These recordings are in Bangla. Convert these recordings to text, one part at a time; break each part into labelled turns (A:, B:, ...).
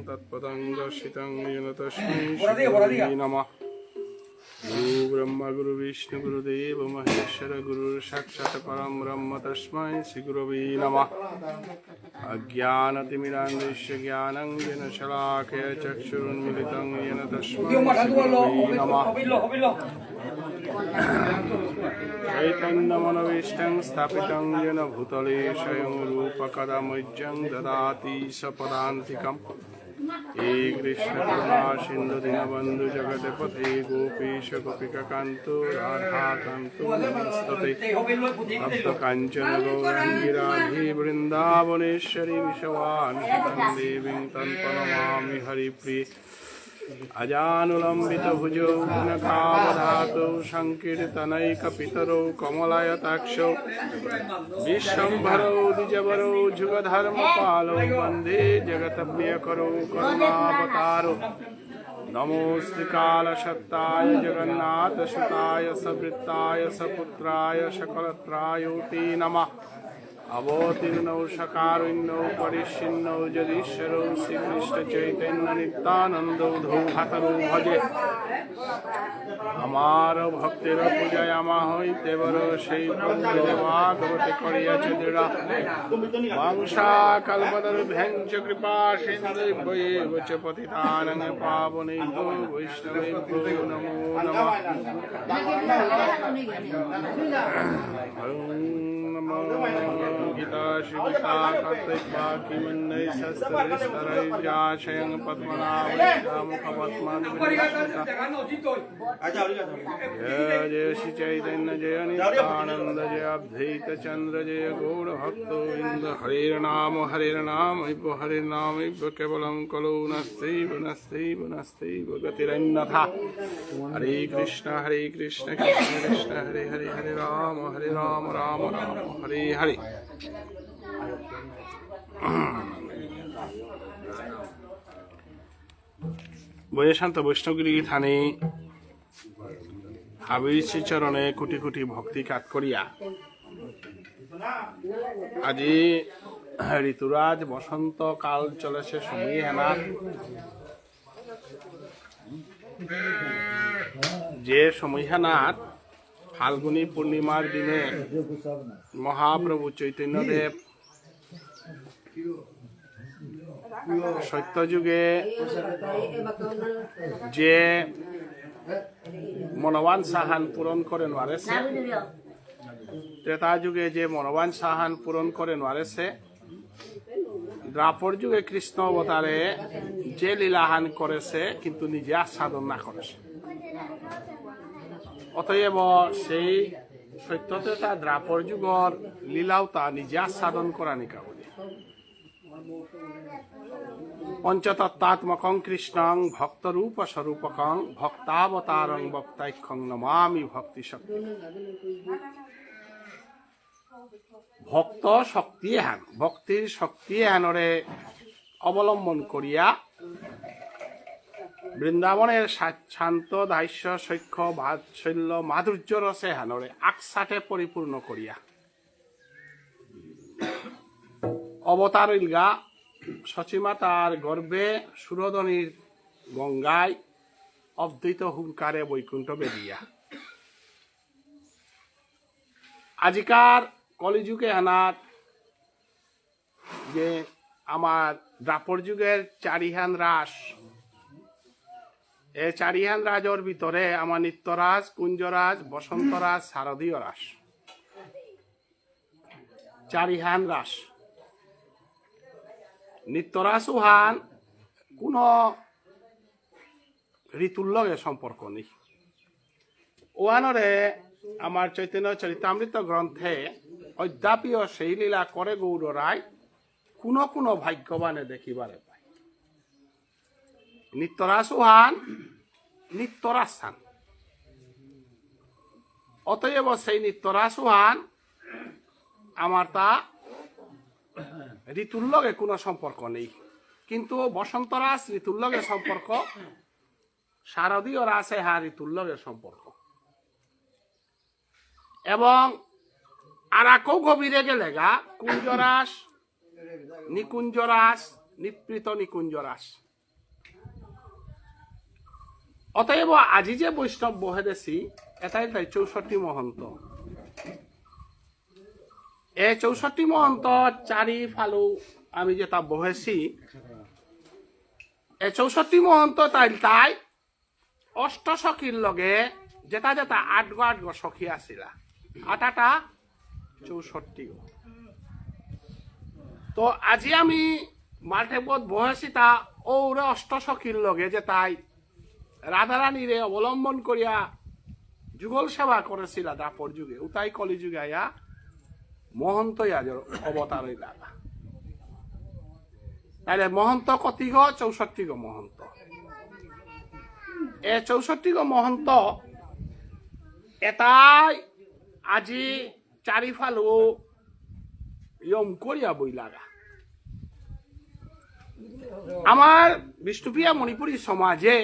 A: तत्पदं दर्शितं येन तस्मै श्री नमः। गुरु ब्रह्मा गुरु विष्णु गुरुदेव महेश्वर गुरु साक्षात् परं ब्रह्म तस्मै श्री गुरवे नमः। अज्ञानतिमिरान्धस्य ज्ञानाञ्जन शलाकया चक्षुरुन्मिलितं येन तस्मै श्री गुरवे नमः। चैतन्यमनोभीष्टं स्थापितं येन भूतले स्वयं रूपकदा मह्यं ददाति सपदान्तिकम्। हे कृष्ण करुणा सिन्धु दीनबन्धु जगत्पते गोपीश गोपिकान्तो राधाकान्तो नमस्तते। तप्तकाञ्चन गौराङ्गी राधे वृन्दावनेश्वरी विश्वान्वितं देवीं तं प्रणमामि हरिप्रिये। अजानुलम्बितभुजौ गुणकावधातौ सङ्कीर्तनैकपितरौ कमलायताक्षौ विश्वम्भरौ द्विजवरौ जुगधर्मपालौ वन्दे जगत्प्रियकरौ करुणावतारौ। नमोऽस्ति कालसत्ताय जगन्नाथसुताय सवृत्ताय सपुत्राय सकलत्राय ते नमः। अवतीर्णौ सकारुण्यौ परिच्छिन्नौ जगदीश्वरौ श्रीकृष्ण चैतन्य नित्यानन्दौ धौहातरौ भजे। আমার ভক্তের পূজায় আমা হইতে বড় সেই ভাগবতে করিয়াছে দৃঢ়। বংশা কল্পতরু ভ্যাঞ্চ কৃপা সিন্ধু বৈবচ পতিতানং পাবনেভ্যো বৈষ্ণবেভ্যো নমো নমঃ। गीता श्रीगीता कर्तव्याकिमन्यै शस्त्रस्तरैर्याशयं पद्मनाभमुखपद्मादिविनिर्मिता। जय जय श्री चैतन्य जय नित्यानंद जय अद्वैत चंद्र जय गौर भक्तोविंद। हरिर्नाम हरिर्नाम केवलं कलौ नस्त्यैव नस्त्यैव नस्त्यैव गतिरन्यथा। हरे कृष्ण कृष्ण कृष्ण हरे हरे हरे राम राम राम हरे हरे। বৈশান্ত বৈষ্ণবগিরি থানে হাবির চরণে কোটি কোটি ভক্তি কাট করিয়া আজি ঋতুরাজ বসন্ত কাল চলেছে সময় হেনা। যে সময়হানাত ফাল্গুনী পূর্ণিমার দিনে মহাপ্রভু চৈতন্যদেব সত্যযুগে যে মনোবান সাহান পূরণ করে নোয়ারেছে, ত্রেতা যুগে যে মনোবান সাহান পূরণ করে নোয়ারেছে, দ্বাপর যুগে কৃষ্ণ অবতারে যে লীলাহান করেছে কিন্তু নিজে আস্বাদন না করেছে। অতএব সেই সত্যতা দ্বাপর যুগর লীলাও তা নিজে আস্বাদন করা নিকা বলে। পঞ্চতত্ত্বাত্মকং কৃষ্ণং ভক্তরূপ স্বরূপকং ভক্তাবতারং বক্তাখ্যং নমামি ভক্তি শক্তি। ভক্ত শক্তি হান, ভক্তির শক্তি হানরে অবলম্বন করিয়া বৃন্দাবনের শান্ত দাস্য সৈক্ষ বাৎসল্য মাধুর্য রসে হানরে আকসাটে পরিপূর্ণ করিয়া অবতার ইলগা সচিমাতার গর্ভে সুরধনির গঙ্গায় অদ্বৈত হুঙ্কারে বৈকুণ্ঠ বেদিয়া। আজিকার কলিযুগে আনার যে আমার দ্বাপর যুগের চারিহান রাস, এই চারিহান রাজর ভিতরে আমার নিত্যরাজ, কুঞ্জরাজ, বসন্তরাজ, শারদীয় রাস, চারিহান রাস। নিত্যরাস উহান কোন ঋতুর লগে সম্পর্ক নেই। ওহানরে আমার চৈতন্য চরিতামৃত গ্রন্থে অদ্যাপিও সেই লীলা করে গৌর রায় কোনো কোনো ভাগ্যবানে দেখিবারে পায়। নিত্যরাস উহান নিত্যরাস স্থান। অতএব সেই নিত্যরাস উহান আমার তা ঋতুর লগে কোনো সম্পর্ক নেই, কিন্তু বসন্ত রাস ঋতুর লগে সম্পর্ক, শারদীয় রাসে হা ঋতুর লগে সম্পর্ক। এবং আর একও গভীরে গেলে গা কুঞ্জরাস, নিকুঞ্জরাস, নিপৃত নিকুঞ্জরাস, অতএব আজি যে বৈষ্ণৱ বহে দেছি এটাই তাই 64 মহন্ত এই 64 মহন্ত চাৰিফালো আমি যেটা বহেছি এই 64 মহন্ত তাই অষ্ট সখীর লগে যেটা যেটা আট গো সখী আসিলা আটাটা 64 তো আজি আমি মাল্টেপত বহেছি তা ওরে অষ্ট সখীর লগে যে তাই রাধারানীরে অবলম্বন করিয়া যুগল সেবা করেছিল দাপর যুগে উতাই কলি যুগে আয়া মহন্ত অবতার লাগা তাইলে মহন্ত কতি গো 64 গো মহন্ত এ 64 গো মহন্ত এটাই আজি চারিফালো ইয়ম করিয়া বই লাগা আমার বিষ্ণুপ্রিয়া মণিপুরী সমাজে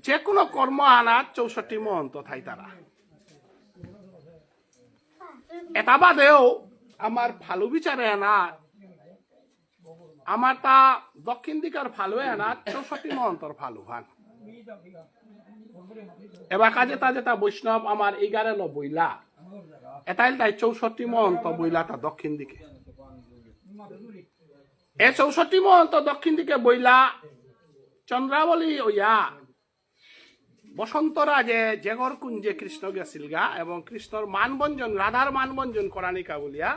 A: যে কোনো কর্ম আনাত 64 মহন্ত থাই তারা এটা বাদেও আমার ভালো বিচারে আনা আমার তা দক্ষিণ দিকার ভালো আনা 64 মহন্তর ভালো ভান এবার কাজে তা যেটা বৈষ্ণব আমার 11 বইলা এটাই তাই 64 মহন্ত বইলা তা দক্ষিণ দিকে এ 64 মহন্ত দক্ষিণ দিকে বইলা চন্দ্রাবলী ওইয়া বসন্তরা যে জেগর কুঞ্জে কৃষ্ণ গেছিল গা এবং কৃষ্ণর মানবঞ্জন রাধার মানবঞ্জন করানিকা বলিয়া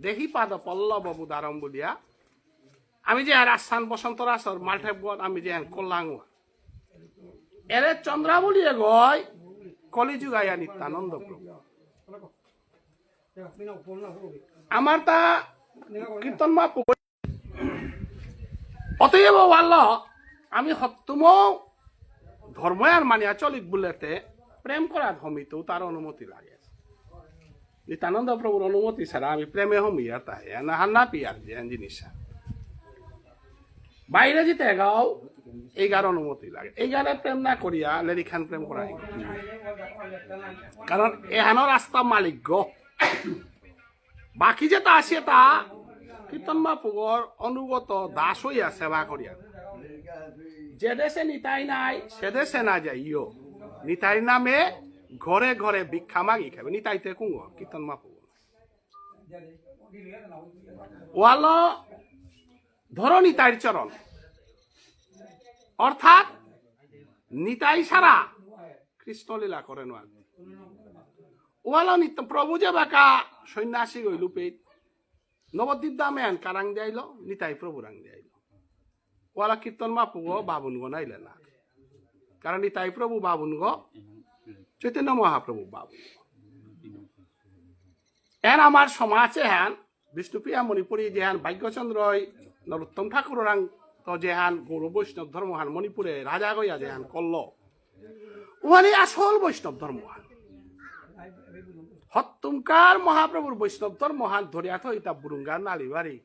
A: দেহি পাদ পল্লব বুদারম বলিয়া আমি যে রাজস্থান বসন্তরাসর মাল্টেপগত আমি যে কল্যাণ এরে চন্দ্রাবলীয়ে গয় কলিযুগায়া নিত্যানন্দ প্রভু আমার তা কীর্তন মা অতএব ওয়াল্ল আমি সত্যম ধর্ময়ার মানিয়া চলিক বলেতে প্রেম করা হমিত তার অনুমতি লাগে নিত্যানন্দ প্রভুর অনুমতি ছাড়া আমি প্রেমে হমিয়া তাই না হান্না পিয়ার যে জিনিস বাইরে যেতে গাও এই গার অনুমতি লাগে এই গানে প্রেম না করিয়া লেরি খান প্রেম করা কারণ এহানো রাস্তা মালিক গ বাকি যেটা আছে তা কীর্তন মহাপ্রভুর অনুগত দাস হইয়া সেবা করিয়া যে দেশে নিতাই নাই সে দেশে না যাইও নিতাই নামে ঘরে ঘরে ভিক্ষা মাগি খাবে নিতাইতে কুঙ্গ কীর্তন মহাপ্রভু ওয়াল ধরো নিতাইর চরণ অর্থাৎ নিতাই সারা কৃষ্ণ লীলা করেন ওয়াল নিত্য প্রভু যে বাকা সন্ন্যাসী গইল পেট নবদ্বীপ দামে কারাং দিয়াইল নিতাই প্রভু রাং দিয়াইল ওয়ালা কীর্তন মহাপ্রভু বাবুন গো নাইলে না কারণ নিতাই প্রভু বাবুন গো চৈতন্য মহাপ্রভু বাবুন এন আমার সমাজে হ্যান বিষ্ণুপ্রিয়া মণিপুরী যেহান ভাগ্যচন্দ্র নরোত্তম ঠাকুর রাং তো যেহান গৌর বৈষ্ণব ধর্মহান মণিপুরে রাজা গইয়া যেহান কল্ল ওখানে আসল বৈষ্ণব ধর্মহান হত্তুমকার মহাপ্রভুর বৈষ্ণব ধর্মহান ধরিয়া থইতা বুরুঙ্গার নালিবাড়ি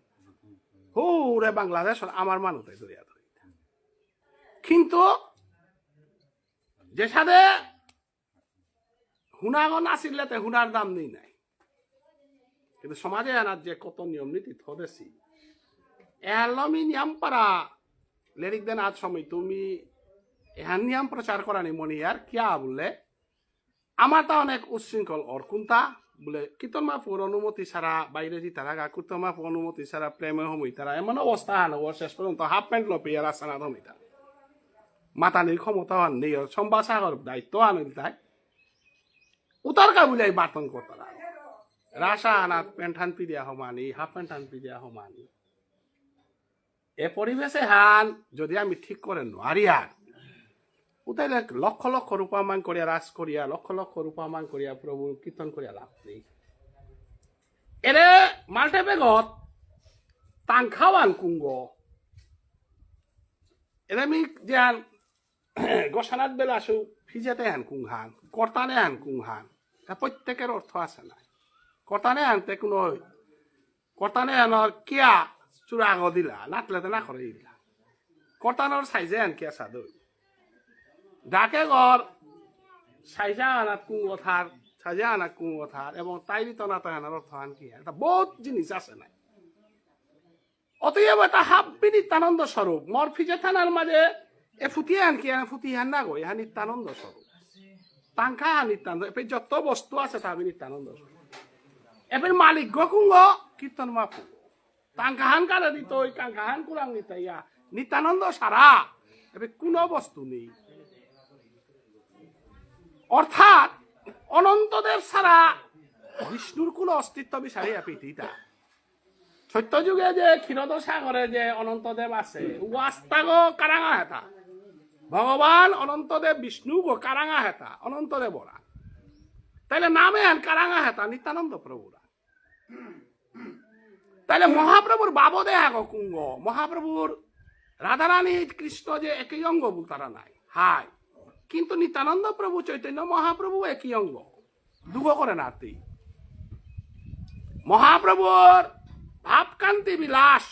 A: হুরে বাংলাদেশ আমার মানুষ ধরিয়া থইতা কিন্তু যে সাথে হুনাগন আসিলে হুনার দাম নেই নাই কিন্তু সমাজে আনার যে কত নিয়ম নীতি থদেছি এলামি নিয়ম পারা লেরিক দেন আজ সময় তুমি এহান নিয়ম প্রচার করানি মনি আর কিয়া বললে আমার তা অনেক উচ্ছৃঙ্খল অর্কুন্তা বলে কীর্তন মহাপ্রভুর অনুমতি ছাড়া বাইরে যে তারা কীর্তন মহাপ্রভুর অনুমতি ছাড়া প্রেমে হমি তারা এমন অবস্থা হান শেষ পর্যন্ত হাফ প্যান্ট লপিয়া রাস্তানা হমিতা মাতানির ক্ষমতা হান নেই সম্বাসাগর দায়িত্ব আনিল তাই উতারকা বুঝাই বার্তন করতারা রাসা আনাত প্যান্ট হান পিদিয়া হমানি হাফ প্যান্ট হান পিদিয়া হমানি এ পরিবেশে হান যদি আমি ঠিক করে নোৱাৰি আর উতাই লক্ষ লক্ষ রূপামান করিয়া রাস করিয়া লক্ষ লক্ষ রূপামান করিয়া প্রভু কীর্তন করিয়া লাভ নেই এরে মাল্টে বেগত তাংখাওয়ান কুঙ্গ এরে আমি যে গোসানাত বেলা আসু ফিজেতে হান কুংহান কর্তানে হান কুংহান প্রত্যেকের অর্থ আছে না কর্তানে হানতে কোনো কর্তানে হানর কিয়া চূড়া আগ দিলা নাটলেতে না করে দিলা কর্তানোর সাইজে হান কিয়া সাদই ডাকে ঘর সাইজা আনাত কুঙ্গ থার সাজা আনা কুঙ্গ থার এবং তাইরি তনা তনার অর্থ হান কি এটা বহুত জিনিস আছে না অতএব এটা হাব্বি নিত্যানন্দ স্বরূপ মর ফিজে থানার মাঝে এ ফুটিয়ান কি ফুটিহান না গো ইহা নিত্যানন্দ স্বরূপ তাংখা নিত্যানন্দ এবার যত বস্তু আছে তাবি নিত্যানন্দ স্বরূপ এবার মালিক গকুঙ্গ কীর্তন মাপু তাংখাহান কারে দিত ওই কাংখাহান কুলাং নিতা ইয়া নিত্যানন্দ সারা এবার কোনো বস্তু নেই অর্থাৎ অনন্তদেব ছাড়া বিষ্ণুর কোনো অস্তিত্ব বিচারি পৃথিবীটা সত্য যুগে যে ক্ষীরদ সাগরে যে অনন্তদেব আছে ওয়াস্তা গো কারাঙা হেতা ভগবান অনন্তদেব বিষ্ণু গো কারাঙা হেতা অনন্তদেব ওরা তাইলে নামে হেন কারাঙা হেতা নিত্যানন্দ প্রভুরা তাইলে মহাপ্রভুর বাবদেহা গো কুঙ্গ মহাপ্রভুর রাধারানী কৃষ্ণ যে একই অঙ্গ তারা নাই হাই কিন্তু নিত্যানন্দ প্রভু চৈতন্য মহাপ্রভু একই অঙ্গ দুগো করে না তুই মহাপ্রভুর ভাবকান্তি বিলাস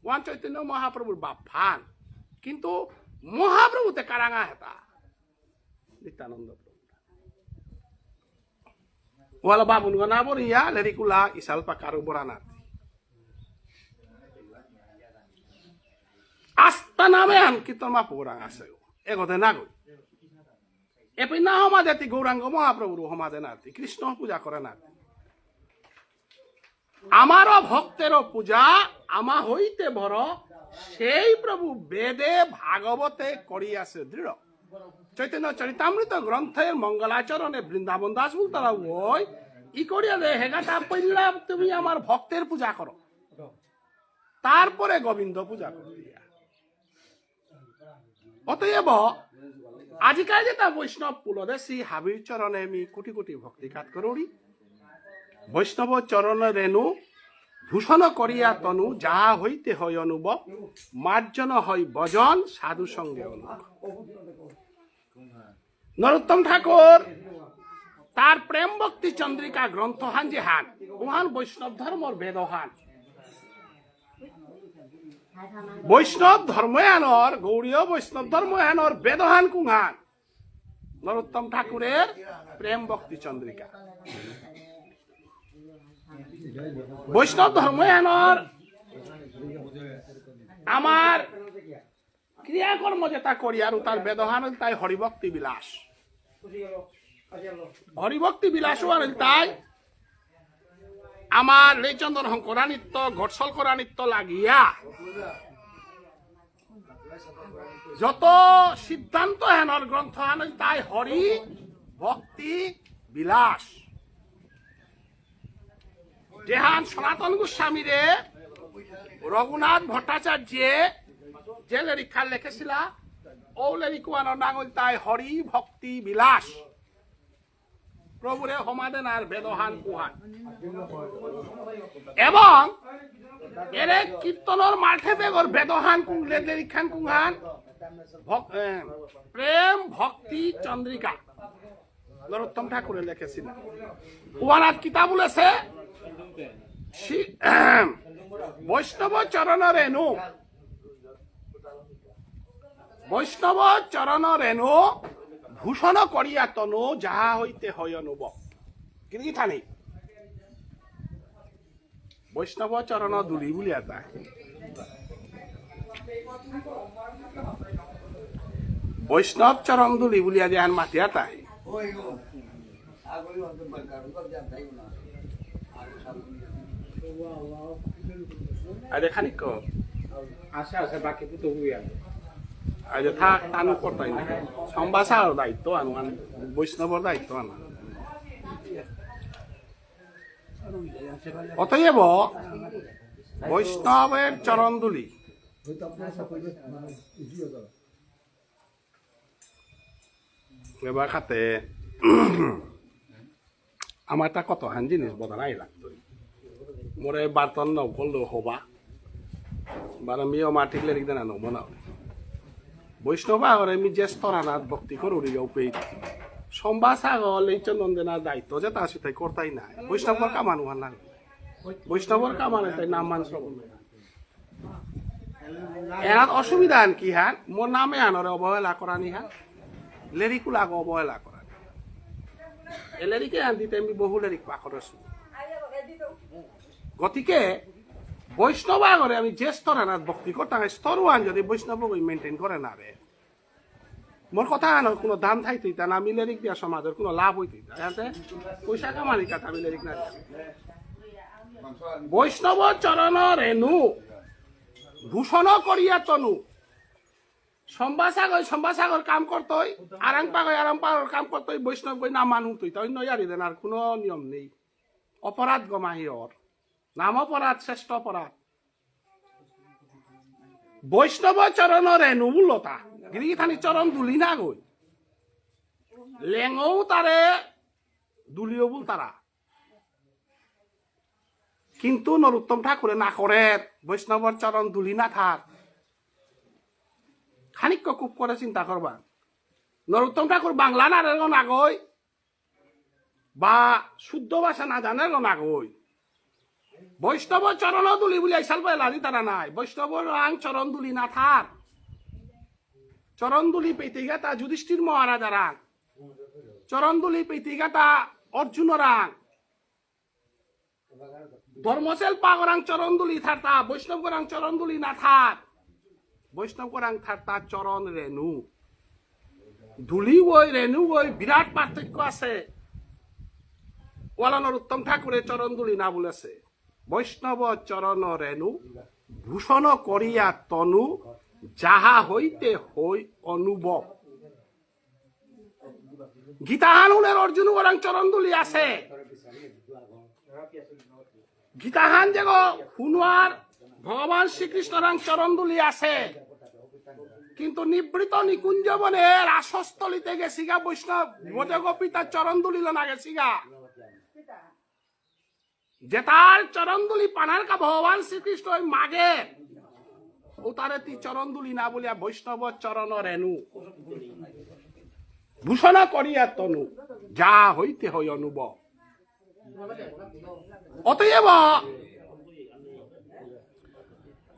A: ওয়ান চৈতন্য মহাপ্রভুর বাপ ফান কিন্তু মহাপ্রভুতে কারাঙা হেতা নিত্যানন্দ প্রভু ওয়ালা বাবুন গনা বরিয়া লেরিকুলা ইসাল পাকারু বরানা আস্তা নামে আন কীর্তন মা পৌরাং আছে এগতে না গই এপি না হমাদেতি গৌরাঙ্গ মহাপ্রভুর হমাদে নাতি কৃষ্ণ পূজা করে নাতি আমারও ভক্তেরও পূজা আমা হইতে বড় সেই প্রভু বেদে ভাগবতে করিয়াছে দৃঢ় চৈতন্য চরিতামৃত গ্রন্থের মঙ্গলাচরণে বৃন্দাবন দাস বলতারা ওই ই করিয়া দে হেগাটা পইলা তুমি আমার ভক্তের পূজা করো তারপরে গোবিন্দ পূজা করো অতএব আজিকাল যেটা বৈষ্ণব পুলদেশী হাবির চরণে আমি কোটি কোটি ভক্তি কাত করি বৈষ্ণব চরণ রেণু ভূষণ করিয়া তনু যাহা হইতে হয় অনুভব মার্জন হয় বজন সাধু সঙ্গে অনুভব নরোত্তম ঠাকুর তার প্রেম ভক্তি চন্দ্রিকা গ্রন্থহান যে হান ওহান বৈষ্ণব ধর্মর বেদহান বৈষ্ণব ধর্ময়ানর গৌরীয় বৈষ্ণব ধর্ময়ানর বেদহান কুহান নরোত্তম ঠাকুরের প্রেম ভক্তি চন্দ্রিকা বৈষ্ণব ধর্ময়ানর আমার ক্রিয়াকর্ম যেটা করি আর তার বেদহান তাই হরিভক্তি বিলাস হরিভক্তি বিলাস তাই আমার লেচন্দন করা নিত্য ঘটসল করা নিত্য লাগিয়া যত সিদ্ধান্ত হেনর গ্রন্থ হেন তাই হরি ভক্তি বিলাস যেহান সনাতন গোস্বামীরে রঘুনাথ ভট্টাচার্য যে লেরিখা লিখেছিলা ও লেরিকুয়ানোর নাঙল তাই হরি ভক্তি বিলাস প্রভুরে সমাদেন আর বেদহান কুহান এবং এরে কীর্তনের মাঠে বেগর বেদহান কুংলে লেরিখান কুহান প্রেম ভক্তি চন্দ্রিকা নরোত্তম ঠাকুরে লিখেছিলেন ওয়ানাথ কিতাব বলেছে বৈষ্ণব চরণ রেণু বৈষ্ণব চরণ রেণু ভূষণ করিয়া তনু যাহা হইতে হয় অনুভব কিন্তু ইথা নেই বৈষ্ণব চরণ দুলি বলিয়া তাই বৈষ্ণব চরণ দুলি বলিয়া যে মাতিয়া তাই আরে খানিক
B: আশা আছে বাকি তো হুইয়া
A: আজ থাক টানু করতাই না সম্বাসার দায়িত্ব আনুয়ান বৈষ্ণবর দায়িত্ব আনা অতএব বৈষ্ণবের চরণ দুলি এবার খাতে আমার তা কত হান জিনিস বদলাই লাগতো মোরে বার্তন নকল হবা বার আমিও মাটিক লেরিক দেনা নব না বৈষ্ণব আগরে আমি যে স্তরানাথ ভক্তি করুরি পেয়ে সম্বাস আগল এই চন্দনের দায়িত্ব যে তার সাথে করতাই নাই বৈষ্ণবর কামান হওয়ার না বৈষ্ণবর কামানে তাই নাম মান শ্রবণ এনার অসুবিধা আন কি হ্যাঁ মোর নামে আনরে অবহেলা করানি হ্যাঁ লেরিকুল আগ অবহেলা করা এ লেরিকে আন দিতে আমি বহু লেরিক পাখরছো গতিকে বৈষ্ণব আগরে আমি যে স্তরানাথ ভক্তি করতাম স্তর ওয়ান যদি বৈষ্ণব মেনটেন করে না রে মোর কথা আনো কোনো দাম থাইতে তা না মিলেরিক দিয়া সমাজের কোনো লাভ হইতে তাতে পয়সা কামানি কথা মিলেরিক না বৈষ্ণব চরণ রেণু ভূষণ করিয়া তনু সম্বাসাগর কাম করতই আরাম পাগর কাম করতই বৈষ্ণব গই না মানু তুই তাই নয়ারি দেন আর কোনো নিয়ম নেই অপরাধ গমাহিয়র নাম অপরাধ শ্রেষ্ঠ অপরাধ বৈষ্ণব চরণ রেণু লতা গিরিথানি চরণ দুলি না গই লেঙও তারে দুলিও বল তারা কিন্তু নরোত্তম ঠাকুরে না করে বৈষ্ণবর চরণ দুলি না থাক খানিক খুব করে চিন্তা করবা নরোত্তম ঠাকুর বাংলা না নাগই বা শুদ্ধ ভাষা না জানে নাগই বৈষ্ণব চরণ দুলি বলি আইসাল লারি তারা নাই বৈষ্ণব রাং চরণ দুলি না থাক চরণ দুলি পেতে গেতা যুধিষ্ঠির মহারাজা রাং চরণ দুলি পেতে গেতা অর্জুন রাং ধর্মশেল পাগরাং চরণ দুলি থারতা বৈষ্ণব করাং চরণ দুলি না থাক বৈষ্ণব করাং থারতা চরণ রেণু ধুলি বই রেণু বই বিরাট পার্থক্য আছে ওয়ালানোর উত্তম ঠাকুরের চরণ দুলি না বলেছে বৈষ্ণব চরণ রেণু ভূষণ করিয়া তনু যাহা হইতে হই অনুভব গীতাহানুনের অর্জুন করাং চরণ দুলি আছে গীতাহান যে হুনুয়ার ভগবান শ্রীকৃষ্ণরাং চরণ দুলি আছে কিন্তু নিবৃত নিকুঞ্জ বনে রাসস্থলিতে গেছিগা বৈষ্ণব ভোজগোপিতার চরণ দুলিল না গেছিগা যে তার চরণ দুলি পানার কা ভগবান শ্রীকৃষ্ণ মাগে ও তারে তি চরণ দুলি না বলিয়া বৈষ্ণব চরণ রেণু ভূষণ করিয়া তনু যা হইতে হই অনুভব অতএব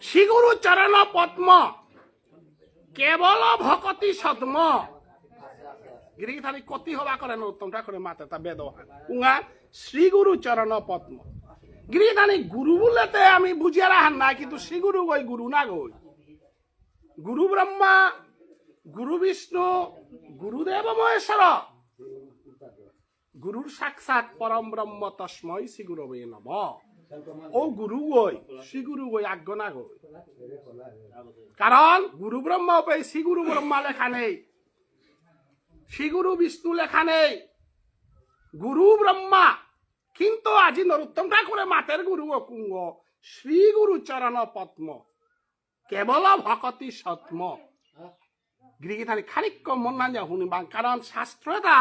A: শ্রীগুরু চরণ পদ্ম কেবল ভকতি সদ্ম গিরিথানি কতি হবা করে উত্তম ঠাকুরের মাথা তা বেদহান উঙা শ্রীগুরু চরণ পদ্ম গিরিথানি গুরু বলতে আমি বুঝিয়া রাহান না কিন্তু শ্রীগুরু গই গুরু না গই গুরু ব্রহ্মা গুরু বিষ্ণু গুরুদেব মহেশ্বর গুরুর সাক্ষাৎ পরম ব্রহ্ম তস্মৈ শ্রী গুরবে নমঃ ও গুরু গই শ্রী গুরু গই আজ্ঞ না গই কারণ গুরু ব্রহ্মা উপরে শ্রী গুরু ব্রহ্মা লেখা নেই শ্রী গুরু বিষ্ণু লেখা নেই গুরু ব্রহ্মা কিন্তু আজি নরোত্তম ঠাকুরে মাতের গুরু ও কুঙ্গ শ্রী গুরু চরণ পদ্ম কেবল ভকতি সত্ম গিরিগিথানি খানিক মন না যা শুনিবা কারণ শাস্ত্র এটা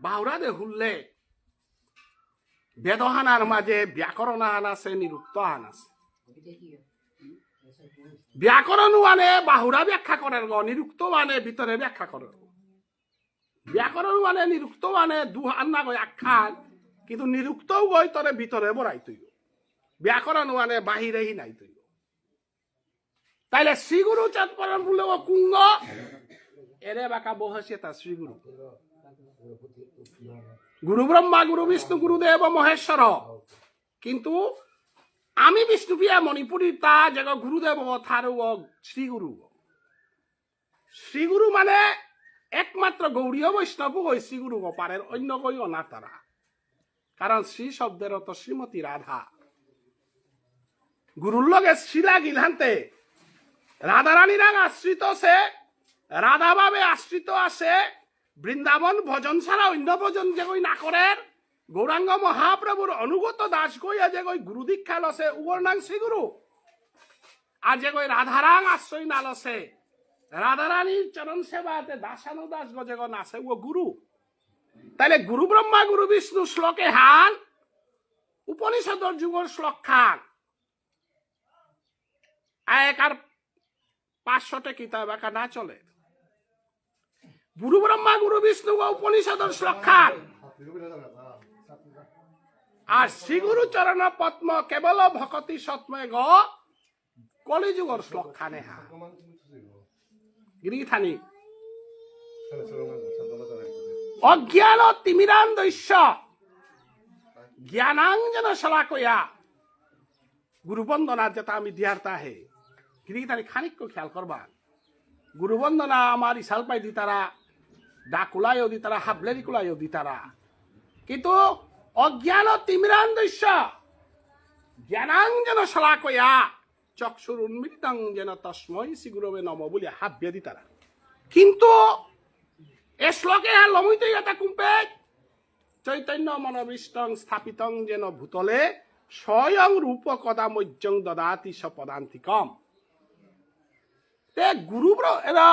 A: বাহুরা দে হুললে বেদহানার মাঝে ব্যাকরণ আন আছে নিরুক্ত আন আছে ব্যাকরণ মানে বাহুরা ব্যাখ্যা করার গ নিরুক্ত মানে ভিতরে ব্যাখ্যা করার ব্যাকরণ মানে নিরুক্ত মানে দুহান না গই আখ্যান কিন্তু নিরুক্তও গই তরে ভিতরে বড়াই তুই ব্যাকরণ মানে বাহিরেই নাই তুই তাইলে শ্রীগুরু চাঁদপরণ বলে ও কুঙ্গ এরে বাঁকা বহসে তা শ্রীগুরু গুরু ব্রহ্মা গুরু বিষ্ণু গুরুদেব মহেশ্বর কিন্তু আমি বিষ্ণুপ্রিয়া মণিপুরী তা যে গুরুদেব থারু শ্রীগুরু শ্রীগুরু মানে একমাত্র গৌরীয় বৈষ্ণব গই শ্রীগুরু পারের অন্য গই অনা তারা কারণ শ্রী শব্দের অত শ্রীমতী রাধা গুরুর লগে শ্রীলা গিলহান্তে রাধারানী রাং আশ্রিত আছে রাধা ভাবে আশ্রিত আছে বৃন্দাবন ভজন ছাড়া অন্য ভজন যে গই না করেন গৌরাঙ্গ মহাপ্রভুর অনুগত দাস গইয়া যে গই গুরু দীক্ষা লসে উগর নাং শ্রীগুরু আর যে গই রাধারাং আশ্রয় না লসে রাধারানীর চরণ সেবাতে দাসানু দাস গজে গো নাচে ও গুরু তাইলে গুরু ব্রহ্মা গুরু বিষ্ণু শ্লোকে হান উপনিষদর যুগর শ্লোক খান এক আর 500 কিতাব একা না চলে গুরু ব্রহ্মা গুরু বিষ্ণু উপনিষদর শ্লোক খান আর শ্রীগুরু চরণ পদ্ম কেবল ভকতি সত্মে গ কলিযুগর শ্লোক খানে হা গিরিথানি অজ্ঞান তিমিরান দৈশ্য জ্ঞানাঞ্জন শলাকয়া গুরু বন্দনা যেটা আমি দিয়ারতা হে গিরিথানি খানিক খেয়াল করবা
C: গুরুবন্দনা আমার ইসাল পাই দি তারা ডাকুলাইও দি তারা হাবলেরি কুলাইও দি তারা কিন্তু অজ্ঞান তিমিরান দৈশ্য জ্ঞানাঞ্জন শলাকয়া চক্ষুর উন্মিলিতং যেন তস্মৈ শ্রীগুরবে নম বলে হাব্যে দি তারা কিন্তু এ শ্লোকে লমিত এটা কুম্পে চৈতন্য মনোবিষ্টং স্থাপিতং যেন ভূতলে স্বয়ং রূপ কদা মজ্জং দদাতি সপদান্তিকম তে গুরু এরা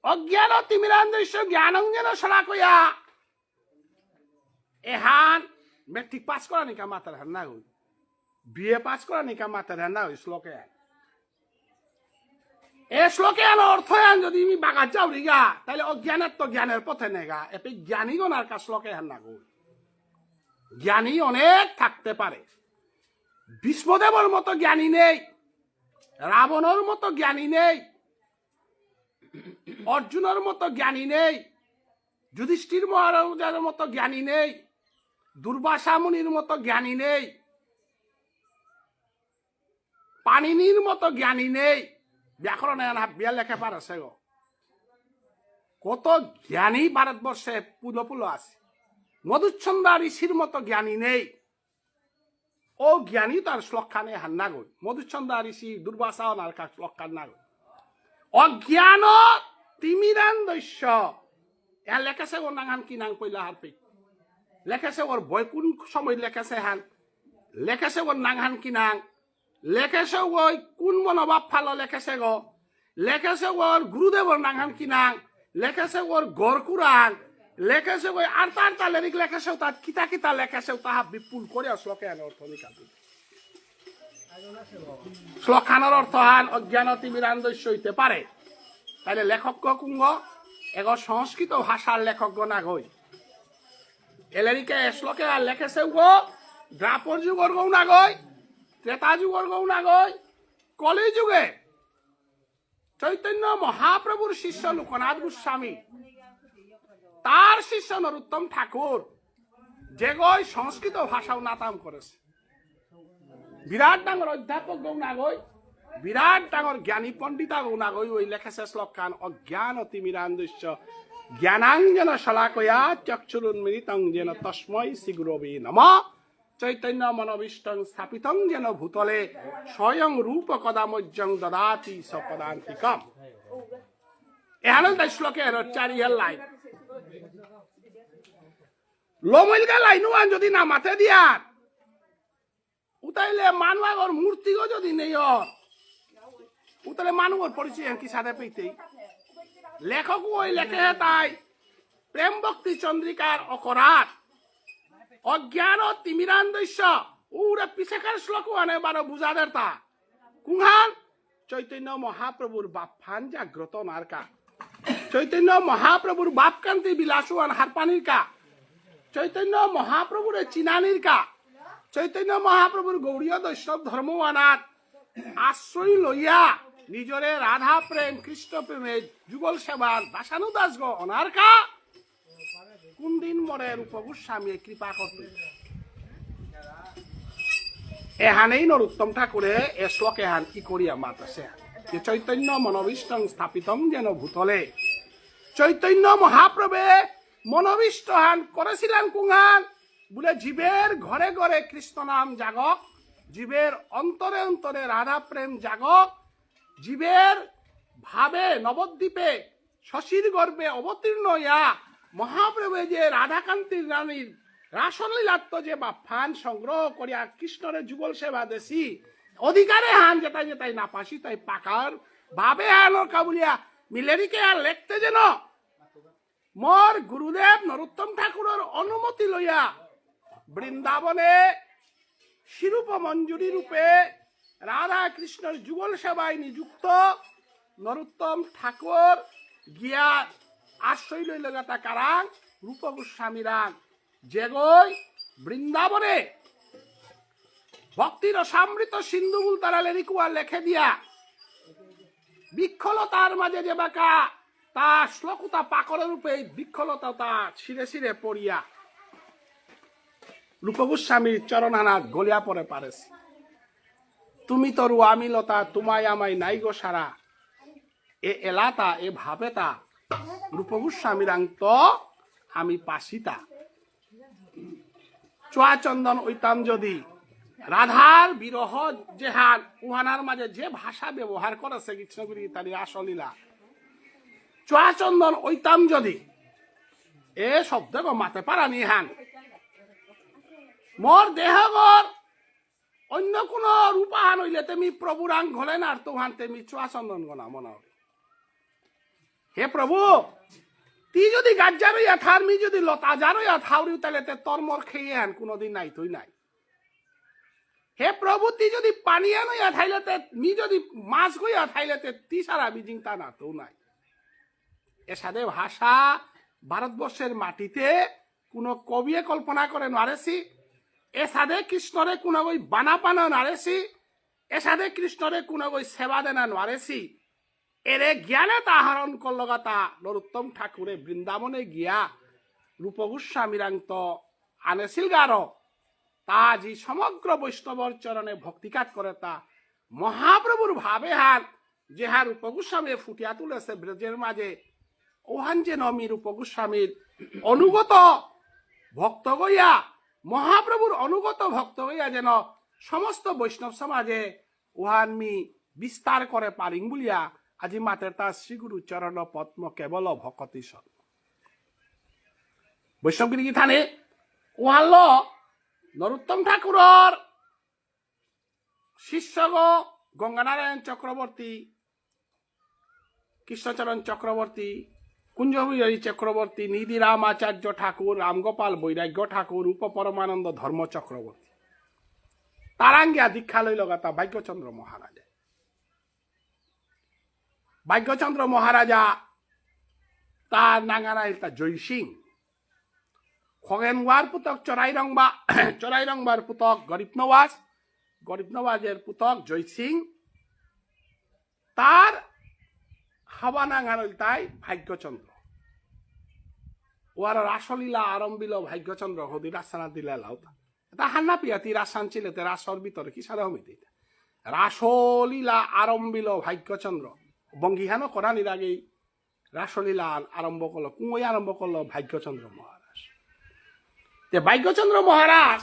C: অজ্ঞান তিমিরান দৈশ্য জ্ঞানঞ্জন শলাকয়া এহান মেট্রিক পাস করা নিকা মাতার হান না হই বিএ পাস করা নিকা মাতার হান না হই শ্লোকে এ শ্লোকে অর্থ আন যদি আমি বাগাত যাও রিগা তাহলে অজ্ঞানের তো জ্ঞানের পথে নেগা এতে জ্ঞানীগণ আর কা শ্লোকে হান না হই জ্ঞানী অনেক থাকতে পারে বিষ্ণুদেবর মতো জ্ঞানী নেই রাবণের মতো জ্ঞানী নেই অর্জুনের মতো জ্ঞানী নেই যুধিষ্ঠির মহারাজের মতো জ্ঞানী নেই দুর্বাসা মুনির মতো জ্ঞানী নেই পানিনির মতো জ্ঞানী নেই ব্যাকরণ বিয়া লেখা পারছে গো কত জ্ঞানী ভারতবর্ষে পুলো পুলো আছে মধুচ্ছন্দা ঋষির মতো জ্ঞানী নেই ও জ্ঞানী তার শ্লোকখানে হান্না গই মধুচ্ছন্দা ঋষি দুর্বাসা ওনার শ্লোকখান না গই অজ্ঞান তিমিরান দৈশ্য এ লেখেছে ওর নাঙান কি নাং পইলা হার পেক লেখেছে ওর বই কোন সময় লেখেছে হান লেখেছে ওর নাংহান কি নাং লেখেছে ওই কোন মনোভাব ফালো লেখেছে গো লেখেছে ওর গুরুদেবর নাংহান কি নাং লেখেছে ওর গড় কুরান লেখেছে ওই আর্তা আর্তা লেরিক লেখেছে তার কিতা কিতা লেখেছে তাহা বিপুল করে শ্লোকে আনে অর্থ নিকাল শ্লোকানোর অর্থ হান অজ্ঞান তিমিরান দৈশ্য হইতে পারে তাইলে লেখক কুঙ্গ এগো সংস্কৃত ভাষার লেখক না গই এলেরিকে শ্লোকে আর লেখেছে গো দ্রাপর যুগর গৌ না গই ত্রেতা যুগর গৌ না গই কলি যুগে চৈতন্য মহাপ্রভুর শিষ্য লোকনাথ গোস্বামী তার শিষ্য নরোত্তম ঠাকুর যে গই সংস্কৃত ভাষাও নাতাম করেছে বিরাট ডাঙর অধ্যাপক গৌ না গই বিরাট ডাঙর জ্ঞানী পণ্ডিতা গৌ না গই ওই লেখেছে শ্লোক খান অজ্ঞান তিমিরান দৈশ্য জ্ঞানাঞ্জন শলাকয়া চক্ষুরুন্মিলিতং যেন তস্মৈ শ্রীগুরবে নমঃ চৈতন্য মনোবিষ্টং স্থাপিতং যেন ভূতলে স্বয়ং রূপ কদা মজ্জং দদাতি সপদান্তিকম এহানো তাই শ্লোকের চারিয়ার লাইন লমইলগা লাইনু আন যদি না মাথে দিয়ার উতাইলে মানবাগর মূর্তিও যদি নেই উতাইলে মানুষের পরিচয় কি সাথে পেতেই লেখক ওই লেখে তাই প্রেম ভক্তি চন্দ্রিকার অকরাত অজ্ঞান তিমিরান দৈশ্য উরে পিছেকার শ্লোক আনে বারো বুঝাদের তা কুহান চৈতন্য মহাপ্রভুর বাপফান জাগ্রত নারকা চৈতন্য মহাপ্রভুর বাপকান্তি বিলাসুয়ান হারপানির কা চৈতন্য মহাপ্রভুর চিনানির কা চৈতন্য মহাপ্রভুর গৌরীয় বৈষ্ণব ধর্মওয়ানাত আশ্রয় লইয়া নিজরে রাধা প্রেম কৃষ্ণ প্রেমে যুগল সেবার দাসানু দাস গো অনারকা কোন দিন মরে রূপ গোস্বামী কৃপা করতে এহানেই নরোত্তম ঠাকুরে এ শ্লোক এহান কি করিয়া মাতাছে যে চৈতন্য মনোবিষ্টং স্থাপিতং যেন ভূতলে চৈতন্য মহাপ্রভে মনোবিষ্ট হান করেছিলেন কুঙ্গান বলে জীবের ঘরে ঘরে কৃষ্ণ নাম জাগক জীবের অন্তরে অন্তরে রাধা প্রেম জাগক জীবের ভাবে নবদ্বীপে শশীর গর্ভে অবতীর্ণ ইয়া মহাপ্রভু যে রাধাকান্তির রানীর রাসলীলাত্ম যে বাফান সংগ্রহ করিয়া কৃষ্ণরে যুগল সেবা দেশি অধিকারে হান যেটাই যেটাই না পাশি তাই পাকার ভাবে হানোর কাবুলিয়া মিলেরিকে আর লেখতে যেন মোর গুরুদেব নরোত্তম ঠাকুরের অনুমতি লইয়া বৃন্দাবনে শিরূপ মঞ্জুরি রূপে রাধা কৃষ্ণের যুগল সেবায় নিযুক্ত নরোত্তম ঠাকুর গিয়া আশ্রয় লইল গাতা কারাং রূপ গোস্বামী রাং যেগই বৃন্দাবনে ভক্তির অসামৃত সিন্ধুমূল তারা লেরিকুয়া লেখে দিয়া বিক্ষলতার মাঝে যে বাঁকা তা শ্লোকতা পাকর রূপে বিক্ষলতা তা শিরে শিরে পড়িয়া রূপ গোস্বামীর চরণানাথ গলিয়া পড়ে পারেছে তুমি তরু আমি লতা তোমায় আমায় নাই গো সারা এ এলাতা এ ভাবেতা রূপগোস্বামীরান্ত আমি পাশিতা চোয়া চন্দন ঐতাম যদি রাধার বিরহ যেহান উহানার মাঝে যে ভাষা ব্যবহার করেছে কৃষ্ণগুরি তারি আসলীলা চোয়া চন্দন ঐতাম যদি এ শব্দ মাতে পারা নিহান মোর দেহগর অন্য কোন রূপাহান হইলে তুমি প্রভুরাং ঘলেন আর তোহান তেমি চোয়া চন্দন গনা মনে হবে হে প্রভু তি যদি গাজ্জা রইয়া থার মি যদি লতা যা রইয়া থাউরিও তাহলে তরমর খেয়ে আন কোনোদিন নাই তুই নাই হে প্রভু তি যদি পানিয়া নইয়া থাইলেতে মি যদি মাছ গইয়া থাইলেতে তি সারা বিজিং তা না তো নাই এসাদে ভাষা ভারতবর্ষের মাটিতে কোনো কবিয়ে কল্পনা করে নারেছি এসাদে কৃষ্ণরে কোনো গই বানা পানা নারেছি এসাদে কৃষ্ণরে কোনো গই সেবা দেনা নারেছি এরে জ্ঞানে তা আহরণ করলগা তা নরোত্তম ঠাকুরে বৃন্দাবনে গিয়া রূপগোস্বামীরান্ত আনেছিল গার তা যি সমগ্র বৈষ্ণবর চরণে ভক্তিকাত করে তা মহাপ্রভুর ভাবে হান যে হার রূপগোস্বামী ফুটিয়া তুলেছে ব্রজের মাঝে ওহান যে নমি রূপগোস্বামীর অনুগত ভক্ত গইয়া মহাপ্রভুর অনুগত ভক্ত হইয়া যেন সমস্ত বৈষ্ণব সমাজে উহান মি বিস্তার করে পারিং বলিয়া আজি মাতের তা শ্রীগুরু চরণ পদ্ম কেবল ভকতি সর্ব বৈষ্ণবগিরি গীতানে উহাল নরোত্তম ঠাকুরর শিষ্যগ গঙ্গানারায়ণ চক্রবর্তী কৃষ্ণচরণ চক্রবর্তী কুঞ্জবিহারী চক্রবর্তী নিধিরাম আচার্য ঠাকুর রামগোপাল বৈরাগ্য ঠাকুর উপপরমানন্দ ধর্ম চক্রবর্তী তারাঙ্গিয়া দীক্ষা লইল গাতা ভাগ্যচন্দ্র মহারাজা ভাগ্যচন্দ্র মহারাজা তার নাঙ্গানাইল তা জয়সিং খগেনওয়ার পুতক চরাইরংবার পুতক গরিব নওয়াজের পুতক জয়সিং তার হাওয়া নাঙ্গানইল তাই ভাগ্যচন্দ্র ওয়ার রাসলীলা আরম্ভিল ভাগ্যচন্দ্র হদি রাসানা দিলা লাউতা এটা হান্না পিয়াতি রাসান ছিল তে রাসর ভিতরে কি সারা হমিতে রাসলীলা আরম্ভিল ভাগ্যচন্দ্র বঙ্গিহান করানির আগেই রাসলীলা আরম্ভ করলো কুঁই আরম্ভ করলো ভাগ্যচন্দ্র মহারাজ তে ভাগ্যচন্দ্র মহারাজ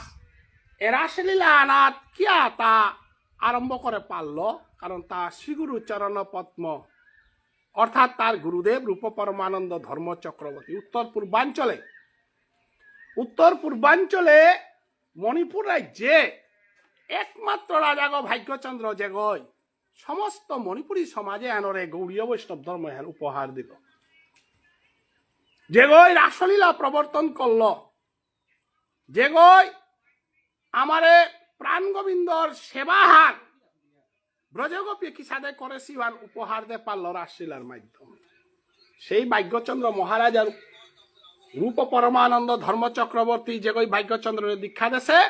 C: এ রাসলীলা আনাত কিয়া তা আরম্ভ করে পারল কারণ তা শ্রীগুরু চরণ পদ্ম অর্থাৎ তার গুরুদেব রূপ পরমানন্দ ধর্ম চক্রবর্তী উত্তর পূর্বাঞ্চলে মণিপুর রাজ্যে একমাত্র রাজা গো ভাগ্যচন্দ্র যে গয় সমস্ত মণিপুরী সমাজে আনরে গৌড়ীয় বৈষ্ণব ধর্ম উপহার দিল যে গয় রাসলীলা প্রবর্তন করল যে গয় আমারে প্রাণ গোবিন্দর সেবাহার ব্রজগোপী কিসাদে করেছি উপহার দে পারল রাসলীলার মাধ্যমে সেই ভাগ্যচন্দ্র মহারাজার রূপ পরমানন্দ ধর্ম চক্রবর্তী যে গই ভাগ্যচন্দ্রের দীক্ষা দেশে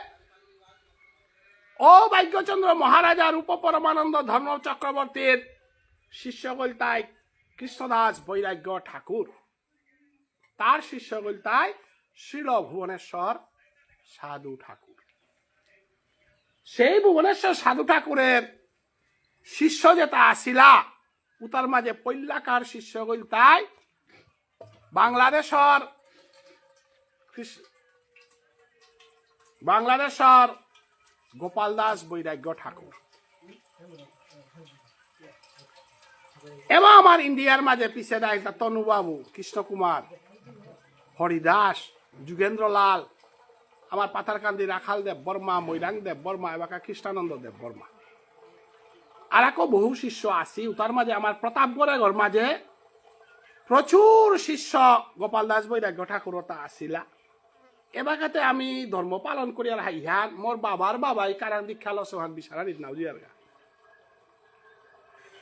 C: ও ভাগ্যচন্দ্র মহারাজা রূপ পরমানন্দ ধর্ম চক্রবর্তীর শিষ্য গলতাই কৃষ্ণদাস বৈরাগ্য ঠাকুর তার শিষ্য গলতাই শ্রীল ভুবনেশ্বর সাধু ঠাকুর সেই ভুবনেশ্বর সাধু ঠাকুরের শিষ্য যেটা আসিলা উতার মাঝে পৈলাকার শিষ্য গলতাই বাংলাদেশর গোপাল দাস বৈরাগ্য ঠাকুর এবং আমার ইন্ডিয়ার মাঝে পিছিয়ে দেয় তনুবাবু কৃষ্ণকুমার হরিদাস যুগেন্দ্র লাল আমার পাথারকান্দি রাখাল দেব বর্মা মৈরাং দেব বর্মা এবাকা কৃষ্ণানন্দ দেব বর্মা আর একো বহু শিষ্য আসি তার মাঝে আমার প্রতাপগড়ের মাঝে প্রচুর শিষ্য গোপাল দাস বৈরাগ্য ঠাকুরতা আসিলা এবাকাতে আমি ধর্ম পালন করি আর হাইহান মোর বাবার বাবাই কারণ দীক্ষা লসহান বিছানা নিতনাও জিয়ার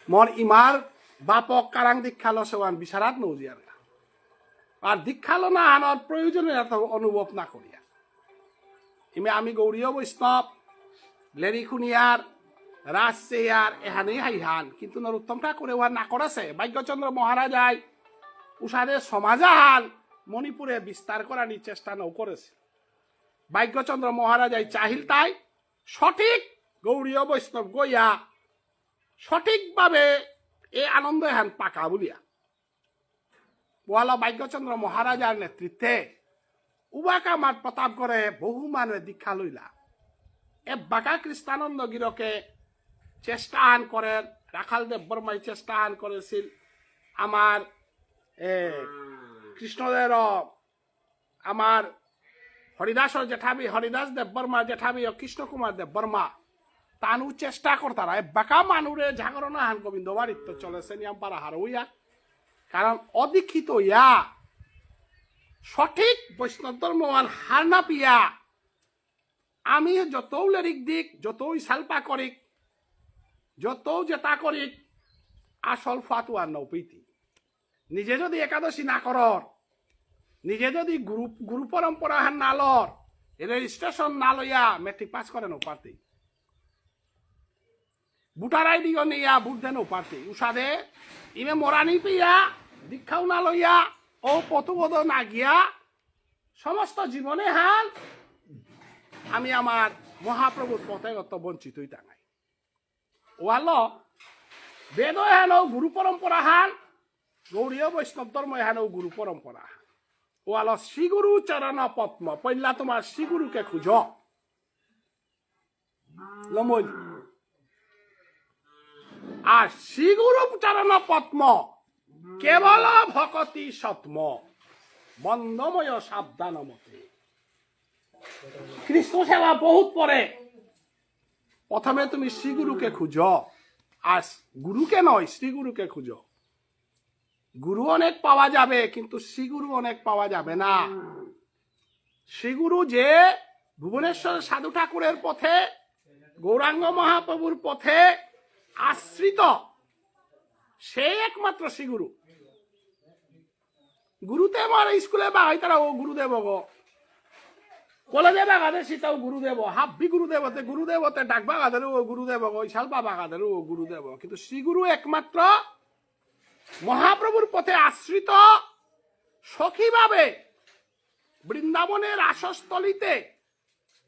C: মোর ইমার বাপক কারাং দীক্ষা লসহান বিছারাত নৌ জিয়ার আর দীক্ষা লো না আনার প্রয়োজনে অনুভব না করিয়া ইমে আমি গৌরীয় বৈষ্ণব লেরিখুনিয়ার রাজসেয়ার এহানেই হাইহান কিন্তু নরোত্তম ঠাকুরে উহার না করেছে ভাগ্যচন্দ্র মহারাজাই উষাদের সমাজাহান মণিপুরে বিস্তার করার চেষ্টা নৌ করেছে ভাগ্যচন্দ্র মহারাজাই চাহিল তাই সঠিক গৌরীয় বৈষ্ণব গইয়া সঠিকভাবে এই আনন্দ এহান পাকা বলিয়া পোয়ালা ভাগ্যচন্দ্র মহারাজার নেতৃত্বে উবাকা মাঠ প্রতাপগড়ে বহু মানুষে দীক্ষা লইলা এ বাঁকা কৃষ্ণানন্দ গিরকে চেষ্টাহান করেন রাখাল দেব বর্মাই চেষ্টাহান করেছিল আমার কৃষ্ণদেব আমার হরিদাসর জেঠাবি হরিদাস দেব বর্মা জেঠাবি ও কৃষ্ণ কুমার দেব বর্মা তানু চেষ্টা করতারা এ বাঁকা মানুরে জাগরণ হান গোবিন্দ বাড়িত চলেছে নিয়াম পারা হার হইয়া কারণ অদীক্ষিত ইয়া সঠিক বৈষ্ণব ধর্মবান হার না পিয়া আমি যত লেরিক দিক যতই সালপা করিক যত জেতা করিক আসল ফাতু আর নৌপিতি নিজে যদি একাদশী না করর নিজে যদি গুরু পরম্পরা হান না লর রেজিস্ট্রেশন না লইয়া মেট্রিক পাস করে নৌপাতি ভোটার আইডি নিয়া ভোট দেন নৌপাতি উষাদে ইমে মরানি পিয়া দীক্ষাও না লইয়া ও পথবোধ না গিয়া সমস্ত জীবনে হান আমি আমার মহাপ্রভুর পথে অত বঞ্চিতই টাঙাই ওয়াল বেদ হেন গুরু পরম্পরা হান গৌরীয় বৈষ্ণব ধর্ম হেন গুরু পরম্পরা ওয়াল শ্রীগুরু চরণ পদ্ম পইলা তোমার শ্রীগুরুকে খুঁজ লমই আর শ্রীগুরু চরণ পদ্ম কেবল ভকতি সত্ম বন্দময় সাবধান মতে কৃষ্ণ সেবা বহুত পরে প্রথমে তুমি শ্রীগুরুকে খুঁজ আর গুরুকে নয় শ্রীগুরুকে খুঁজ গুরু অনেক পাওয়া যাবে কিন্তু শ্রীগুরু অনেক পাওয়া যাবে না শ্রীগুরু যে ভুবনেশ্বর সাধু ঠাকুরের পথে গৌরাঙ্গ মহাপ্রভুর পথে আশ্রিত সে একমাত্র শ্রীগুরু গুরুতে আমার স্কুলে বা হয় তারা ও গুরুদেব গো কলেজে বাগাদের সীতাও গুরুদেব হাব্বি গুরুদেবতে গুরুদেবতে ডাক বাগাদের ও গুরুদেব গো শালপা বাগাদের ও গুরুদেব কিন্তু শ্রীগুরু একমাত্র মহাপ্রভুর পথে আশ্রিত সখীভাবে বৃন্দাবনের আসস্থলিতে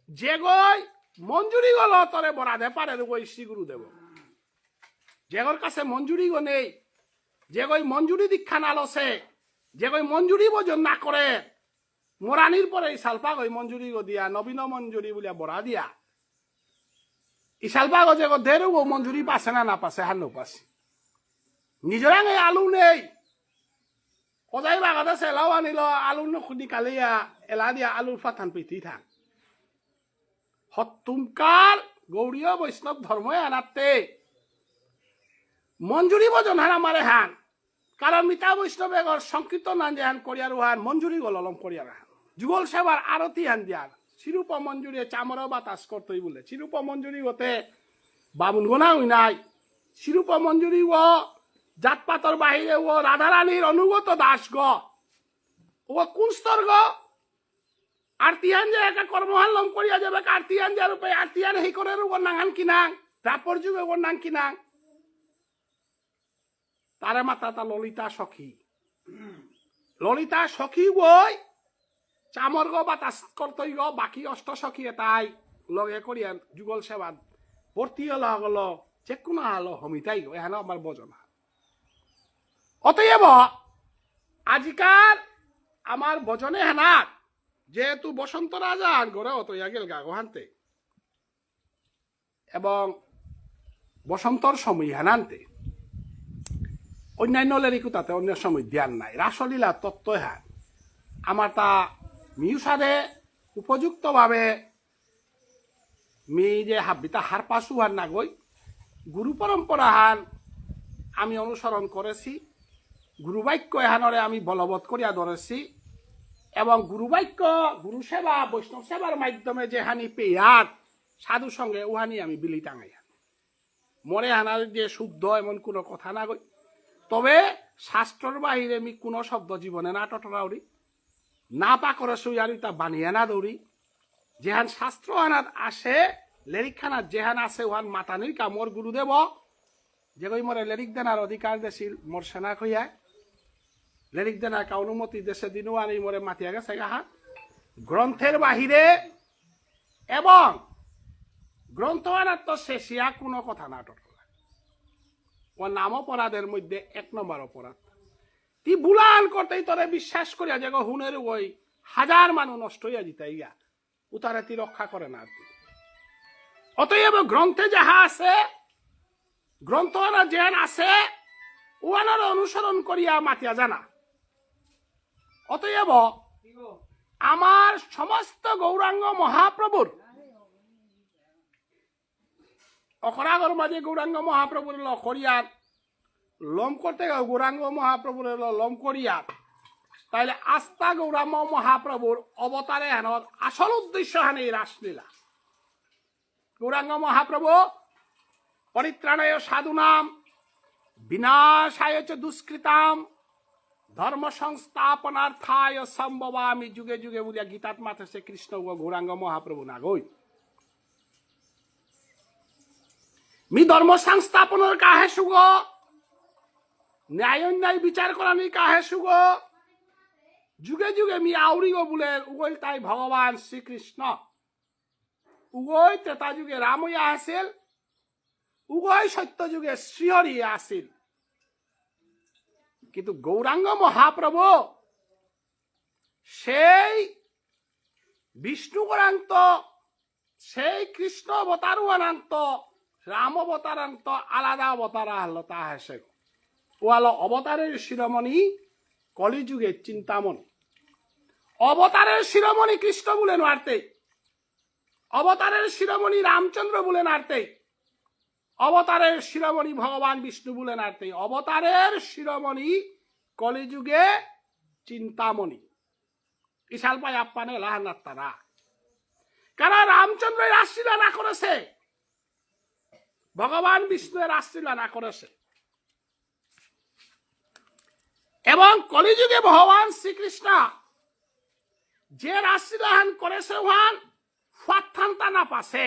C: যে গই মঞ্জুরি গল তরে বরাদে পারে ওই শ্রীগুরুদেব যেগর কাছে মঞ্জুরি গো নেই যে গই মঞ্জুরি দীক্ষা না লসে যে গই মঞ্জুরি বোঝন না করে মোরানির পরে ইসালপা গই মঞ্জুরি গো দিয়া নবীন মঞ্জুরি বলিয়া বরা দিয়া ইসালপা গো যে গো দেরু গো মঞ্জুরি পাছে না পাছে হার নো পাছে নিজের আলু নেই কোথায় বাগাতে সেলাও আনিল আলু খুদি কালিয়া এলা দিয়া আলুর ফাথান পিঠি থান তুমকার গৌরীয় বৈষ্ণব ধর্ম আনাতে মঞ্জুরি বোঝন হান আমারে হান কারণ মিতা বৈষ্ণবে সংকীর্তন হান যে হান করিয়ার হান মঞ্জুরি গলম করিয়ার হান যুগল সেবার আরতি হান দিয়ার শিরূপ মঞ্জুরি চামর বাতাস করতেই বলে শিরূপ মঞ্জুরি হতে বামুন গোনা হই নাই শিরূপ মঞ্জুরি ও জাতপাতর বাহিরে ও রাধারানীর অনুগত দাস গ ও কোন স্তর গ আরতিয়ান যে একা কর্মহাল্লম করিয়া যাবে আরতিয়ান যে রূপে আরতিয়ান হি করে ও নাঙ্গান কিনাং তারপর যুগে ও নাং কিনাং তারে মাতা তা ললিতা সখী বই চামর গো বাতাস করতই গো বাকি অষ্ট সখী এটাই লগে করিয়া যুগল সেবা ভর্তি হল হল যে কোনো হলো হমিতাই গো এখানে আমার বজনা অতএব আজিকার আমার বজনে হেনাক যেহেতু বসন্ত রাজা ঘরে অতইয়া গেল গা গোহান্তে এবং বসন্তর সময় হেনান্তে অন্যান্য লেরিকু তাতে অন্য সময় ধ্যান নাই রাসলীলা তত্ত্ব হ্যান আমার তা মিউসাদে উপযুক্তভাবে মি যে হাবিতা হার পাশু হার না গই গুরু পরম্পরা হান আমি অনুসরণ করেছি গুরুবাক্য এহানরে আমি বলবৎ করিয়া ধরেছি এবং গুরুবাক্য গুরু সেবা বৈষ্ণব সেবার মাধ্যমে যে হানি পেয়ার সাধু সঙ্গে উহানি আমি বিলি টাঙাই মনে হানার যে শুদ্ধ এমন কোনো কথা না গই তবে শাস্ত্রর বাহিরে আমি কোনো শব্দ জীবনে না টটরাউরি না পা করে সুইয়ারি তা বানিয়ে না দৌড়ি যেহান শাস্ত্র আনাত আসে লেরিক খানাত যেহান আছে ওহান মাতানির কা মোর গুরুদেব যে কই মরে লেরিক দেনার অধিকার দেছিল মোর সেনা কইয়া লেরিক দেনার কা অনুমতি দেশে দিনও আনি মরে মাতিয়া গেছে গাহা গ্রন্থের বাহিরে এবং গ্রন্থ আনার তো শেষিয়া কোনো কথা না টটরা ও নাম অপরাধের মধ্যে 1 নম্বর অপরাধ। তি বুলান করতেই তোরে বিশ্বাস করিয়া যে হুনের ওই 1000 মানুষ নষ্ট হইয়া জিতে ইয়া উতারে তি রক্ষা করে না। অতএব গ্রন্থে যাহা আছে, গ্রন্থ যেন আছে ওয়ানোর অনুসরণ করিয়া মাতিয়া জানা। অতএব আমার সমস্ত গৌরাঙ্গ মহাপ্রভুর অকরাগর মাঝে গৌরাঙ্গ মহাপ্রভুর করিয়ার লম করতে গৌরাঙ্গ মহাপ্রভুর লম করিয়ার, তাইলে আস্থা গৌরাঙ্গ মহাপ্রভুর অবতারে হেনর আসল উদ্দেশ্য হেন এই রাসলীলা। গৌরাঙ্গ মহাপ্রভু পরিত্রাণায় সাধুনাম বিনাশায় চ দুষ্কৃতাম ধর্ম সংস্থাপনার্থায় সম্ভবামি যুগে যুগে বলিয়া গীতাত মাথে সে কৃষ্ণ গৌরাঙ্গ মহাপ্রভু না গই। মি ধর্ম সংস্থাপনের কাহে সুগ, ন্যায় অন্যায় বিচার করানি কাহে সুগ, যুগে যুগে মি আউরিগ বলে উগল তাই ভগবান শ্রীকৃষ্ণ। উগই ত্রেতা যুগে রাম হইয়া আসিল, উগই সত্য যুগে শ্রীহরি আসিল। কিন্তু গৌরাঙ্গ মহাপ্রভু সেই বিষ্ণু গৌরাঙ্গ, সেই কৃষ্ণ অবতারান্ত, রাম অবতারান্ত আলাদা অবতারা হল তা হেসে ও হলো অবতারের শিরোমণি, কলিযুগের চিন্তামণি। অবতারের শিরোমণি কৃষ্ণ বলে নাড়তে, অবতারের শিরোমণি রামচন্দ্র বলে নাড়তে, অবতারের শিরোমণি ভগবান বিষ্ণু বলে নাড়তে, অবতারের শিরোমণি কলিযুগে চিন্তামণি ইশাল পাই আপ্পানে লাহানার তারা। কারণ রামচন্দ্র রাসলীলা না করেছে, ভগবান বিষ্ণু রাসলীলা না করেছে, এবং কলিযুগে ভগবান শ্রীকৃষ্ণ যে রাসলীলাহান করেছে ওহান ফাত্থান্তা না পাশে।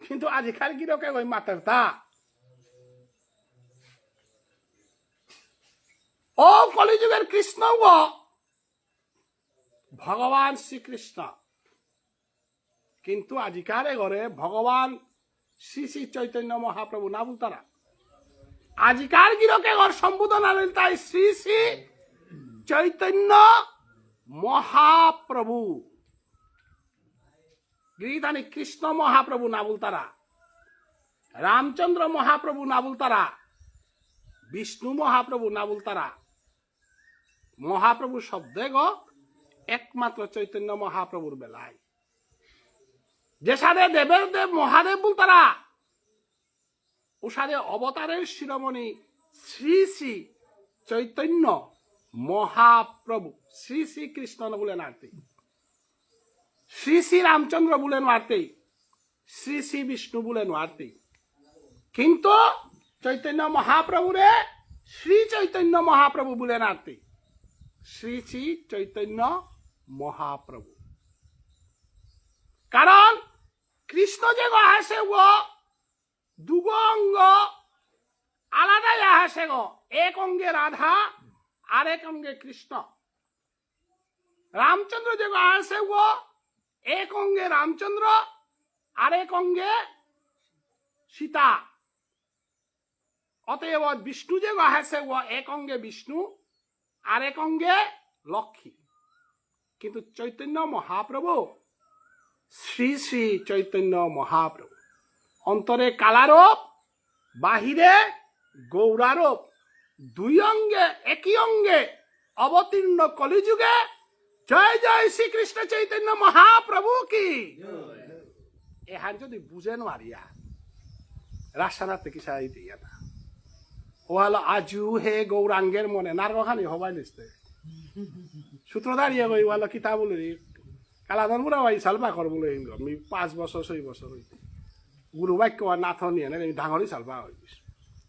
C: কিন্তু আজিকাল কিরকে ওই মাতের তা ও কলিযুগের কৃষ্ণ ও ভগবান শ্রীকৃষ্ণ, কিন্তু আজিকার ঘরে ভগবান শ্রী শ্রী চৈতন্য মহাপ্রভু না বলতারা। আজিকার গিরকে ঘর সম্বোধন আনেন তাই শ্রী শ্রী চৈতন্য মহাপ্রভু। গীতানি কৃষ্ণ মহাপ্রভু না বলতারা, রামচন্দ্র মহাপ্রভু না বলতারা, বিষ্ণু মহাপ্রভু না বলতারা। মহাপ্রভু শব্দে গ একমাত্র চৈতন্য মহাপ্রভুর বেলায়, যে সাথে দেবের দেব মহাদেব বলতারা, ও সাথে অবতারের শিরোমণি শ্রী শ্রী চৈতন্য মহাপ্রভু। শ্রী শ্রী কৃষ্ণ বলে নাড়তে, শ্রী শ্রী রামচন্দ্র বলে নাড়তে, শ্রী শ্রী বিষ্ণু বলে নাড়তে। কিন্তু চৈতন্য মহাপ্রভুরে শ্রী চৈতন্য মহাপ্রভু বলে নাড়তে, শ্রী শ্রী চৈতন্য মহাপ্রভু। কারণ কৃষ্ণ যে আসে ও দুগ অঙ্গ আলাদাই আসে গো, এক অঙ্গে রাধা আর এক অঙ্গে কৃষ্ণ। রামচন্দ্র যে আসে ও এক অঙ্গে রামচন্দ্র আর এক অঙ্গে সীতা। অতএব বিষ্ণু যে আসে ও এক অঙ্গে বিষ্ণু আর এক অঙ্গে লক্ষ্মী। কিন্তু চৈতন্য মহাপ্রভু শ্রী শ্রী চৈতন্য মহাপ্রভু, অন্তরে কালারূপ, বাহিরে গৌরারূপ, দুই অঙ্গে একই অঙ্গে অবতীর্ণ কলিযুগে। জয় জয় শ্রীকৃষ্ণ চৈতন্য মহাপ্রভু কি। এহান যদি বুঝে নারিয়া রাসানাতে কি সাই দিয়া না, ও হলো আজু হে গৌরাঙ্গের মনে নারখানি হবাই নিস্তে সূত্রধারিয়া গই ওয়ালা কিতা বলে কালাধন বুড়া ভাই সালবা কর বলে আমি 5 বছর 6 বছর হইতে গুরু বাক্য নাথ নিয়ে আমি ডাঙরি সালবা হই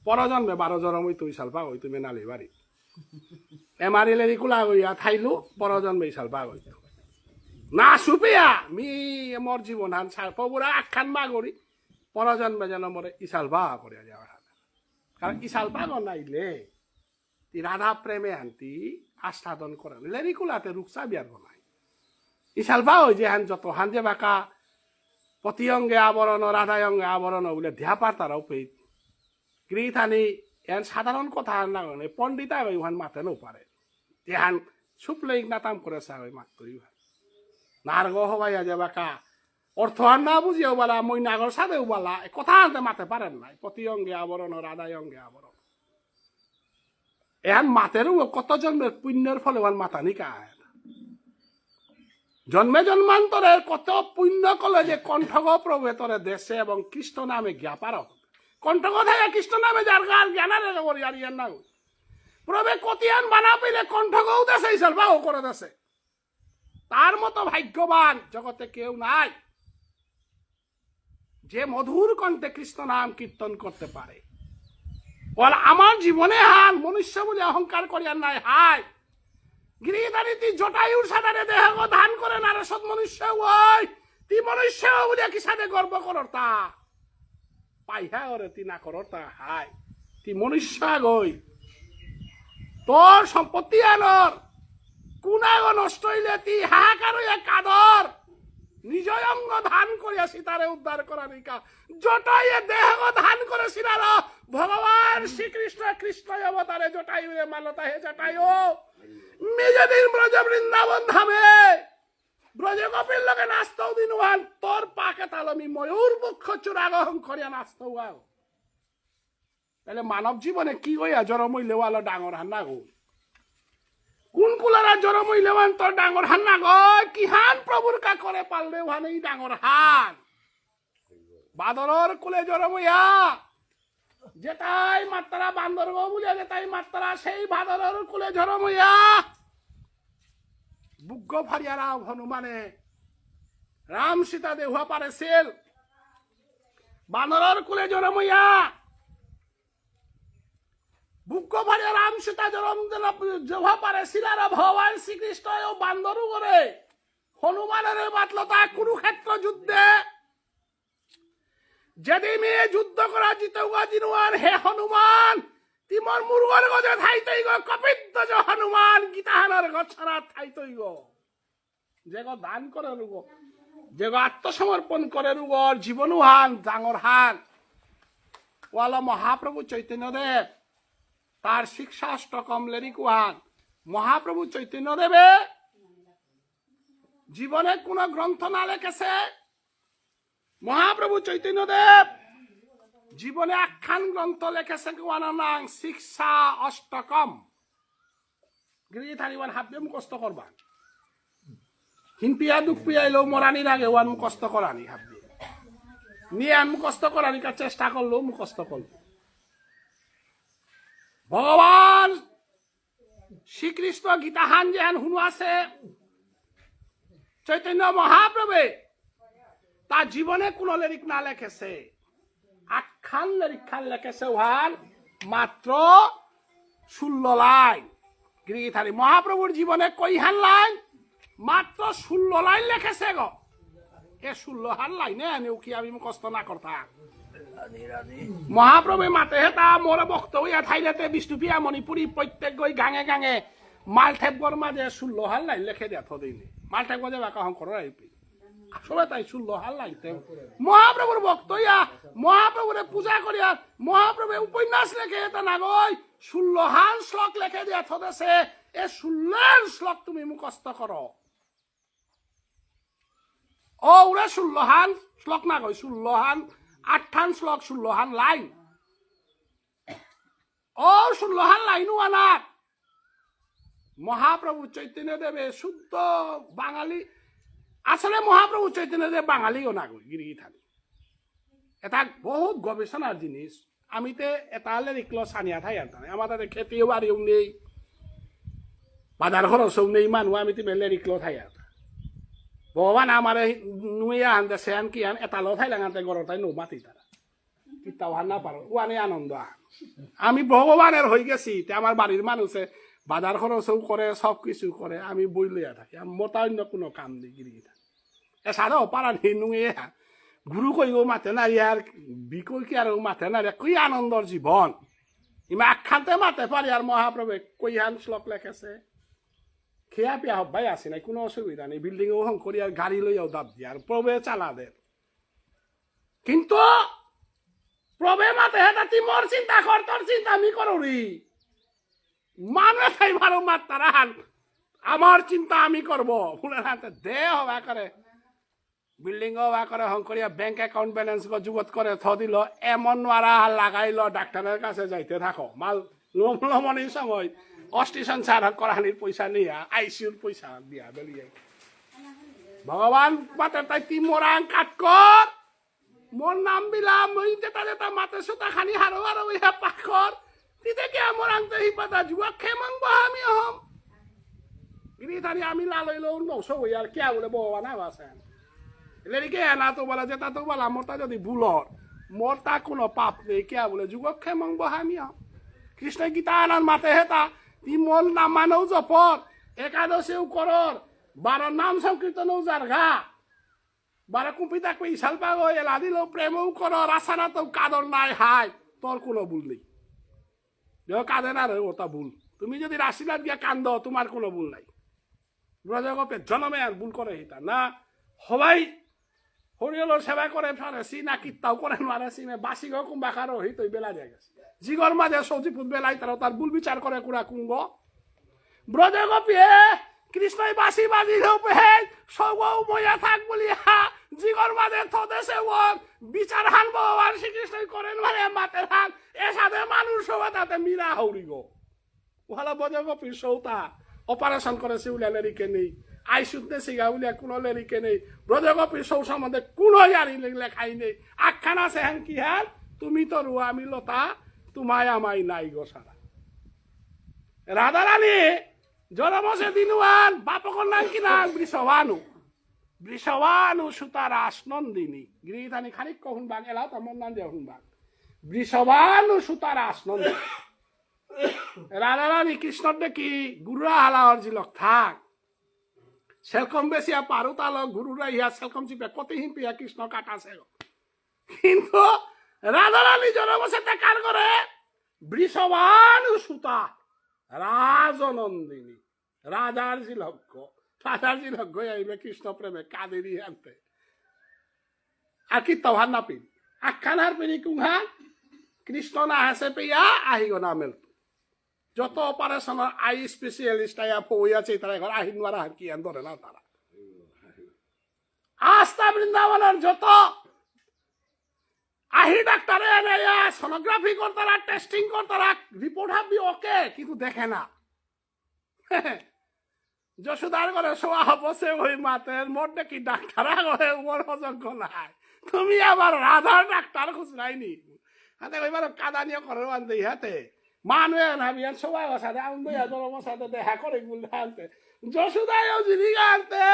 C: পরজন্মে 12 জনম হই তুই সালবা হই তুমি নালি বাড়ি এমারিলে রিকুলা হইয়া থাইলু পরজন্মে সালবা হই না সুপিয়া মি মোর জীবন হান সালপুরা আখান মাগরি পরজন্মে যেন মরে ইসালবা করে যাওয়া। কারণ ইসালবা নাইলে রাধা প্রেমে আনতি আস্বাদন করেন লেরিকুলাতে রুকসা বিয়ার বনাই ইসালবা ওই যে হান যত হান যে বাঁকা পতি অঙ্গে আবরণ রাধায় অঙ্গে আবরণ বলে ধ্যাপার তারাও পেয়ে গৃহীথানি এন সাধারণ কথা না পণ্ডিতা ওইখান মাতে নো পারে এহান সুপলে নাতাম করে চা ওই মাত্রই নার্গ হবাই আজ বাকা অর্থ আর না বুঝিও বলা মই নাগর সাদেও বলা কথা আনতে মাতে পারেন নাই প্রতি অঙ্গে আবরণ আদায় অঙ্গে আবরণ এহান মাতেরও কত জন্মের পুণ্যের ফলে ওয়ান মাথা নিকা জন্মে জন্মান্তরের কত পুণ্য কলে যে কণ্ঠগ প্রভেতরে দেশে এবং কৃষ্ণ নামে জ্ঞাপার কণ্ঠগ থাকে কৃষ্ণ নামে যার গান জ্ঞানারে ইয়ার না প্রভে কতিয়ান বানা পেলে কণ্ঠগও দেশে ইসলবাও করে দেশে তার মতো ভাগ্যবান জগতে কেউ নাই যে মধুর কণ্ঠে কৃষ্ণ নাম কীর্তন করতে পারে বল আমার জীবনে হাল মনুষ্য বলে অহংকার করিয়ার নাই হায় গৃহীতানি তুই জটায়ুর সাধারে দেহ ধান করে না রে সৎ মনুষ্য ওই তুই মনুষ্য বলে কি সাথে গর্ব করর তা পাইহা ওরে তুই না করর তা হায় তুই মনুষ্য গই তোর সম্পত্তি আনর কুনাগ নষ্ট হইলে তুই হাহাকার হইয়া কাদর নিজ অঙ্গ ধান করিয়া সীতারে উদ্ধার করা নিকা জটাইয়ে দেহ ধান করে সীতার ভগবান শ্রীকৃষ্ণ কৃষ্ণ অবতারে জটায়ুরে মানতা হে জটায়ু নিজেদের ব্রজ বৃন্দাবন ধামে ব্রজ কপির লগে নাচতেও দিন তোর পাকে তালমি ময়ূর মুখ্য চূড়াগহং করিয়া নাচতেও আও তাহলে মানব জীবনে কি হইয়া জরমইলে ওয়ালো ডাঙর হান্না গো কোন কুলারা জরমইলে ওয়ান তোর ডাঙর হান্না গো কি হান প্রভুর কা করে পারলে ওখানে ডাঙর হান বাদরর কুলে জরমইয়া যেটাই মাত্রা বান্দর গো বুঝে যেটাই মাত্রা সেই বাদরর কুলে জরমইয়া বুগ্গ ফারিয়া রাম হনুমানে রাম সীতা দেহুয়া পারেছিল বানরর কুলে জরমইয়া বুগ্গ ফারিয়া রাম সীতা জরম দেহুয়া পারেছিল আর ভগবান শ্রীকৃষ্ণ বান্দরু করে হনুমানের বাতলতা কুরুক্ষেত্র যুদ্ধে যেদিন যুদ্ধ করা জিতুয়া জিনুয়ান হে হনুমান তিমর মুরগর গজে থাইতই গো কপিত্ত জ হনুমান গীতাহানার গছরা থাইতই গো যে গো দান করে রুগো যে গো আত্মসমর্পণ করে রুগর জীবনু হান ডাঙর হান ওয়ালা মহাপ্রভু চৈতন্য দেব তার শিক্ষাষ্টকম লেরিকুহান মহাপ্রভু চৈতন্য দেবে জীবনে কোন গ্রন্থ না লেখেছে মহাপ্রভু চৈতন্য দেব জীবনে একখান গ্রন্থ লেখেছে নাং শিক্ষা অষ্টকম গৃহীথানি ওয়ান হাববে মুখস্থ করবা হিনপিয়া দুঃখ পিয়াইলেও মরানির আগে ওয়ান মুখস্থ করানি হাববে নিয়ে মুখস্থ করানি কার চেষ্টা করলো মুখস্থ করলো ভগবান শ্রীকৃষ্ণ গীতাহান যেহান হুনু আছে চৈতন্য মহাপ্রভে তার জীবনে কোন লেরিক না লেখেছে আটখান লেরিখান লেখেছে ওহান মাত্র 16 লাইন গৃহীথানি মহাপ্রভুর জীবনে কইহান লাইন মাত্র 16 লাইন লেখেছে গো এ 16 হান লাইনে আনেও কি আমি মুখস্থ না করতাম মহাপ্রভু মাতে হেতা মোর বক্তব্য ঠাইলেতে বিষ্ণুপিয়া মণিপুরী প্রত্যেক গই গাঙে গাঙে মালঠেপ গর মাঝে 16 হান লাইন লেখে দেয় থদিনে মালঠেপ গজে বাকা হং করে আসলে তাই 16 হাল লাইতে মহাপ্রভুর ভক্ত ইয়া মহাপ্রভুরে পূজা করিয়া মহাপ্রভু উপন্যাস লেখে এটা না গই 16 হাল শ্লোক লেখে দিয়া থদেছে এ 16 শ্লোক তুমি মুখস্থ করো ও ওরা 16 হাল শ্লোক না গই 16 হাল 8 শ্লোক 16 হাল লাইন ও 16 হাল লাইনও আনা মহাপ্রভু চৈতন্য দেবে শুদ্ধ বাঙালি আসলে মহাপ্রভু চৈতন্য দেব বাঙালিও না গই গিরিগিথানি এটা বহুত গবেষণার জিনিস আমিতে এটা লেরিকলো সানিয়া থাই আর আমাদের খেতেও বাড়িও নেই বাজার খরচও নেই মানুষ আমি তুমি লেরিকলো থাই আর ভগবান আমার নুইয়া আনতে সেন কি আন এটা লো থাইলাম আনতে গরতাই নো মাতি তারা কিতাও হান না পারো ওয়ানে আনন্দ আমি ভগবানের হয়ে গেছি আমার বাড়ির মানুষে বাজার খরচও করে সব কিছু করে আমি বই লইয়া থাকি মোটা অন্য কোনো কাম নেই গিরিগিথা এছাড়াও পারান হিনুয়ে গুরু কইও মাতে নারী আর বিকই কি আর মাতে নারী কই আনন্দর জীবন ইমা আখ্যান্তে মাতে পারি আর মহাপ্রভু কইহান শ্লোক লেখেছে খেয়া পিয়া হবাই আছে নাই কোনো অসুবিধা নেই বিল্ডিং ও হং করি আর গাড়ি লইয়াও দাব দিয়ে আর প্রভু চালা দে কিন্তু প্রবে মাতে হেতা তুই মোর চিন্তা কর তোর চিন্তা আমি করো রি মানুষ তাই ভালো মাত তারা আমার চিন্তা আমি করবো ফুলের হাতে দে হবা করে বিল্ডিং হবা করে হংকরিয়া ব্যাংক অ্যাকাউন্ট ব্যালেন্স যুগত করে থ দিল এমন নোয়ারা লাগাইল ডাক্তারের কাছে যাইতে থাকো মাল লমনির সময় অস্টেশন ছাড় করানির পয়সা নিয়া আইসিউর পয়সা দিয়া বেরিয়ে ভগবান মাতে তাই তুই মোরাং কাট কর মোর নাম বিলাম ওই যেটা যেটা মাতে সুতা খানি হারো হারো ইহা পাখর তিতে কে মোর আংতে হিপাতা জুয়া খেমাং বাহামি হম ini tadi আমি লালই লো নশো আর কে বলে বাবা না বাসেন এলে কে না তো বলা যেটা তো বলা মোরটা যদি ভুলর মোরটা কোনো পাপ নেই কে বলে যুগ খেমাং বাহামি হম কৃষ্ণ গীতা আনার মাতে হেতা তি মোল নাম মানও জপর একাদশেও করর 12 নাম সংকীর্তনও যার ঘা 12 কুপিতা কই সালপা গো এলা দিল প্রেমও কর রাসানা তো কাদর নাই হাই তোর কোনো ভুল নেই কাঁদে না রে ওটা ভুল তুমি যদি রাশিলাদ গিয়া কান্দ তোমার কোনো ভুল নাই ব্রজগোপে জনমে আর ভুল করে হিতা না সবাই হরিয়লর সেবা করে ফারেছি না কিত্তাও করে মারেছি মে বাসি গো কুম্বা খারো হিত বেলা যায় গেছে জিগর মাঝে সৌজিপুত বেলাই তার ভুল বিচার করে কুড়া কুম্ভ ব্রজগোপে কৃষ্ণই বাসি বাজি লোপে সবও ময়া থাক বলিয়া জিগর মাঝে থদেছে ওর বিচার হান ভগবান শ্রীকৃষ্ণই করেন মানে মাতের হান এ সাথে মানুষ সবা তাতে মীরা হৌরি গো ওহালা ব্রজগোপীর সৌতা অপারেশন করেছে উলিয়া লেরিকে নেই আইসুতে সিগা উলিয়া কোনো লেরিকে নেই ব্রজগোপীর সৌ সম্বন্ধে কোনো ইয়ারি লেখাই নেই আখ্যান আছে হ্যান কি হ্যান তুমি তো রুয়া আমি লতা তোমায় আমায় নাই গো সারা রাধারানী জনমসে দিনুয়ান বাপকর নাম কি নাম বৃষভানু সুতারাস নন্দিনী গিরিধানী খানিক কখন বাঘ এলাও তেমন নাম যে বাঘ বৃষভানু সুতারাস নন্দিনী রাধারানী কৃষ্ণর দেখি গুরুরা হালাওয়ার জিলক থাক সেলকম বেশিয়া পারু তালক গুরুরা ইহা সেলকম চিপে কত হিম্পিয়া কৃষ্ণ কাটাছে কিন্তু রাধারানী জনমসে দেখার করে বৃষভানু সুতা রাজনন্দিনী রাজার জিলক্ষ আইবে কৃষ্ণ প্রেমে কাদেরই আনতে আর কি তহার না পিন আখ্যানার পিনি কুহা কৃষ্ণ না হাসে পেয়া আহিগ না মেলতো যত অপারেশনের আই স্পেশালিস্ট আয়া ফই আছে তারা এখন আহি নোয়ারা আর কি ধরে না তারা আস্থা বৃন্দাবনের যত আহি ডাক্তারে সোনোগ্রাফি করতারা টেস্টিং করতারা রিপোর্ট হাবি ওকে কিন্তু দেখে না যশোদার করে শোয়া বসে ওই মাতের মোট দেখি ডাক্তার ওর অযোগ্য নাই তুমি আবার রাধার ডাক্তার খুচরাইনি হাতে এবার কাদানিও করে আনতে হাতে মানুষ ভাবি সবাই বসাতে আমি বসাতে দেখা করে আনতে যশোদায়ও যদি আনতে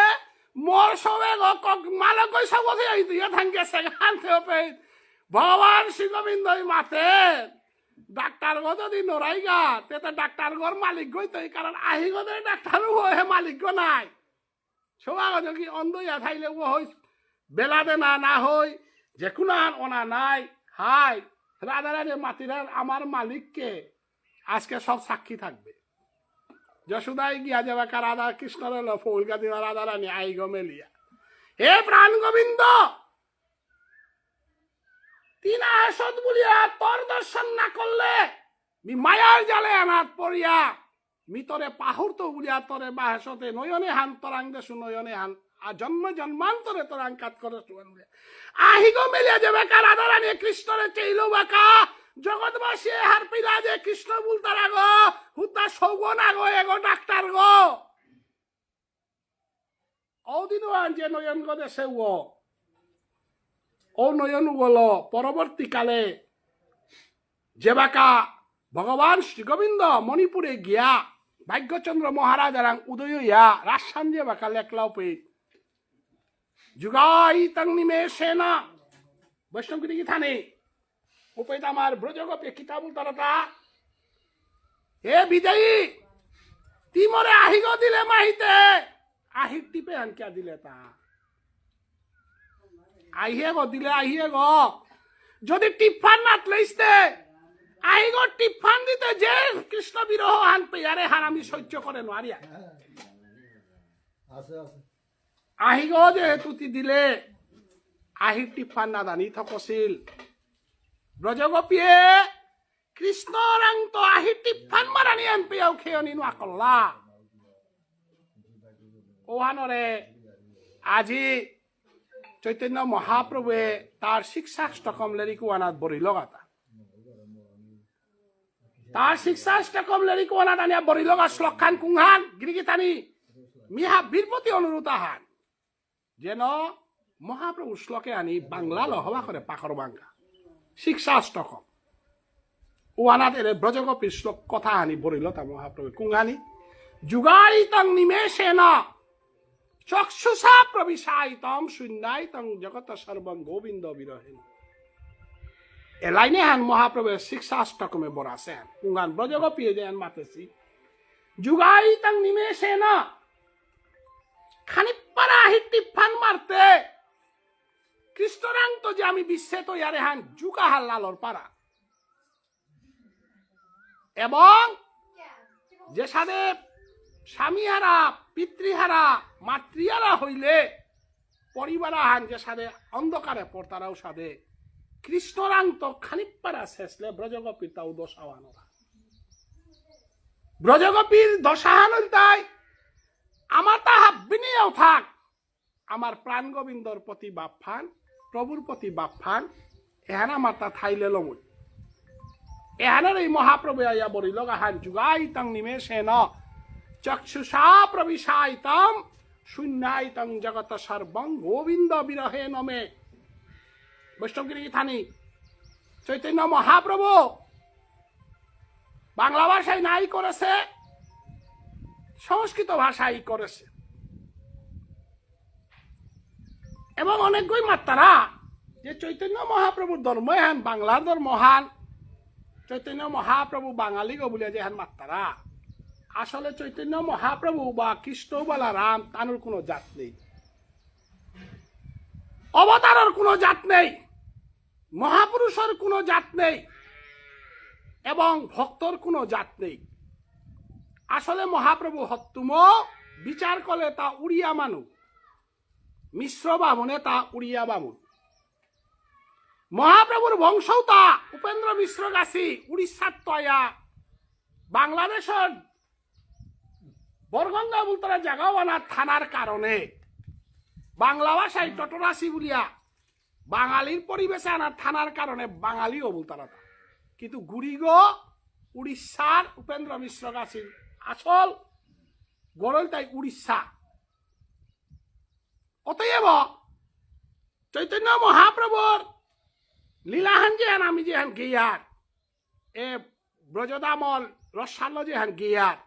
C: মোর সবে মালক সব বসে থাকি আনতে হবে ভগবান শ্রীগোবিন্দই মাতে ডাক্তার গো যদি নড়াই গা তেতে ডাক্তার গর মালিক গইতই কারণ আহি গো ডাক্তার হে মালিক গো নাই সবা গো কি অন্ধইয়া থাইলে ও হই বেলা দে না হই যে কোনো ওনা নাই হাই রাধারানী মাতিরার আমার মালিককে আজকে সব সাক্ষী থাকবে যশোদাই গিয়া যাবে কা রাধা কৃষ্ণের ফুল গাদি রাধারানী আই গো মেলিয়া হে প্রাণ গোবিন্দ তিন আসত বলিয়া তোর দর্শন না করলে মি মায়ার জালে আনাত পড়িয়া মিতরে পাহুর তো বলিয়া তরে বাহাসতে নয়নে হান তরাং দেশু নয়নে হান আর জন্ম জন্মান্তরে তরাং কাত করে আহি গো মেলিয়া যাবে কা রাধারানী কৃষ্ণরে চেইলো বাকা জগৎবাসী হার পিলা যে কৃষ্ণ বলতারা গো হুতা সৌগ না গো এগো ডাক্তার গো ওদিনও আন যে নয়ন গো দেশে ও নয়ন বল পরবর্তীকালে যেবাকা ভগবান শ্রীগোবিন্দ মণিপুরে গিয়া ভাগ্যচন্দ্র মহারাজ উদয় হইয়া রাজসান যেবাকা লেখলাও পে যুগাই তং নিমেষে না বৈষ্ণবগিরি কি থানে উপেত আমার ব্রজগোপে কিতাবুল তারতা হে বিজয়ী তিমরে আহিগ দিলে মাহিতে আহির টিপে আনকিয়া দিলে তা আহিয়ে গো দিলে আহিয়ে গো যদি টিফান নাত লইতে আহি গো টিফান দিতে যে কৃষ্ণ বিরহ হান পেয়ারে হান আমি সহ্য করে নোৱাৰিয়া আহি গো যে তুতি দিলে আহির টিফান না দানি থকছিল ব্রজগোপিয়ে কৃষ্ণরাং তো আহিটি ফান মারানি আনপিয়াও খেয়নি নোয়া কল্লা ওহানরে আজি চৈতন্য মহাপ্রভুয়ে তার শিক্ষাষ্টকম লেরিকুয়ানাত বরি লগাতা তার শিক্ষাষ্টকম লেরিকুয়ানাত আনিয়া বরি লগা শ্লোকখান কুংহান গিরিগিতানি মিহা বীরপতি অনুরোধ আহান যেন মহাপ্রভু শ্লোকে আনি বাংলা লহবা করে পাখর বাঙ্গা শিক্ষাষ্টকম ওয়ানাত এর ব্রজগোপীর শ্লোক কথা আনি বরিল তা মহাপ্রভু কুংহানি যুগায়িতং নিমেষেন চক্ষুষা প্রবিশায়িতম শূন্যায়িতং জগত সর্বং গোবিন্দ বিরহেন এ লাইনে হান মহাপ্রভুর শিক্ষাষ্টকমে বরাছে কুংহান ব্রজগোপী যেন মাতেছি যুগায়িতং নিমেষেন খানিপারা হিটি ফান মারতে কৃষ্ণরাং তো যে আমি বিশ্বে তো ইয়ারে হান যুগা হাল্লালর পারা এবং যে সাদে স্বামীহারা পিতৃহারা মাতৃহারা হইলে পরিবার হান যে সাদে অন্ধকারে পড়তারাও সাদে কৃষ্ণরাং তো খানিপারা শেষলে ব্রজগোপীর তাও দশাহানোরা ব্রজগোপীর দশাহানোর তাই আমার তাহা বিনিয়োগ থাক আমার প্রাণ গোবিন্দর প্রতি বাপফান প্রভুর প্রতি বাপফান এহান আমার তা থাইলে লমুই এহানের এই মহাপ্রভু আইয়া বলিল গাহান যুগায়িতং নিমেষেন চক্ষুষা প্রবিশায়িতম শূন্যায়িতং জগত সর্বং গোবিন্দ বিরহে নমে বৈষ্ণবগিরি থানি চৈতন্য মহাপ্রভু বাংলা ভাষায় নাই করেছে সংস্কৃত ভাষাই করেছে এবং অনেকগুই মাত্রারা যে চৈতন্য মহাপ্রভুর ধর্ম হান বাংলার ধর্ম হান চৈতন্য মহাপ্রভু বাঙালি গো বলে যে হান মাত্রারা আসলে চৈতন্য মহাপ্রভু বা কৃষ্ণ বলা রাম তানুর কোনো জাত নেই অবতারের কোনো জাত নেই মহাপুরুষের কোনো জাত নেই এবং ভক্তর কোনো জাত নেই আসলে মহাপ্রভু হত্তুম বিচার করলে তা উড়িয়া মানু মিশ্র বামনে তা উড়িয়া বামুন মহাপ্রভুর বংশও তা উপেন্দ্র মিশ্র গাছি উড়িষ্যার তয়া বাংলাদেশের বরগঙ্গা বুলতরা জাগাওয়ানা থানার কারণে বাংলা ভাষায় টটরাসি বলিয়া বাঙালির পরিবেশে আনার থানার কারণে বাঙালিও বুলতারা কিন্তু গুড়িগো উড়িষ্যার উপেন্দ্র মিশ্র গাছির আসল গরল তাই উড়িষ্যা অতএব চৈতন্য মহাপ্রভুর লীলাহান যেহান আমি যেহান গিয়ার এ ব্রজদামল রসাল যেহান গিয়ার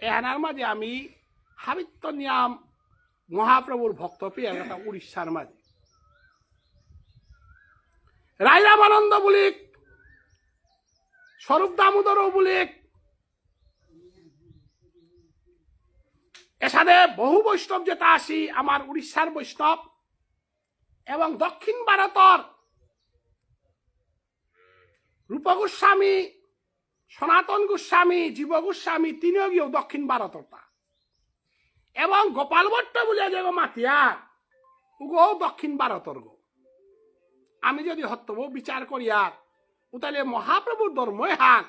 C: এহানার মাঝে আমি হাবিত্য নিয়াম মহাপ্রভুর ভক্ত পেয়ে একটা উড়িষ্যার মাঝে রাইরামানন্দ বুলিক স্বরূপ দামোদর বুলিক এসাদে বহু বৈষ্ণব যেটা আসি আমার উড়িষ্যার বৈষ্ণব এবং দক্ষিণ ভারতর রূপ গোস্বামী সনাতন গোস্বামী জীব গোস্বামী তিনিও গিয়েও দক্ষিণ ভারতটা এবং গোপাল ভট্ট বলে যে গো মাতিয়ার গো দক্ষিণ ভারতর গো আমি যদি হত্যব বিচার করি আর তাহলে মহাপ্রভুর ধর্ম হান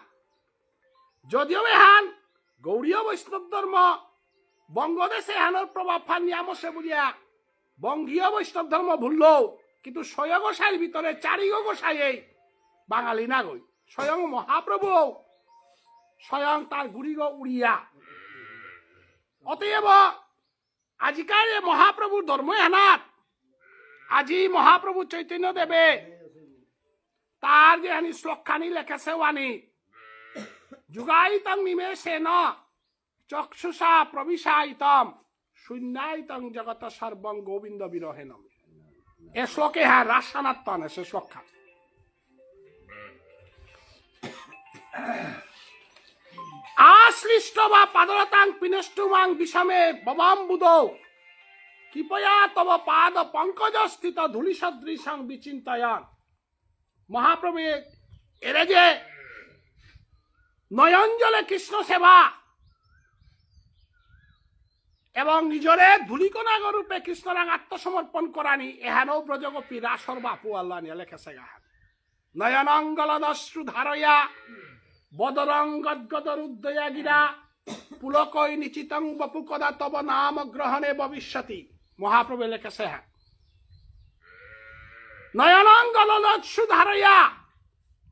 C: যদিও হান গৌড়ীয় বৈষ্ণব ধর্ম বঙ্গদেশে হানোর প্রভাব ফান নিয়ামসে বুঝিয়া বঙ্গীয় বৈষ্ণব ধর্ম ভুললেও কিন্তু স্বয়ং গোসাইয়ের ভিতরে চারিগো গোসাই এই বাঙালি না গই স্বয়ং মহাপ্রভু স্বয়ং তার গুড়িগ উড়িয়া অতএব আজিকার মহাপ্রভুর ধর্ম হেনাত আজি মহাপ্রভু চৈতন্য দেবে তার যে আনি শ্লোকখানি লেখেছে আনি যুগায়িতং নিমেষেন চক্ষুষা প্রবিশায়িতম শূন্যায়িতং জগত সর্বং গোবিন্দ বিরহেন এ শ্লোকে হ্যাঁ রাসানাত্ম আনে সে শ্লোকখান আশ্লিষ্ট বা পাদরতাং পিনষ্টুমাং বিষমে ববাম্বুদ কৃপয়া তব পাদ পঙ্কজ স্থিত ধূলি সদৃশং বিচিন্তয়ন মহাপ্রভু এরে যে নয়নজলে কৃষ্ণ সেবা এবং নিজরে ধূলিকণাগ রূপে কৃষ্ণরাং আত্মসমর্পণ করানি এহানো ব্রজগোপী রাসর বাপু আল্লাহ নিয়ে লেখেছে গাহান নয়নঙ্গলদশ্রু ধারয়া বদরং গদ্গদর উদ্দয়া গিরা পুলকই নিচিতং বপু কদা তব নাম গ্রহণে ভবিষ্যতি। মহাপ্রভু লেখেছে হ্যাঁ, নয়নঙ্গলদশ্রু ধারয়া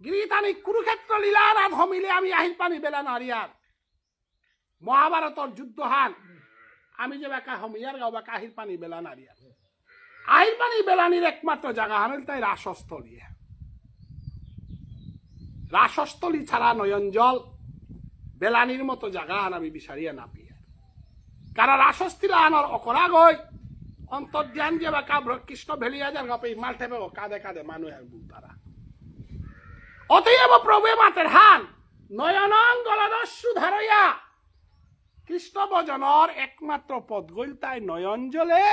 C: গিরিতানি কুরুক্ষেত্র লীলার আধ মিলে আমি আহির পানি বেলা নারিয়ার। মহাভারতর যুদ্ধ হান আমি যে বাকা হমিয়ার গাও বাকা আহির পানি বেলা নারিয়ার। আহির পানি বেলানির একমাত্র জায়গা হানিল তাই রাসস্থলী। রাসস্থলী ছাড়া নয়নজল বেলানির মতো জায়গা হান আমি বিচারিয়া না পিয়া। কারণ রাসস্থিলা আনার অকরা গই অন্তর্ধ্যান যে বাকা কৃষ্ণ ভেলিয়া যার গাপে মাল্টে কাঁদে কাঁদে মানুষের বুক তারা। অতএব প্রভু মাতের হান নয়নঙ্গলদস্যু ধারয়া কৃষ্ণ ভজনের একমাত্র পদ গইল তাই নয়নজলে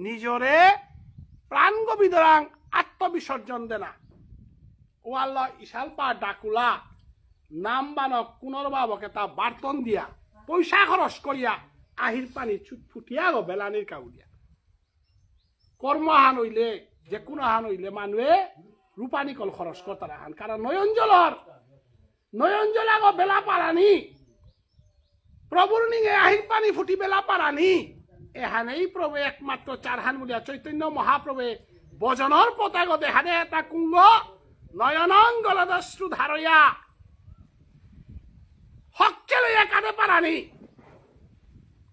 C: নিজরে প্রাণ গবিদরাং আত্মবিসর্জন দেনা। ও আল্লাহ ইশাল পা ডাকুলা নাম বানক পুনর্বাবকে তা বার্তন দিয়া পয়সা খরচ করিয়া আহির পানি চুট ফুটিয়া গো বেলানির কাউরিয়া। কর্মহান হইলে যে কোনো হান হইলে মানুহে রূপানি কল খরচ করতারা হান। কারণ নয়নজল আগো বেলা পারানি প্রভুর নিঙে আহির পানি ফুটি বেলা পারানি এহানেই প্রভু একমাত্র চারহান বলিয়া চৈতন্য মহাপ্রভু বজনের পতাক দেহানে এটা কুঙ্গ নয়নঙ্গলদশ্রু ধারয়া হককে লইয়া কাঁদে পারানি।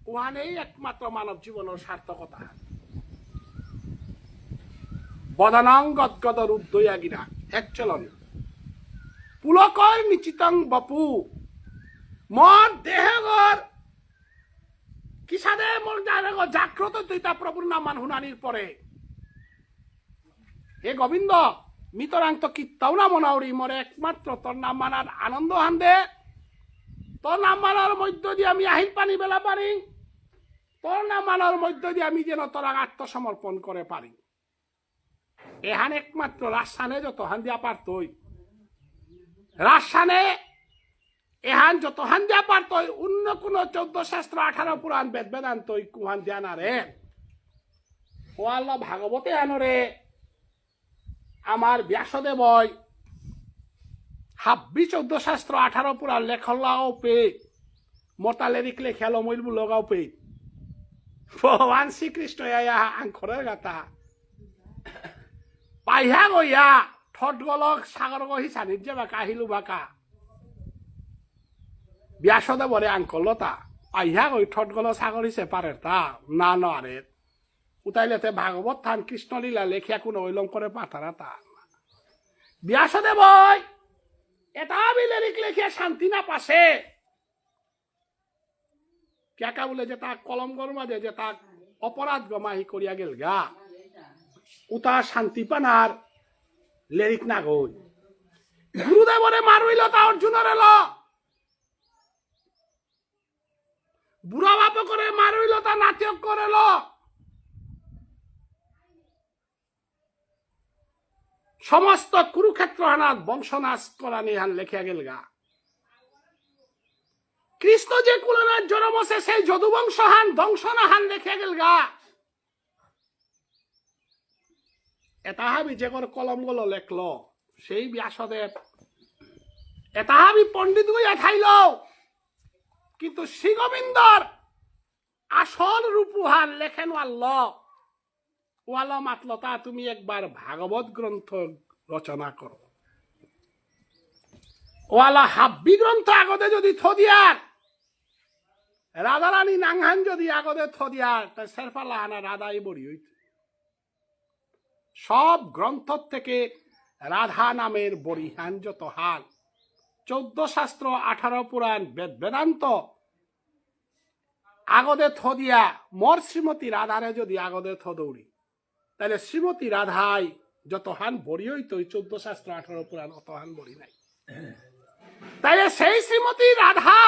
C: ওহানেই একমাত্র মানব জীবনের সার্থকতা। বদনং গদগদর উদ্দয়া গিরা এক চলন পুলকর নিচিতং বপু মন দেহগর কিসাদে মন জাগ্রত দৈতা প্রভুর নাম মান হুনানির পরে হে গোবিন্দ মিতরাং তো কীর্তাও না মনাউরি মরে একমাত্র তোর নাম মানার আনন্দ হান্দে। তোর নাম মানার মধ্য দিয়ে আমি আহির পানি বেলা পারি। তোর নাম মানার মধ্য দিয়ে আমি যেন তোরা আত্মসমর্পণ করে পারি। এহান একমাত্র রাজস্থানে যত হান দিয়া পারতই রাজস্থানে এহান যত হান দিয়া পারতই অন্য কোন 14 শাস্ত্র 18 পুরাণ বেদ বেদান্ত কুহান দিয়া না রে। ও আল্লাহ ভাগবতে আনরে আমার ব্যাসদেব 14 শাস্ত্র 18 পুরাণ লেখলাও পে মোতালে লিখলে খেলো মইলবু লগাও পে ভগবান শ্রীকৃষ্ণ আঙ্করের গাতা পাইহা গইয়া ঠট গলক সাগর গহি সানির যে বাকা আহিলু বাকা ব্যাসদেবরে আঙ্কলতা পাইহা গই ঠট গল সাগর হিসে পারে তা না নরে উতাইলেতে ভাগবত থান কৃষ্ণলীলা লেখিয়া কোন ঐলম করে পাতারা তা ব্যাসদেব এটা বিলেরিক লেখিয়া শান্তি না পাশে কেকা বলে যে তা কলম গরমাদে যে তা অপরাধ গমাহি করিয়া গেল গা উতা শান্তি পানার লেরিক না গই গুরুদেবরে মারইল তা অর্জুনের এল বুড়া বাপ করে মারইল তা নাটক করেল সমস্ত কুরুক্ষেত্র হানাত বংশনাশ করা নিহান লেখিয়া গেল গা। কৃষ্ণ যে কুলনার জনমসে সেই যদুবংশ হান দংশনা হান লেখিয়া গেল গা। এটা হাবি যে করে কলম গুলো লেখল সেই ব্যাসদেব এটা হাবি পণ্ডিত গইয়া খাইল কিন্তু শ্রী গোবিন্দর আসল রূপুহান লেখেন ওয়াল মাতলতা তুমি একবার ভাগবত গ্রন্থ রচনা করো। ওয়ালা হাব্বি গ্রন্থ আগতে যদি থদিয়ার রাধারানী নাংহান যদি আগতে থদিয়ার তাই সেরফালা হানা রাধাই বড়ি হইত। সব গ্রন্থ থেকে রাধা নামের বরিহান যত হান 14 শাস্ত্র 18 পুরাণ বেদ বেদান্ত আগদে থদিয়া মোর শ্রীমতী রাধারে যদি আগদে থদৌড়ি তাহলে শ্রীমতী রাধাই যত হান বড়ি হইত 14 শাস্ত্র 18 পুরাণ অত হান বড়ি নাই। তাইলে সেই শ্রীমতী রাধা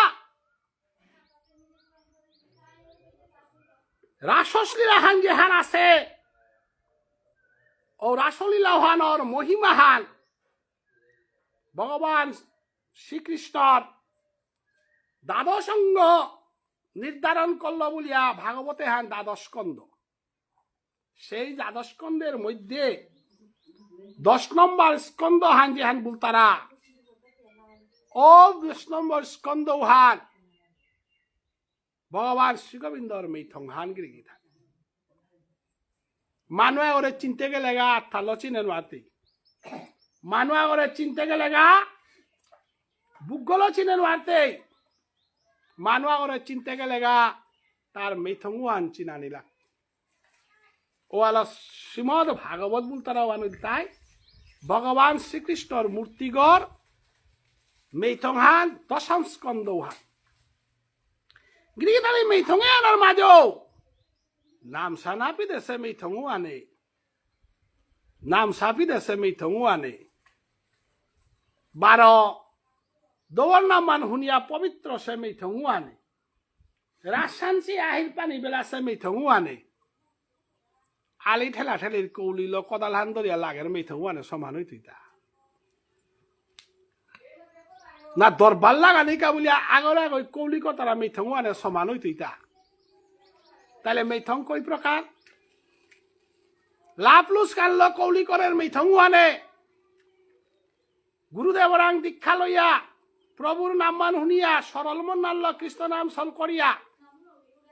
C: রাসলীলা হান যে হান আছে ও রাসলীলা হানর মহিমাহান ভগবান শ্রীকৃষ্ণর দ্বাদশ অঙ্গ নির্ধারণ করল বলিয়া ভাগবতে হান দ্বাদশ স্কন্ধ। সেই দ্বাদশ স্কন্ধের মধ্যে 10 নম্বর স্কন্দ হান যে হান বুলতারা ও 10 নম্বর স্কন্দ হান ভগবান শ্রী গোবিন্দর মেথং হান গিরি গীতা মানুষ ওরে চিনতে গেলে গা থালো চিনে নোয়াতে মানুষ ওরে চিনতে গেলে গা বুকগুলো চিনে নোয়াতে মানুষ ওরে চিনতে গেলে গা তার মেথংও আন চিনা নিলা ও আলো শ্রীমদ ভাগবত বুলতারা তাই ভগবান শ্রীকৃষ্ণর মূর্তিগর মেথং হান দশম স্কন্দ হান গিরিগিতালি মেথংয়ে আনার মাঝেও নাম সানাপি দেশে মেথংও আনে নাম সাপি দেশে মেথংও আনে 12 দৌড় নাম মান হুনিয়া পবিত্র সে মেথংও আনে রাসানসি আহির পানি বেলা সে মেথংও আনে আলি ঠেলা ঠেলির কৌলিল কদাল হান দরিয়া লাগের মেথংও আনে সমান হইতা না দরবার লাগানি কা বলিয়া আগরে আগে কৌলি কতারা মেথংও আনে সমান হইতা তাহলে মেথং কই প্রকার লাভ লুস কানল কৌলি করের মেথং আনে গুরুদেবরাং দীক্ষা লইয়া প্রভুর নাম মান শুনিয়া সরল মন নানল কৃষ্ণ নাম সল করিয়া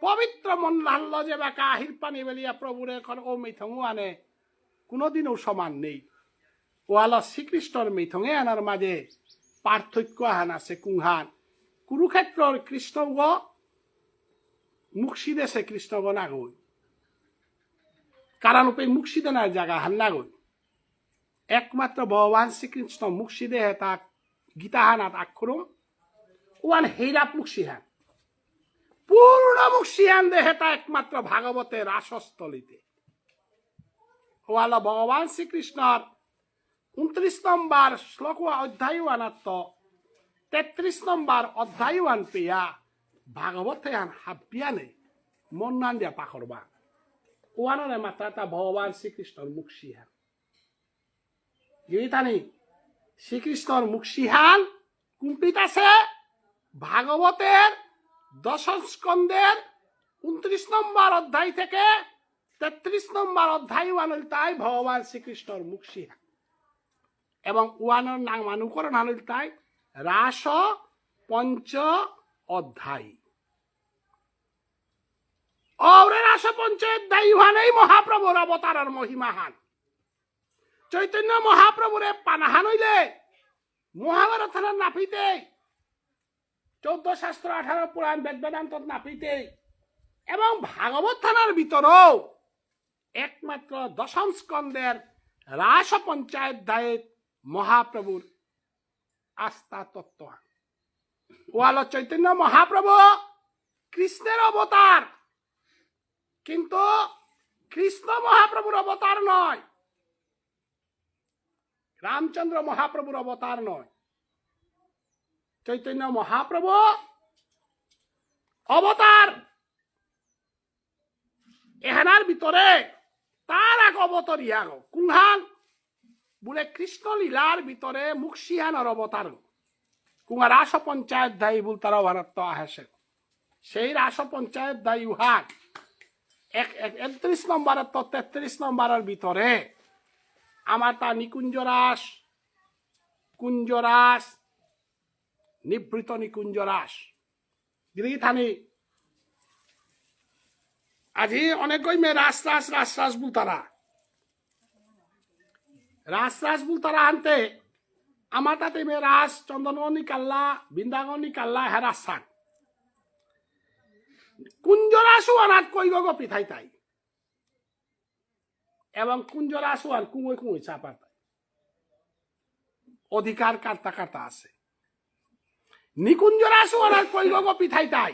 C: পবিত্র মন নানল যে বাকা আহির পানি বেলিয়া প্রভুর এখন ও মেথং আনে কোনোদিনও সমান নেই ও আলো শ্রীকৃষ্ণর মেথঙে আনার মাঝে পার্থক্য হান আছে কুংহান কুরুক্ষেত্রর কৃষ্ণ মুর্শিদেশে কৃষ্ণগ নাগই কারণ উপে মুর্শিদানার জায়গা হান নাগই একমাত্র ভগবান শ্রীকৃষ্ণ মুর্শিদে তা গীতাহানাত আক্ষরম ওয়ান হেরাপ মুর্শিহান পূর্ণ মুর্শিহান দেহে তা একমাত্র ভাগবতের রাসস্থলিতে ওয়ালা ভগবান শ্রীকৃষ্ণর 29 নম্বর শ্লোক অধ্যায় আনাত্ম 33 নম্বর অধ্যায় আন পেয়া ভাগবতে আন হাবিয়ানে মন নান দিয়া পাখরবা ওয়ানরে মাত্রা তা ভগবান শ্রীকৃষ্ণর মুখশিহান গীতানি শ্রীকৃষ্ণর মুখশিহান কুম্পিত আছে ভাগবতের 10 স্কন্ধের 29 নম্বর অধ্যায় থেকে 33 নম্বর অধ্যায় আনল তাই ভগবান শ্রীকৃষ্ণর মুখশিহান এবং ওয়ানোর নাম অনুকরণ আনল তাই রাস পঞ্চ অধ্যায় ওরে রাস পঞ্চ অধ্যায় হানেই মহাপ্রভুর অবতারের মহিমাহান চৈতন্য মহাপ্রভুরে পানাহান হইলে মহাভারত নাপিতে 14 শাস্ত্র 18 পুরাণ বেদ বেদান্ত নাপিতে এবং ভাগবত থানার ভিতরেও একমাত্র 10 স্কন্ধের রাস পঞ্চাধ্যায়ে মহাপ্রভুর আস্থা তত্ত্ব ওয়াল চৈতন্য মহাপ্রভু কৃষ্ণের অবতার কিন্তু কৃষ্ণ মহাপ্রভুর অবতার নয় রামচন্দ্র মহাপ্রভুর অবতার নয় চৈতন্য মহাপ্রভু অবতার এহানার ভিতরে তার এক অবতার ইয়াগ কুংহান বলে কৃষ্ণ লীলার ভিতরে মুখশিহানর অবতার কুঙা রাস পঞ্চায়েত বল তারা ভারত আহেছে সেই রাস পঞ্চায়েত দায়ী উহান 31 নম্বরের তো 33 নম্বরের ভিতরে আমার তা নিকুঞ্জরাস কুঞ্জরাস নিবৃত নিকুঞ্জরাস দিদি থানি আজি অনেকই মে রাস বল তারা রাস বল তারা আনতে আমার তাতে মে রাস চন্দনগণি কাল্লা বৃন্দাগণি কাল্লা হেরাসান কুঞ্জরাসু আনাত কই গপি থাই তাই এবং কুঞ্জরাসু আর কুঁই কুঁই চাপার তাই অধিকার কার্তা কার্তা আছে নিকুঞ্জরাসু আনাত কই গপি থাই তাই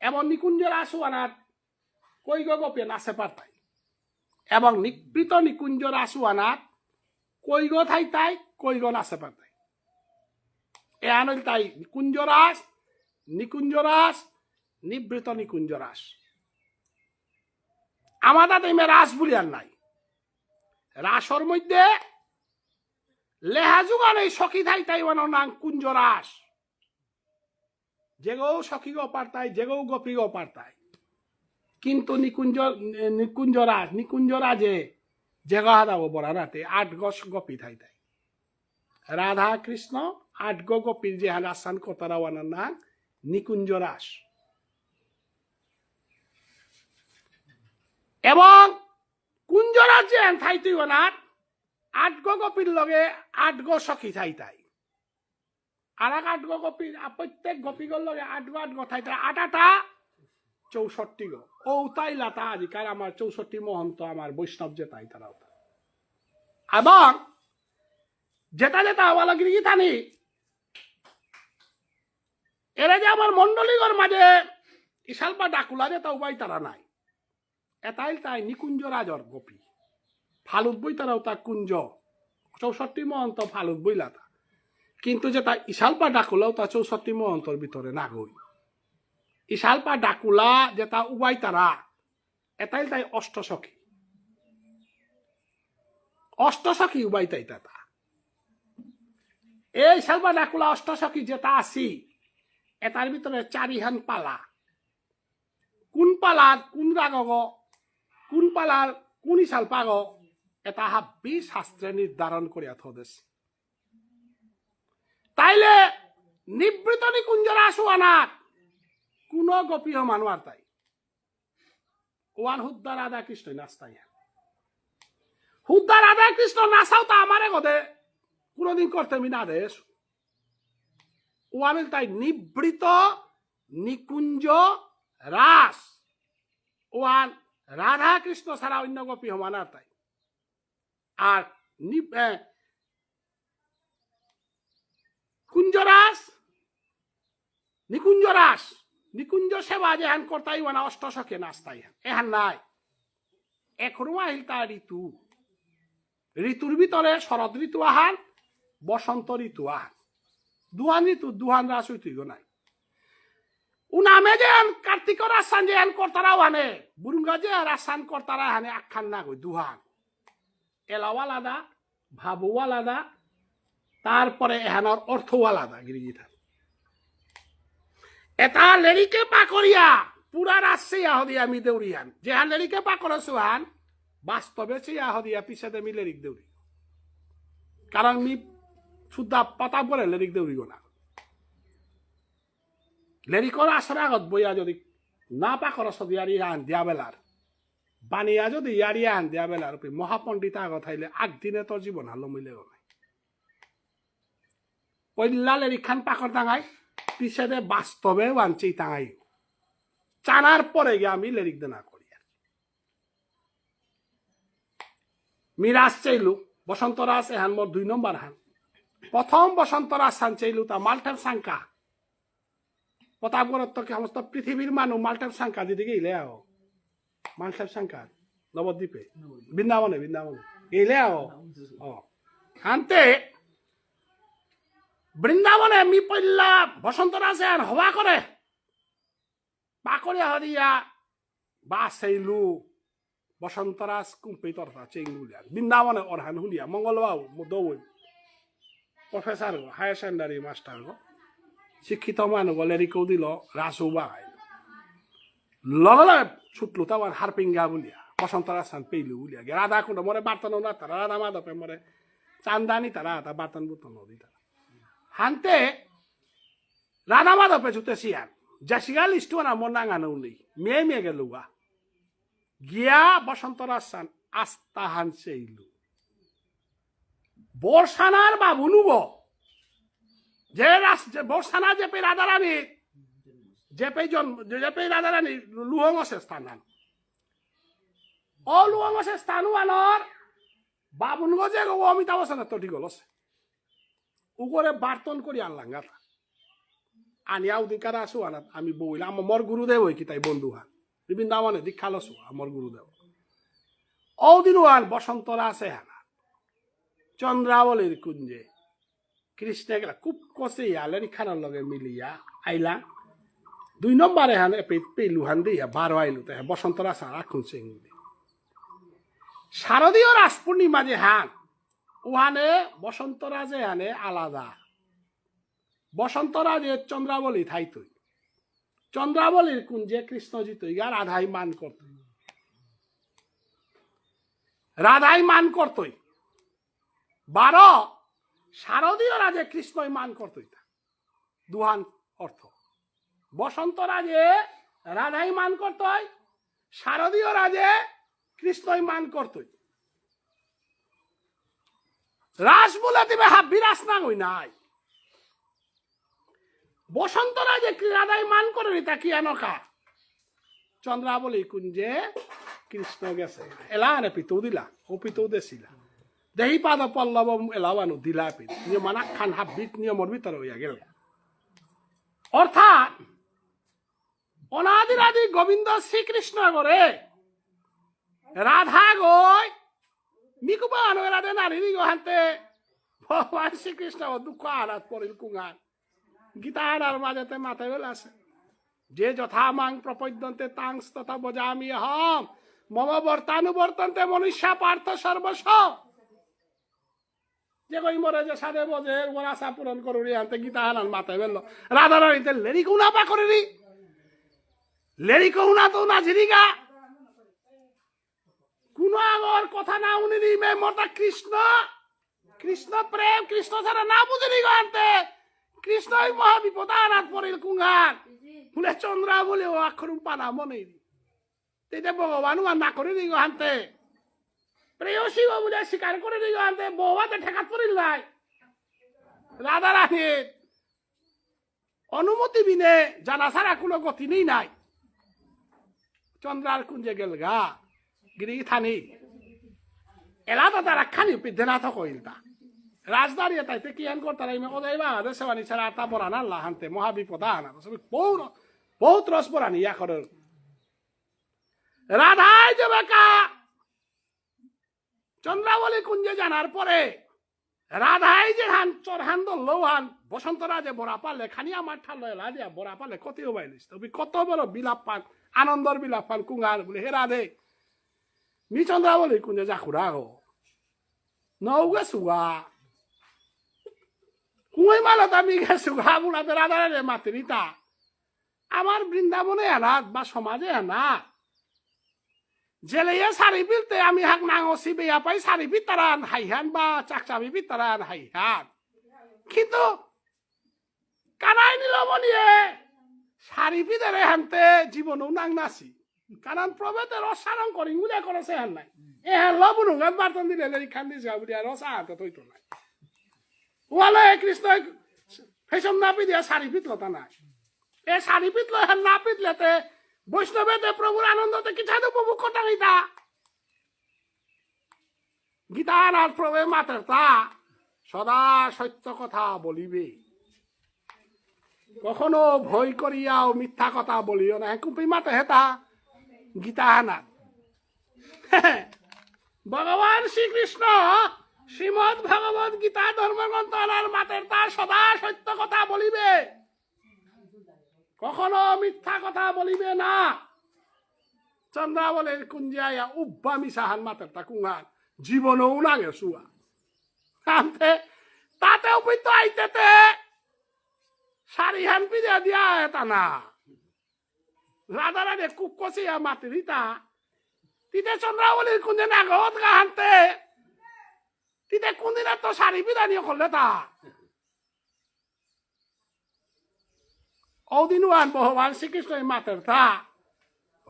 C: এবং নিকুঞ্জরাসু আনাত কই গপি নাচে পারতাই এবং নিবৃত নিকুঞ্জরাসু আনাত কই গো থাই তাই কই গো নাচে পারতাই এ আনল তাই নিকুঞ্জরাস নিবৃত নিকুঞ্জরাস আমাদের এমে রাস বলি আর নাই রাসর মধ্যে লেহাজুগান এই সখী থাই তাই নাম কুঞ্জরাস যেগো সখী গো পারতাই যেগো গোপী গো পারতাই কিন্তু নিকুঞ্জরাজে যে গাহাদাবো বড়া রাতে 8 গছ গপি থাই তাই রাধা কৃষ্ণ 8 গপির যে হান আসান কতারা ওয়ানার নাম নিকুঞ্জ রাস এবং কুঞ্জরাজ যে থাই তুই ওনার 8 গপির লগে 8 সখী থাই তাই আর 8 গপির প্রত্যেক গপিগর লগে 8 থাই তাই 8টা 64 গো ও তাই লাতা আদিকার আমার 64 মহন্ত আমার বৈষ্ণব যে তাই তারা এবং যেটা যেটা আওয়ালাগিরি গীতানি এরা যে আমার মন্ডলীগর মাঝে ইশালপা ডাকুলা যে তা উবাই তারা নাই এটাই তাই নিকুঞ্জ রাজর গোপী ফালুত বই তারাও তা কুঞ্জ 64 মহন্ত ফালুত বইলা তা কিন্তু যেটা ইশালপা ডাকুলাও তা 64 মহন্তর ভিতরে না গই ইশালপা ডাকুলা যেটা উবাই তারা এটাই তাই অষ্টসখী উবাই তাই তা এই ইশালপা ডাকুলা অষ্টসখী যেটা আছি এটার ভিতরে 4হান পালা কোন পালার কোন রাগ কোন পালার কোন ইশালপাগ এটা হাব্বি শাস্ত্রে নির্ধারণ করিয়া থদেশ তাইলে নিবৃত নিকুঞ্জরা আসুয়ানাত কোন গোপী মানুয়ার তাই ওয়ান হুদ্দা রাধা কৃষ্ণ নাস্তাই হুদ্দা রাধা কৃষ্ণ নাচাও তা আমারে গদে কোনদিন করতে আমি না দেশ ওয়ামিল তাই নিবৃত নিকুঞ্জ রাস ওয়ান রাধা কৃষ্ণ ছাড়া অন্য গোপী মানার তাই আর কুঞ্জরাস নিকুঞ্জ সেবা যে হ্যান করতাই ওয়ানা অষ্টশকে নাস্তাই এহান নাই এখনো আহিল তা ঋতুর ভিতরে শরৎ ঋতু আহান বসন্ত ঋতু আহান দুহান রাস হইতুই নাই উনামে যে কার্তিক রাসান যে হ্যান করতারাও হানে বুরুঙ্গা যে রাসান করতারা হানে আখ্যান না কই দুহান এলাও আলাদা ভাবও আলাদা তারপরে এহানোর অর্থও আলাদা গিরিগিঠার এটা লেরিকে পাকরিয়া পুরা রাজশাহী আহদিয়া আমি দেউরিয়ান যে হান লেরিকে পাকড়া সুহান বাস্তবে সেই আহদিয়া পিছাতে আমি লেরিক দেউরি কারণ মি সুদ্ধা পাতা পরে লেরিক দেউরিও না লেরিকর আসার আগত বইয়া যদি না পাকড়া সদি আর ইহান দিয়া বেলার বানিয়া যদি ইয়ারি আন দিয়া বেলার মহাপণ্ডিত আগত হাইলে আগদিনে তোর জীবন হালো মিলেও নাই পইলা লেরিক খান পাকড় টাঙাই পিছনে বাস্তবে ওয়ানচেই টাঙাই চানার পরে গিয়ে আমি লেরিক দেনা করি মিরাজ চাইলু বসন্ত রাস এহান মোর 2 নম্বর হান প্রথম বসন্ত রাস হান চাইলু তা মাল্টার সংখ্যা প্রতাপগড় তো সমস্ত পৃথিবীর মানুষ মাল্টার সংখ্যা দিদিকে ইলে আও মাল্টার সংখ্যা নবদ্বীপে বৃন্দাবনে ইলে আও হানতে বৃন্দাবনে মি পইলা বসন্ত রাসে আর হওয়া করে পাকড়িয়া হরিয়া বা চাইলু বসন্তরাজ কুম্পি তরফা চেঙ্গুলিয়া বৃন্দাবনে অরহান হুলিয়া মঙ্গলবাবু দৌই প্রফেসর গো হায়ার সেকেন্ডারি মাস্টার গো শিক্ষিত মানুষ গলে রিকৌ দিল রাসু বাগাই লগে লগে ছুটলু তার হারপিঙ্গা বুলিয়া বসন্তরাজ সান পেইলু বুলিয়া গে রাধা কুণ্ড মরে বার্তন না তারা রাধা মাধবে মরে চান্দানি তারা তা বার্তন বুতন নদী তারা হানতে রাধা মাধবে ছুটে সিয়ান জাসিগা লিস্টু না মন নাঙানো নেই মেয়ে গেলুগা গিয়া বসন্তরাজ সান আস্তাহান সেইলু বর্ষানার বাবুনু গো যে বর্ষানা যে পে রাধারানী যে পে রাধারানী লুহংসে স্থান ও লুহংসে স্থানু আনর বাবুন গো যে অমিতাভ বচ্চন তো ঠিক গলছে উগরে বার্তন করি আনলাম গাথা আনিয়া উদিকার আসু আনাত আমি বইলাম আমার গুরুদেব হই কি তাই বন্ধু হান বৃন্দাবনে দীক্ষা লসু আমার গুরুদেব ওদিনও আর বসন্ত রাসে হানা চন্দ্রাবলীর কুঞ্জে কৃষ্ণে গেলা খুব কষে আলের খানার লগে মিলিয়া আইলা 2 নম্বরে হান পেলু হান দিয়া 12 আইলু তাই বসন্ত রাস রাখুন সিংলি শারদীয় রাস পূর্ণিমা যে হান ওহানে বসন্ত রাজে হানে আলাদা বসন্ত রাজে চন্দ্রাবলী থাইতই চন্দ্রাবলীর কুঞ্জে কৃষ্ণজিত ইয়ার আধাই মান করত রাধাই মান করতই 12 শারদীয় রাজে কৃষ্ণই মান করতই দুহান অর্থ বসন্ত রাজে রাধাই মান করতই শারদীয় রাজে কৃষ্ণই মান করতই রাস বলে দিবে বিরাস না হই নাই বসন্ত রাজে রাধাই মান করে তা কি আনকা চন্দ্রাবলী কুঞ্জে কৃষ্ণ গেছে এলানে পিতৌ দিলা ও পিতৌ দেছিলা দেহি পাদ পল্লব এলাওয়ানো দিলা পিত নিয়ে মানা খান হাবিত নিয়মর ভিতরে হইয়া গেল অর্থাৎ অনাদিরাদি গোবিন্দ শ্রীকৃষ্ণ করে রাধা গই মিকুবান রাধে নারী হাতে ভগবান শ্রীকৃষ্ণ দুঃখ আনাত পড়িল কুঙান গীতা আনার মাঝেতে মাথায় বেল আছে যে যথা মাং প্রপদ্যন্তে তাংস তথা বজামি হম মম বর্তানুবর্তন্তে মনুষ্যা পার্থ সর্বস্ব যে কই মরে যে সাদে বজে ওর আশা পূরণ করুরি আনতে গীতা আনার মাথায় বেল রাধা রানীতে লেরি কুনা পা করিনি লেরি কহুনা তো না ঝিরিগা কোন আগর কথা না উনি মে মতা কৃষ্ণ কৃষ্ণ প্রেম কৃষ্ণ ছাড়া না বুঝিনি গানতে কৃষ্ণই মহাবিপদ আনাত পড়িল কুঙ্গান বলে চন্দ্রা বলে ও আক্ষর পানা মনে তেতে ভগবান না করে দিই গানতে প্রেয়সী বলে স্বীকার করে দিই গানতে বৌবাতে ঠেকাত পড়িল নাই রাধা রানীর অনুমতি বিনে জানা ছাড়া কোনো গতি নেই নাই চন্দ্রার কুঞ্জে গেল গা গিরি থানি এলা তো তারা খানি পিদ্ধেনা তো কইল তা রাজদারি তাইতে কি আন করতারা ইমে কদাইবা দেশবানি ছাড়া তা বরানা লাহান্তে মহাবিপদা আনা সবই বহুত রস বরানি ইয়া করে রাধাই যাবে কা চন্দ্রাবলী কুঞ্জে জানার পরে রাধাই যে হান চরহান দল হান বসন্ত রাজে বরা পালে খানি আমার ঠাল এলা দিয়া বরা পালে কতিও বাইলিস তবে কত বড় বিলাপ পান আনন্দর বিলাপ পান কুঙ্গার বলে হে রাধে মি চন্দ্রাবলী কুঞ্জে জাকুরা গো নৌগে সুগা কুঁই মালতা মি গে সুগা বুড়াতে রাধা রাধে মাতৃতা আমার বৃন্দাবনে আনাত বা সমাজে আনাত জেলেয়ে সারি পিলতে আমি হাক নাঙসি বেয়া পাই সারি পিতারান হাইহান বা চাকচাবি পিতারান হাইহান কিন্তু কানাই নীলমণিয়ে সারি পিতারে হানতে জীবনও নাং নাসি কারণ প্রভেতে রসারং করি উদয় করেছে হান নাই এ হান লবণ গান বার্তন দিলে খান দিছে বুড়িয়া রসা হাতে তৈতো নাই ওয়ালে কৃষ্ণ ফেশন না পিদিয়া সারি পিতলতা নাই এ সারি পিতল হান না পিতলেতে বৈষ্ণবেতে প্রভুর আনন্দতে কি ছাদু প্রভু কোটা গীতা গীতা আর প্রভু মাত্র তা সদা সত্য কথা বলিবে কখনো ভয় করিয়াও মিথ্যা কথা বলিও না কুপি মাতে হেতা গীতা আনা ভগবান শ্রীকৃষ্ণ শ্রীমদ ভগবত গীতা ধর্মগ্রন্থ আনার মাতের তা সদা সত্য কথা বলিবে কখনো মিথ্যা কথা বলিবে না চন্দ্রাবলের কুঞ্জাইয়া উব্বা মিশাহান মাতের তা কুঙ্গান জীবনও নাগে শুয়া আনতে তাতে উপীত আইতেতে সারিহান পিজা দিয়া এটা না রাধা রাধে কুক কষিয়া মাতিরিতা তিতে চন্দ্রাবলীর কুঞ্জে নাগত গাহান্তে তিতে কোনদিন তো শাড়ি বিদানীয় করলে তা অদিনওয়ান ভগবান শ্রীকৃষ্ণের মাতের তা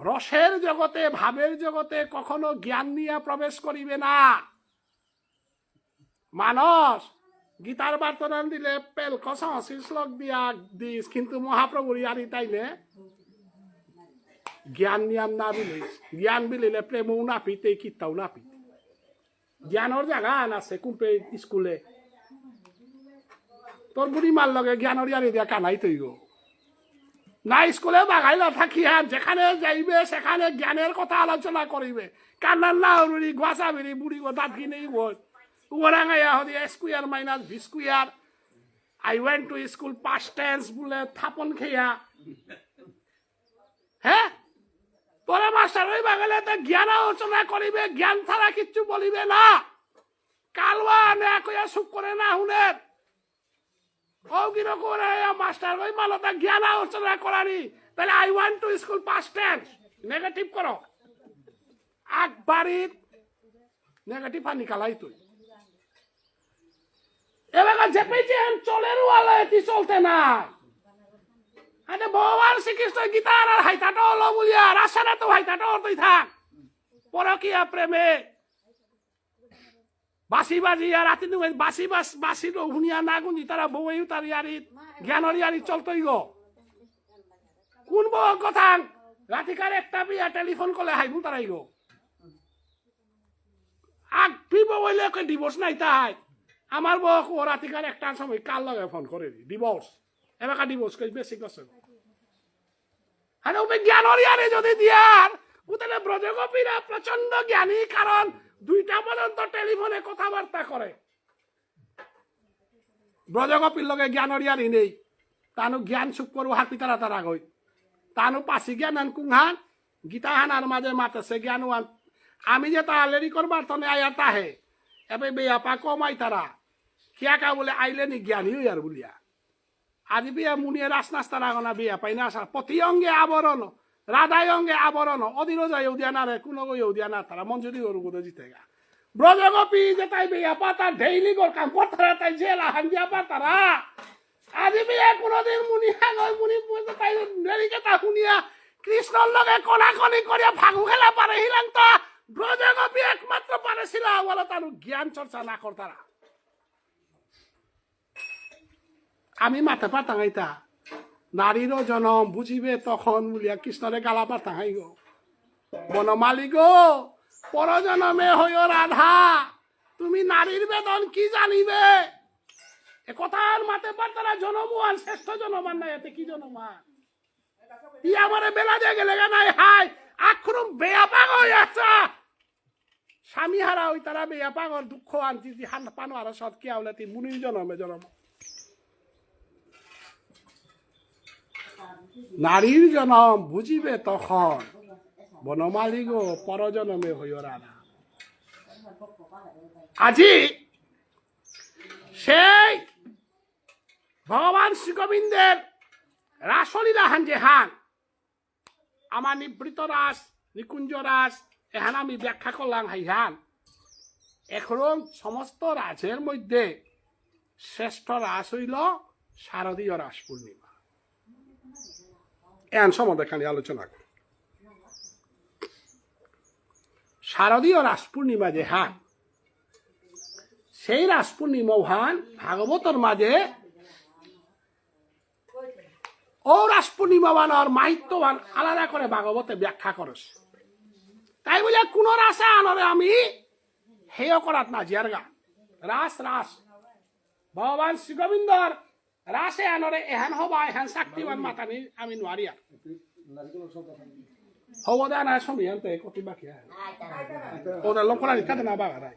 C: রসের জগতে ভাবের জগতে কখনো জ্ঞান নিয়ে প্রবেশ করিবে না মানস গীতার বার্তনান দিলে পেল কষি শ্লোক দিয়া দিস কিন্তু মহাপ্রভুর ইয়ারি তাইলে জ্ঞান নিয়াম না বিলিস জ্ঞান বিলিলে প্রেমও না পিতে কিতাও না পিতে জ্ঞানের জায়গা আছে কুম্পে স্কুলে তোর বুড়ি মার লগে জ্ঞানের ইয়ারি দিয়া কানাই তৈ গো না স্কুলে বাগাইলা থাকিয়া যেখানে যাইবে সেখানে জ্ঞানের কথা আলোচনা করিবে কান্নার না উড়ি গোয়াসা বেরি বুড়ি গো দাঁত কিনেই বল ওরাঙ্গাইয়া হদি square minus V square I went to school past tense বলে থাপন খেয়া হ্যাঁ তোরা মাস্টার ওই বাগালে তো জ্ঞান আলোচনা করিবে জ্ঞান ছাড়া কিচ্ছু বলিবে না কালওয়া না কইয়া সুখ করে না হুনের ও কিনো করে মাস্টার ওই মালতা জ্ঞান আলোচনা করানি তাহলে I want to school past tense negative করো আকবারিত নেগেটিভ পানি কালাই তুই এলাকা চেপে যে চলের ওয়ালা এটি চলতে নাই আরে ভগবান শ্রীকৃষ্ণ গীতার আর হাইতাটা হলো বলিয়া রাসানা তো হাইতাটা হতই থাক পরকিয়া প্রেমে বাসি বাজি আর রাতে বাসি বাসি শুনিয়া না গুনি তারা বউ তার ইয়ারি জ্ঞানের ইয়ারি চলতই গো কোন বউ কথা রাতিকার একটা বিয়া টেলিফোন করলে হাইবু তারাই গো আগ পিব বইলে ডিভোর্স নাই তাই আমার বউ ও রাতিকার একটার সময় কাল লগে ফোন করে ডিভোর্স এবার ডিভোর্স কই বেশি করছে আরে ওই জ্ঞানের ইয়ারে যদি দিয়ার উতালে ব্রজগোপীরা প্রচন্ড জ্ঞানী কারণ 2টা পর্যন্ত টেলিফোনে কথাবার্তা করে ব্রজগোপীর লগে জ্ঞানের ইয়ারি নেই তানু জ্ঞান সুখ করু হাত পিতারা তারা গই তানু পাশি জ্ঞান আন কুংহান গীতা হানার মাঝে মাতেছে জ্ঞান ওয়ান আমি যে তা লেরি করবার তনে আয়া তাহে এবে বেয়াপা কমাই তারা খিয়াকা বলে আইলে নি জ্ঞানী আর বলিয়া আজি বিয়া মুনিয়ে রাসনাস্তা রাগনা বিয়া পাই না আসা প্রতি অঙ্গে আবরণ রাধায় অঙ্গে আবরণ অধীর যায় উদিয়া না রে কোনো উদিয়া না তারা মঞ্জুরি ওর গুলো জিতে গা ব্রজগোপী যে তাই বিয়া পা তার ডেইলি গোর কাম করতারা তাই জেলা হাঙ্গিয়া পা তারা আজি বিয়া কোনদিন মুনি হাগল মুনি পুজো তাই নেরিকে তা শুনিয়া কৃষ্ণর লগে কোনাকনি করিয়া ফাগু খেলা পারে হিলাং তো ব্রজগোপী একমাত্র পারেছিল বলে তার জ্ঞান চর্চা না করতারা আমি মাথা পাতাঙাইতা নারীরও জনম বুঝিবে তখন বলিয়া কৃষ্ণরে গালা পাতাঙাই গো বনমালী গো পরজনমে হইও রাধা তুমি নারীর বেদন কি জানিবে এ কথার মাতে পাতারা জনমান শ্রেষ্ঠ জনমান নাই এতে কি জনমান ই আমারে বেলা দিয়ে গেলে নাই হাই আখরুম বেয়া পাগ হয়ে আসা স্বামী হারা ওই তারা বেয়া পাগর দুঃখ আনছি হান পানো আর সৎ কি আওলাতি মুনির জনমে জনম নারীর জনম বুঝিবে তখন বনমালী গো পরজনমে হইও রাধা আজি সেই ভগবান শ্রীগোবিন্দের রাসলীলা হান যে হান আমার নিবৃত রাস নিকুঞ্জ রাস এহান আমি ব্যাখ্যা করলাম হাইহান এখন সমস্ত রাসের মধ্যে শ্রেষ্ঠ রাস হইল শারদীয় রাস পূর্ণিমা এন সম্বন্ধে খালি আলোচনা করি শারদীয় রাস পূর্ণিমা যে হান সেই রাস পূর্ণিমা হান ভাগবতর মাঝে ও রাস পূর্ণিমাবান আর মাহিত্যবান আলাদা করে ভাগবতে ব্যাখ্যা করেছে তাই বলে কোন রাসে আনরে আমি হেয় করাত না জিয়ারগা রাস রাস ভগবান শ্রীগোবিন্দর রাসে আনরে এহান হবা এহান শক্তিবান মাতানি আমি নোৱাৰি আর হব দে না সমিয়ান্তে কতি বাকি ওরা লঙ্করা নিকাতে না বাবা রাই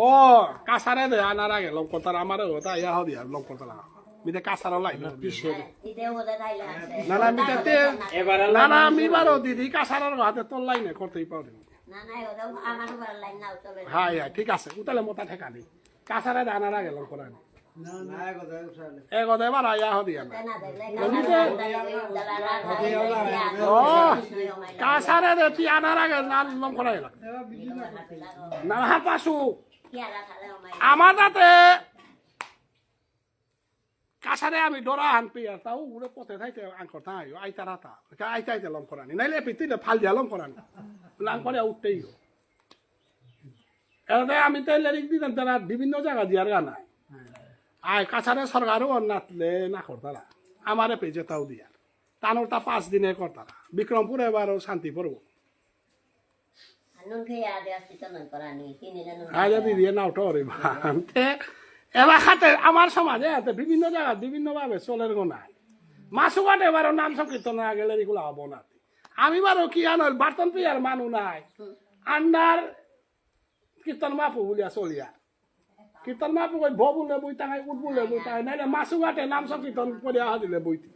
C: ও কাসারে দে আনার আগে লঙ্কতার আমার ওটা ইয়া হদি আর লঙ্কতার মিতে কাসার লাই না না মিতে না না আমি বারো দিদি কাসারের হাতে তোর লাইনে করতেই পারি হ্যাঁ হ্যাঁ ঠিক আছে উতালে মোটা ঠেকা নেই কাসারে দে আনার আগে লঙ্করা নি এবার আয়া হদি কাসারে দে তুই আনার আগে লঙ্করা এলাম না হাত পাশু আমার তাতে কাছারে আমি ডরা হান পেয়ে তাও উড়ে পথে থাইতে আঙ্কর তাই আইতা রাতা আইতে আইতে লম করানি নাইলে পিতিলে ফাল দিয়া লম করানি লাং করে উঠতেই গো এতে আমি তাই লেরিক দিতাম তারা বিভিন্ন জায়গা দিয়ার গানা আয় কাছারে সরকারও নাতলে না করতারা আমারে পেজে তাও দিয়ার তানোরটা 5 দিনে করতারা বিক্রমপুরে এবারও শান্তি পড়ব দিদি নাও টরে এবার হাতে আমার সমাজে হাতে বিভিন্ন জায়গা বিভিন্ন ভাবে চলের গোনায় মাসু কাটে এবারও নাম সংকীর্তনের আগে এগুলো হবো না আমি বারো কি আনল বার্তন পিয়ার মানু নাই আন্ডার কীর্তন মাপু বলিয়া চলিয়া কীর্তন মাপু কই ভ বলে বই তাই উঠ বলে বই তাই নাইলে মাসু কাটে নাম সংকীর্তন করিয়া দিলে বইটি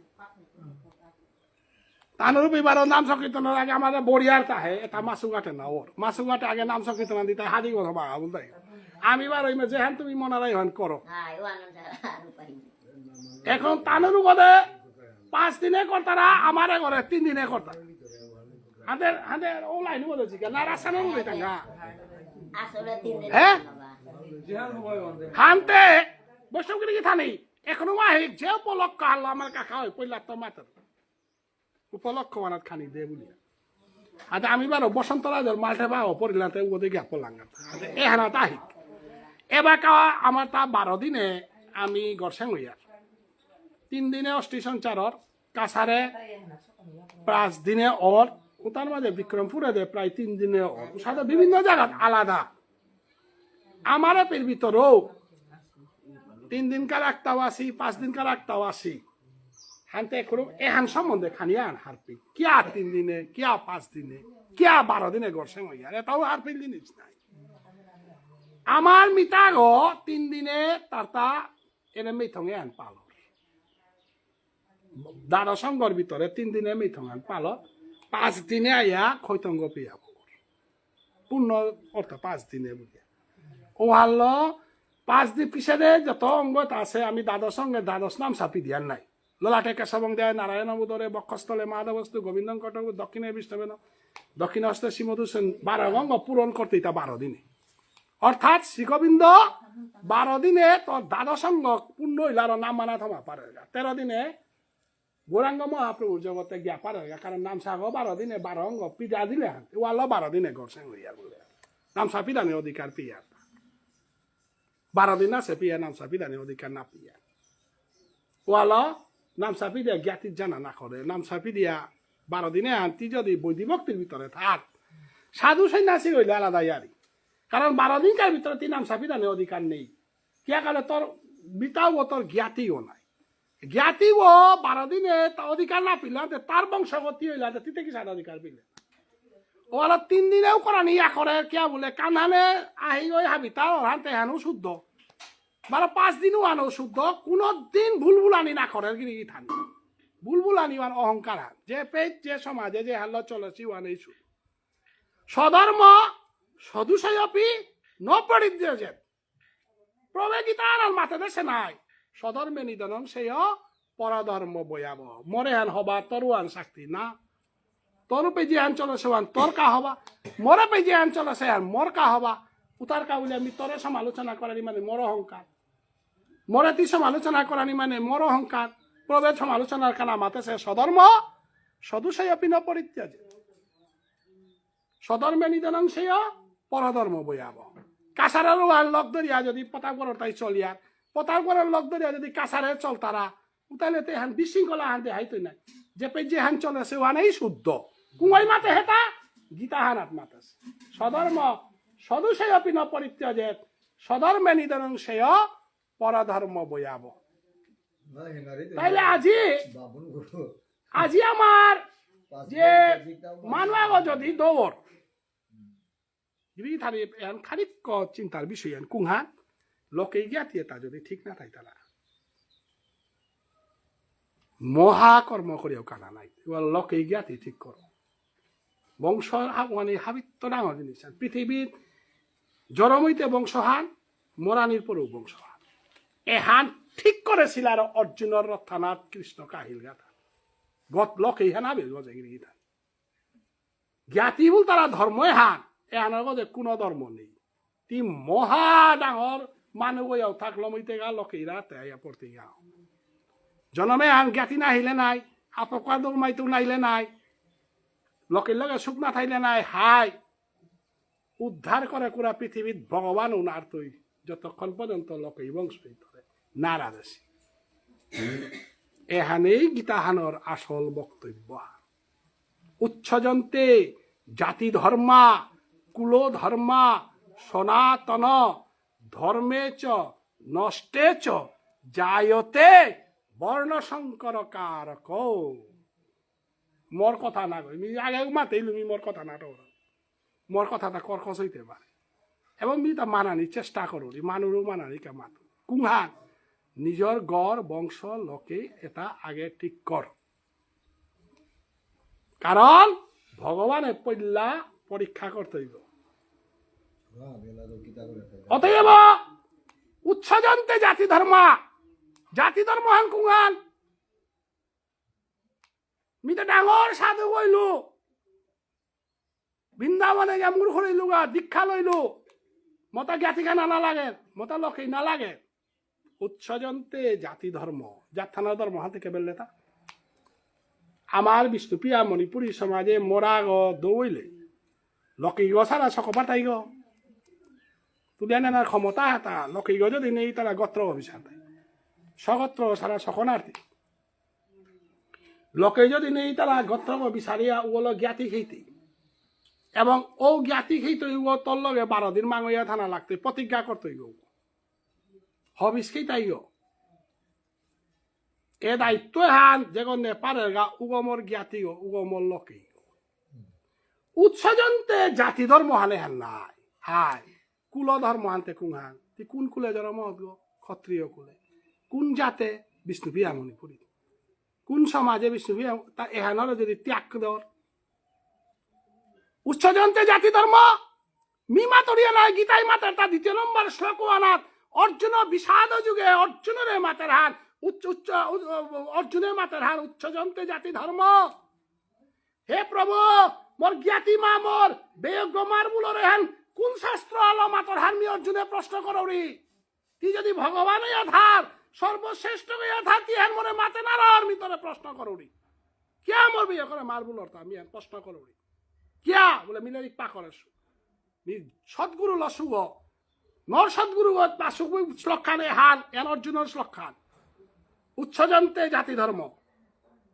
C: তানোর বিবারও নাম সংকীর্তনের আগে আমাদের বড়িয়ার তাহে এটা মাসু কাটে না ওর মাসু কাটে আগে নাম সংকীর্তন দিতে হাদি কথা বা বলতাই আমি বার ওই যেহেন তুমি মনারাই হন করো এখন তানোর বলে 5 দিনে করতারা আমারে করে 3 দিনে করতারা হাঁদের ও লাইন বলেছি না রাস্তানো বলে টাঙ্গা
D: আসলে 3 দিন
C: হ্যাঁ
D: বাবা
C: হানতে বৈষ্ণবগিরি কি থানি এখনো মাহিক যে উপলক্ষ আল্লাহ আমার কাকা হয় পইলা তো মাতার উপলক্ষ মানাত খানি দে বলি আচ্ছা আমি বারো বসন্ত রাজের মালটা পাও পরিলাতে ওদের গিয়া পড়লাঙ্গা এহানা তাহিক এবার কাওয়া আমার তা 12 দিনে আমি গরসাং হইয়ার 3 দিনে অষ্টি সঞ্চারর কাছারে 5 দিনে অর তার মাঝে বিক্রমপুরে দে প্রায় 3 দিনে অর সাথে বিভিন্ন জায়গা আলাদা আমার এর ভিতরেও 3 দিনকার একটাও আসি 5 দিনকার একটাও আসি হানতে করুম এহান সম্বন্ধে খানিয়া আন হারপি কিয়া 3 দিনে কিয়া 5 দিনে কিয়া 12 দিনে গরসাং হইয়ার এটাও হারপিল জিনিস নাই আমার মিতাগ 3 দিনে তারতা এনে মিথঙ্গে আন পাল দাদা সঙ্গর ভিতরে 3 দিনে মিথং আন পাল 5 দিনে আইয়া খৈতঙ্গ পিয়াব পূর্ণ অর্থ 5 দিনে বুঝিয়া ও হাল 5 দিন পিছনে যত অঙ্গ আছে আমি দ্বাদশ সঙ্গে দ্বাদশ নাম চাপি দিয়ার নাই ললাটে কেশবং দেয় নারায়ণ বুদরে বক্ষস্থলে মাধবস্তু গোবিন্দং কটক দক্ষিণে বিষ্ণবেন দক্ষিণ হস্তে শ্রীমধুসেন 12 অঙ্গ পূরণ করতে তা 12 দিনে অর্থাৎ শ্রীগোবিন্দ 12 দিনে তোর দ্বাদশ অঙ্গ পূর্ণ হইলার নাম মানা থমা পারে 13 দিনে গৌরাঙ্গ মহাপ্রভুর জগতে গিয়া পারে কারণ নাম সাগ 12 দিনে 12 অঙ্গ পিজা দিলে ওয়াল 12 দিনে গরসাং হইয়ার বলে নাম সাপিদানে অধিকার পিয়ার 12 দিন আছে পিয়া নাম সাপিদানে অধিকার না পিয়া ওয়াল নাম সাপি দিয়া জ্ঞাতির জানা না করে নাম সাপি দিয়া 12 দিনে আনতি যদি বৈদিক ভক্তির ভিতরে থাক সাধু সন্ন্যাসী হইলে আলাদা ইয়ারি কারণ 12 দিনকার ভিতরে তিন নাম সাপিদানে অধিকার নেই কিয়া কালে তোর বিতাও তোর জ্ঞাতিও নাই জ্ঞাতিও 12 দিনে অধিকার না পিলা তার বংশগতি হইলা তিতে কি সাধু অধিকার পিলে ওরা 3 দিনেও করা নিয়া করে কিয়া বলে কানহানে আহি ওই হাবি তার হানতে হানো শুদ্ধ 5 দিনও আনো শুদ্ধ কোনো দিন ভুলভুলানি না করে গিরি থান ভুলভুলানি মান অহংকার যে পেজ যে সমাজে যে হাল্লা চলেছি ওয়ান এই সধর্ম সদুষয়পি ন পরিদ্যজে প্রবে গীতার আর মাথা দেশে নাই সধর্মে নিধনম সেই পরধর্ম বয়াবহ মরে হান হবা তরুয়ান শক্তি না তোর পেজি আন চলে সে তোর কা হবা মরে পেজি আন চলে সে মোর কা হবা উতার কা বলে আমি তোরে সমালোচনা করানি মানে মোর অহংকার মরে তি সমালোচনা করানি মানে মোর অহংকার প্রভেদ সমালোচনার কানা মাতে সে সধর্ম সদুষয়পি ন পরিত্যাজে সধর্মে নিধনং সেই পরধর্ম বয়াব কাছারের লগ ধরিয়া যদি পতাকর তাই চলিয়ার পতাকরের লগ ধরিয়া যদি কাছারে চল তারা তাহলে তো এখান বিশৃঙ্খলা হান দেখাইতো নাই যে পেজে হান চলে সে ওয়ানেই শুদ্ধ কুমাই মাতে হেতা গীতা হানাত মাতাস সধর্ম সদুষয়পি ন পরিত্যাজে সধর্মে নিধনং সেই পরধর্ম বয়াব তাইলে আজি আমার যে মানবাগ যদি দৌড় থানি খানিক চিন্তার বিষয় কুহা লোকে জ্ঞাতি তা যদি ঠিক না থাই তারা মহাকর্ম করিও কানা নাই লোকে জ্ঞাতি ঠিক করো বংশ মানে হাবিত্য ডাঙর জিনিস পৃথিবীর জরমইতে বংশহান মরানির পরেও বংশহান এহান ঠিক করেছিল আর অর্জুনের রথানাথ কৃষ্ণ কাহিল গাথা গত লোকেই হানাবে গজগিরি গীতা জ্ঞাতি বল তারা ধর্মই হান এহানের গজে কোনো ধর্ম নেই তি মহা ডাঙর মানুষ থাকলো মইতে গা লোকেইরা তেয়া পড়তে গা জনমে হান জ্ঞাতি না আহিলে নাই আপকাদ মাইতো নাইলে নাই লোকের লগে সুখ না থাইলে নাই হাই উদ্ধার করে পুরা পৃথিবীত ভগবান উনার তৈ যতক্ষণ পর্যন্ত লোকেই বংশ নারাদেশী এহানেই গীতাহানর আসল বক্তব্য উচ্ছজন্তে জাতি ধর্মা কুল ধর্মা সনাতন ধর্মে চ নষ্টে চ জায়তে বর্ণ সংকর কারক মোর কথা না কই আগে মাতেই লুমি মোর কথা না মোর কথাটা কর্কশ হইতে পারে এবং মি তা মানানির চেষ্টা করো মানুষও মানানি কে মাতো কুহান নিজের গড় বংশ লোকে এটা আগে ঠিক কর কারণ ভগবানে পল্লা পরীক্ষা করতে হইব অতএব উচ্ছজন্তে জাতি ধর্ম হান কুহান মি তো ডাঙর সাধু কইলু বৃন্দাবনে গিয়ে মূর্খ লইলুগা দীক্ষা লইলু মতা জ্ঞাতিখানা না লাগে মতা লোকেই না লাগে উৎসজন্তে জাতি ধর্ম জাথানা ধর্ম হাতে কে বেললে তা আমার বিষ্ণুপ্রিয়া মণিপুরী সমাজে মোরা গ দৌইলে লকেই গ সারা সক পাঠাই গ তুলে নেনার ক্ষমতা হাতা লকেই গ যদি নেই তারা গোত্র অভিশাপ সগত্র সারা সকনার্থী লোকে যদি নেই তারা গোত্র বিচারিয়া ওগুলো জ্ঞাতি খেইতে এবং ও জ্ঞাতি খেইতে ও তোর লগে 12 দিন মাঙইয়া থানা লাগতে প্রতিজ্ঞা করতে গো হবিস খেইতাই গো এ দায়িত্ব হান যেগন পারের গা উগমর জ্ঞাতি গো উগমর লোকে উৎসজন্তে জাতি ধর্ম হানে হান নাই হাই কুল ধর্ম হানতে কুংহান তুই কোন কুলে জন্ম গো ক্ষত্রিয় কুলে কোন জাতে বিষ্ণুপ্রিয়া মণিপুরী কোন সমাজে বিষ্ণুপ্রিয়া তা এহানর যদি ত্যাগ দর উৎসজন্তে জাতি ধর্ম মিমা তরিয়া নয় গীতাই মাতার তা 2 নম্বর শ্লোক আনাত অর্জুন বিষাদ যুগে অর্জুনের মাতার হান অর্জুনের মাতার হান উৎসজন্তে জাতি ধর্ম হে প্রভু মোর জ্ঞাতি মা মোর বেয়োগ্য মার বুলরে হান কোন শাস্ত্র আলো মাতার হান মি অর্জুনে প্রশ্ন করৌরি তুই যদি ভগবান আধার সর্বশ্রেষ্ঠ আধার তুই হান মোরে মাতে নারার মিতরে প্রশ্ন করৌরি কিয়া মোর বিয়ে করে মার বুলর তা আমি প্রশ্ন করৌরি কিয়া বলে মিনারিক পা করে সদ্গুরু লসুগ নর সদ্গুরু পাশুক শ্লোকখানে হান এন অর্জুনের শ্লোকখান উৎসজন্তে জাতি ধর্ম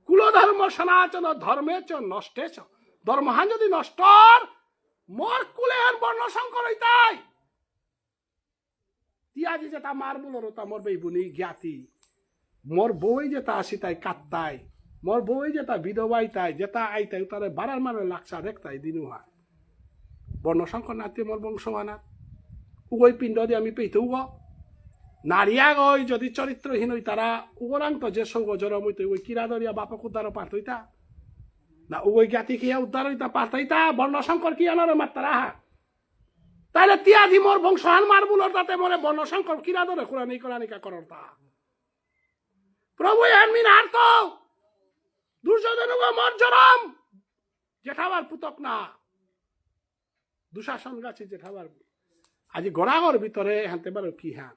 C: কুলধর্ম সনাতন ধর্মে চ নষ্টে চ ধর্মহান যদি নষ্ট মোর কুলে হান বর্ণ সংকর হইতাই তিয়াজি যেটা মার বুলর তা মোর বেইবুনি জ্ঞাতি মোর বই যেটা আসি তাই কাত্তাই মোর বই যেটা বিধবাই তাই যেটা আইতাই তারে বারার মানে লাগসা দেখতাই দিনু হয় বর্ণ সংকর নাতি মোর বংশমানাত উগই পিণ্ড দিয়ে আমি পেইতেও গ নারিয়া গই যদি চরিত্রহীন হই তারা উগরান্ত যে সৌগ জরম হইতে ওই কিরা দরিয়া বাপক উদ্ধার পারত হইতা না উগই জ্ঞাতি কিয়া উদ্ধার হইতা পারত হইতা বর্ণ সংকর কি আনার মাত্রা হা তাহলে তিয়াদি মোর বংশহান মার বুলর তাতে মরে বর্ণ সংকর কিরা দরে কোরআনিকা করর তা প্রভু এনমিন আর তো দুর্যোধন মর জরম জেঠাবার পুতক না দুঃশাসন গাছি জেঠাবার আজি গড়াগর ভিতরে হানতে পারো কি হ্যাঁ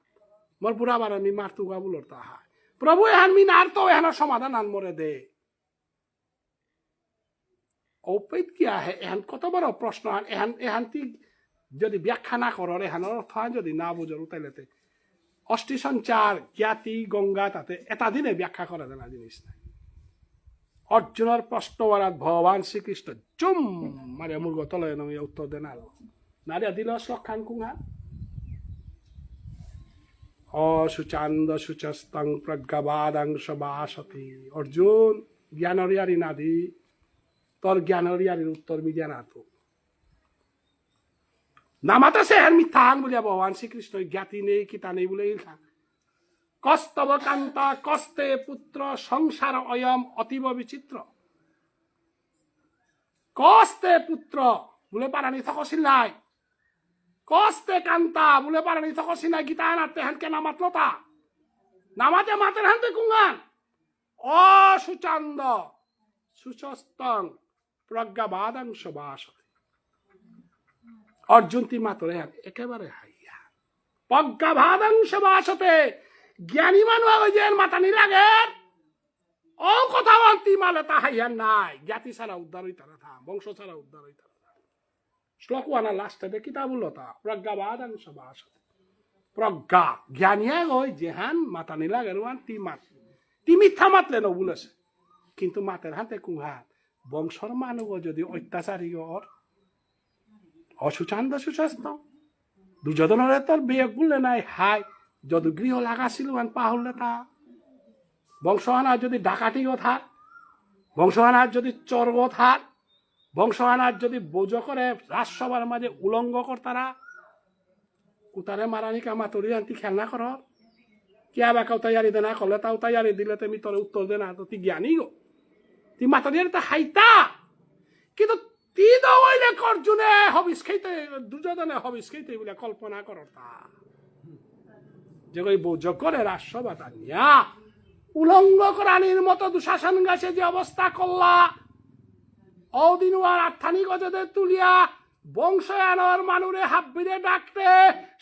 C: মোর বুড়া বার আমি মারতু গা বুলর তা হয় প্রভু এহান মি নার তো এহানোর সমাধান আন মরে দে ঔপৈত কি আহে এহান কত বড় প্রশ্ন আন এহান এহান্তি যদি ব্যাখ্যা না করর এহানোর অর্থ যদি না বুঝর তাইলেতে অষ্টি সঞ্চার জ্ঞাতি গঙ্গা তাতে এটা দিনে ব্যাখ্যা করে দেনা জিনিস নাই অর্জুনের প্রশ্ন বারাত ভগবান শ্রীকৃষ্ণ চুম মারে মুর্গ তলে নমিয়ে উত্তর দেন আলো নারিয়া দিল শ্লোকখান কুঙা অশুচান্দ শুচস্তং প্রজ্ঞাবাদাংশ বাসতি অর্জুন জ্ঞানরিয়ারি নাদি তোর জ্ঞানরিয়ারির উত্তর মিডিয়া না তো নামাতে সে হের মিথ্যান বলিয়া ভগবান শ্রীকৃষ্ণ জ্ঞাতি নেই কিতা নেই বলে কস্তব কান্তা কস্তে পুত্র সংসার অয়ম অতীব বিচিত্র কস্তে পুত্র বলে পারানি থকছিল নাই কস্তে কান্তা বলে পারানি থকছিল নাই গীতা আনাতে হানকে নামাত লতা নামাতে মাতের হানতে কুঙ্গান অসুচান্দ সুচস্তং প্রজ্ঞাবাদাংশ বাসতে অর্জুন তি মাতরে একেবারে হাইয়া প্রজ্ঞাবাদাংশ বাসতে জ্ঞানী মানুষ ওই যে মাতানি লাগে ও কথা বলতি মালে তা হাইয়ার নাই জ্ঞাতি ছাড়া উদ্ধার হইতা না থা বংশ ছাড়া উদ্ধার হইতা না শ্লোক আনা লাস্টে দেখি তা বললো তা প্রজ্ঞাবাদাংশ বাসতে প্রজ্ঞা জ্ঞানিয়া ওই যেহান মাতানি লাগে রুয়ান তি মিথ্যা মাতলে ন বলেছে কিন্তু মাতের হাতে কুহার বংশর মানুষ যদি অত্যাচারী ওর অসুচান্দ সুস্বাস্থ্য দুর্যোধনের তোর বিয়োগ বললে নাই হাই যদি গৃহ লাগাছিল পাহলে তা বংশহানার যদি ডাকাতিও থাক বংশহানার যদি চর্গ থাক বংশহানার যদি বোঝ করে রাজসভার মাঝে উলঙ্গ কর্তারা উতারে মারানি কামা তরি আনতি খেলনা কর কিয়া বা কাউ তৈয়ারি দে না করলে তাও তৈয়ারি দিলে তুমি তোর উত্তর দে না তো তুই জ্ঞানী গো তুই মাতরিয়ারি তা হাইতা কিন্তু তি দইলে অর্জুনে হবিস খাইতে দুর্যোধনে হবিস খাইতে বলে কল্পনা কর তা যে ওই বোঝ করে রাজসভা তা নিয়া উলঙ্গ করানির মতো দুঃশাসন গাছে যে অবস্থা করলা অদিনুয়ার আত্মানি গজদে তুলিয়া বংশয়ানর মানুরে হাব্বিরে ডাকতে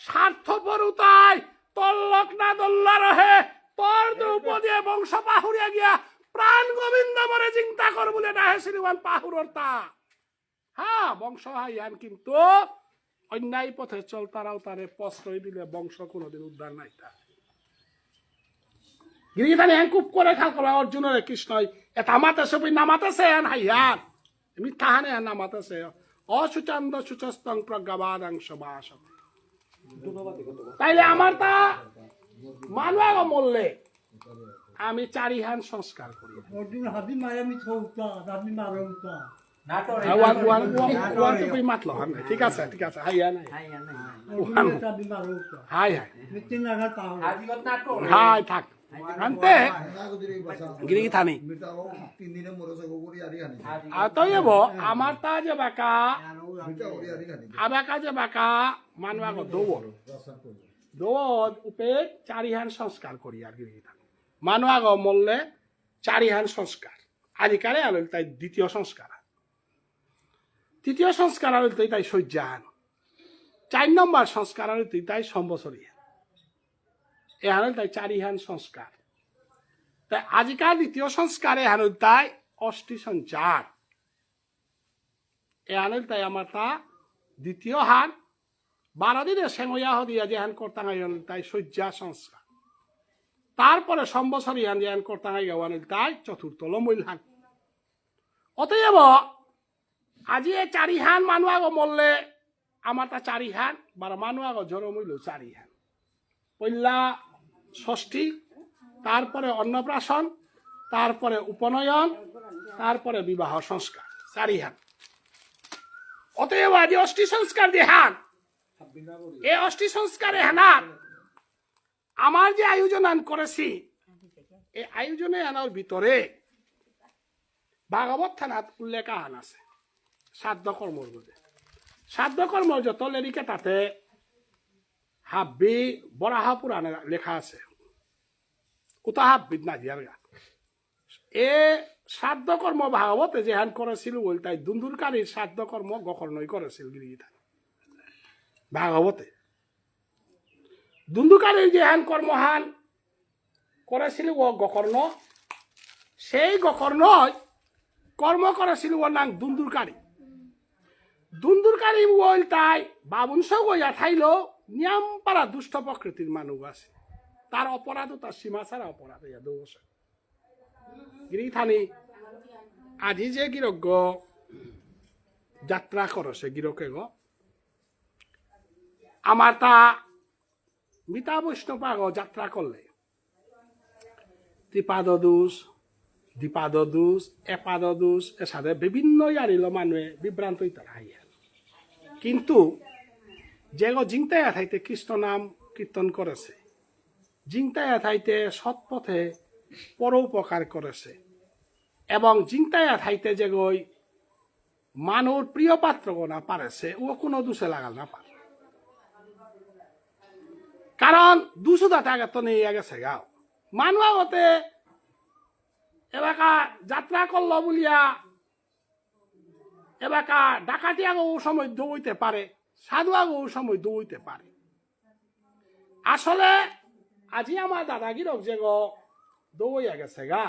C: স্বার্থপর উতাই তল্লক না দল্লা রহে তোর দ্রৌপদী বংশ পাহুরিয়া গিয়া প্রাণ গোবিন্দ মরে চিন্তা কর বলে ডাহে শ্রীমান পাহুরর তা হ্যাঁ বংশ হাইয়ান কিন্তু অন্যায় পথে চল তারাও তারে প্রশ্রয় দিলে বংশ কোনোদিন উদ্ধার নাই তা গিরিধানে হ্যাঙ্কুপ করে খাল করা অর্জুনের কৃষ্ণই এটা মাতেছে নামাতেছে হাইয়ান মিথ্যা হানে নামাতেছে অসুচান্দ সুচস্তং প্রজ্ঞাবাদাংশ বাস তাইলে আমার তা মানুষ মরলে আমি চারিহান সংস্কার করি
E: অর্জুন হাবি মায়ামি থৌতা হাবি মারৌতা
C: মাতলো ঠিক আছে হাইয়া নাই
E: হাবি মারৌতা
C: হাই হাই
E: মিতিন লাগা তাও
C: হাই থাক আনতে গিরি থানি আতয়েব আমার তা যে বাকা আবাকা যে বাকা মানুষ দৌড় দৌড় উপে চারিহান সংস্কার করি আর গিরি থানি মানুষ আগ মরলে চারিহান সংস্কার আজিকালে আলো তাই দ্বিতীয় সংস্কার তৃতীয় সংস্কার আলো তাই সজ্জাহান 4 নম্বর সংস্কার আলো তাই সম্বসরিয়া এহানো তাই চারিহান সংস্কার তাই আজিকার দ্বিতীয় সংস্কার এহানো তাই অষ্টি সঞ্চার এহানো তাই আমার তা দ্বিতীয় হান 12 দিনে সেঙ্গয়া হদিয়া যেহান করতাঙ্গাই তাই শয্যা সংস্কার তারপরে সম্বসরী হান যেহান করতাঙ্গাই গাওয়ান তাই চতুর্থ লম্বইল হান অতএব আজি এই চারিহান মানুষ আগ মরলে আমার তা চারিহান বারা মানুষ আগ জড়মইল চারিহান পইলা ষষ্ঠী তারপরে অন্নপ্রাশন তারপরে উপনয়ন তারপরে বিবাহ সংস্কার চারিহান অতএব আজি অষ্টি সংস্কার দেহান এই অষ্টি সংস্কারে হানার আমার যে আয়োজন করেছি এই আয়োজনে আনার ভিতরে ভাগবত থানাত উল্লেখ আন আছে শ্রাদ্ধ কর্মর মধ্যে শ্রাদ্ধ কর্ম যত লেরিকে তাতে হাব্বি বরাহা পুরাণে লেখা আছে উতা হাব্বিদ না জিয়ার গা এ শ্রাদ্ধ কর্ম ভাগবতে যেহান করেছিল বল তাই দুন্দুরকারীর শ্রাদ্ধ কর্ম গকর্ণই করেছিল গিরিগীতা ভাগবতে দুন্দুকারীর যেহান কর্মহান করেছিল ও গকর্ণ সেই গকর্ণ কর্ম করেছিল ওর নাম দুন্দুরকারী দুন্দুরকারী বল তাই বাবুন সগইয়া থাইল নিয়ামপাড়া দুষ্ট প্রকৃতির মানুষ আছে তার অপরাধও তার সীমা ছাড়া অপরাধ ইয়া দোষ গিরিথানি আজি যে গিরজ্ঞ যাত্রা করছে গিরকে গ আমার তা মিতা বৈষ্ণব যাত্রা করলে ত্রিপাদ দোষ দ্বিপাদ দোষ এপাদ দোষ এর সাথে বিভিন্ন ইয়ারিল মানুষে বিভ্রান্ত তারা হাইয়া কিন্তু যে জিংতায়া থাইতে কৃষ্ণ নাম কীর্তন করেছে জিংতায়া থাইতে সৎপথে পরোপকার করেছে এবং জিংতায়া থাইতে যে গই মানুষ প্রিয় পাত্র গোনা পারেছে ও কোনো দোষে লাগাল না পারে কারণ দুশোদাতে আগে তো নিয়ে গেছে গাও মানুষ আগতে এবাকা যাত্রা করলো বলিয়া এবাকা ডাকাতি আগেও সময় দৌড়তে পারে সাধু আগেও সময় দৌড়তে পারে আসলে আজি আমার দাদাগিরক যে গো দৌড়িয়া গেছে গা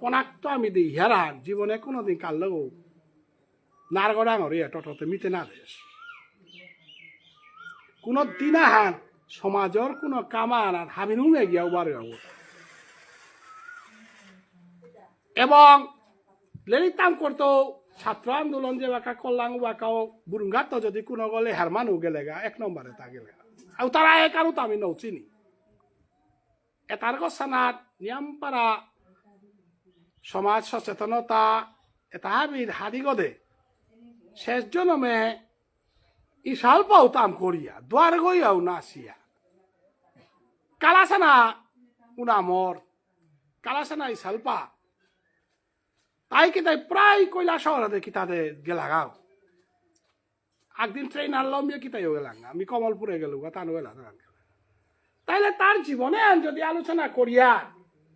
C: কোনাক তো আমি দিই হেরান জীবনে কোনোদিন কাল লগো নারগড়া মরিয়া টটতে মিটে না দেশ কোনো দিন হান সমাজের কোনো কামান আর হামিনুমে গিয়া উবারে হব এবং লেরিতাম করতো ছাত্র আন্দোলন যে বাকা করলাম বাকাও বুরুঙ্গাত তো যদি কোনো গলে হারমানও গেলে গা 1 নম্বরে তা গেলে আর তারা এক আরো তো আমি নৌচিনি এটার গসানাত নিয়ামপাড়া সমাজ সচেতনতা এটা হাবির হাদিগদে শেষ জনমে ইশাল পাউতাম করিয়া দ্বার গইয়াও নাসিয়া কালাসানা উনামর কালাসানা ইশালপা তাই কি তাই প্রায় কৈলাস শহরে কি তাদের গেলাগাও একদিন ট্রেন আনলাম কি তাই গেলাম আমি কমলপুরে গেল তানো গেলাম তাইলে তার জীবনে যদি আলোচনা করিয়া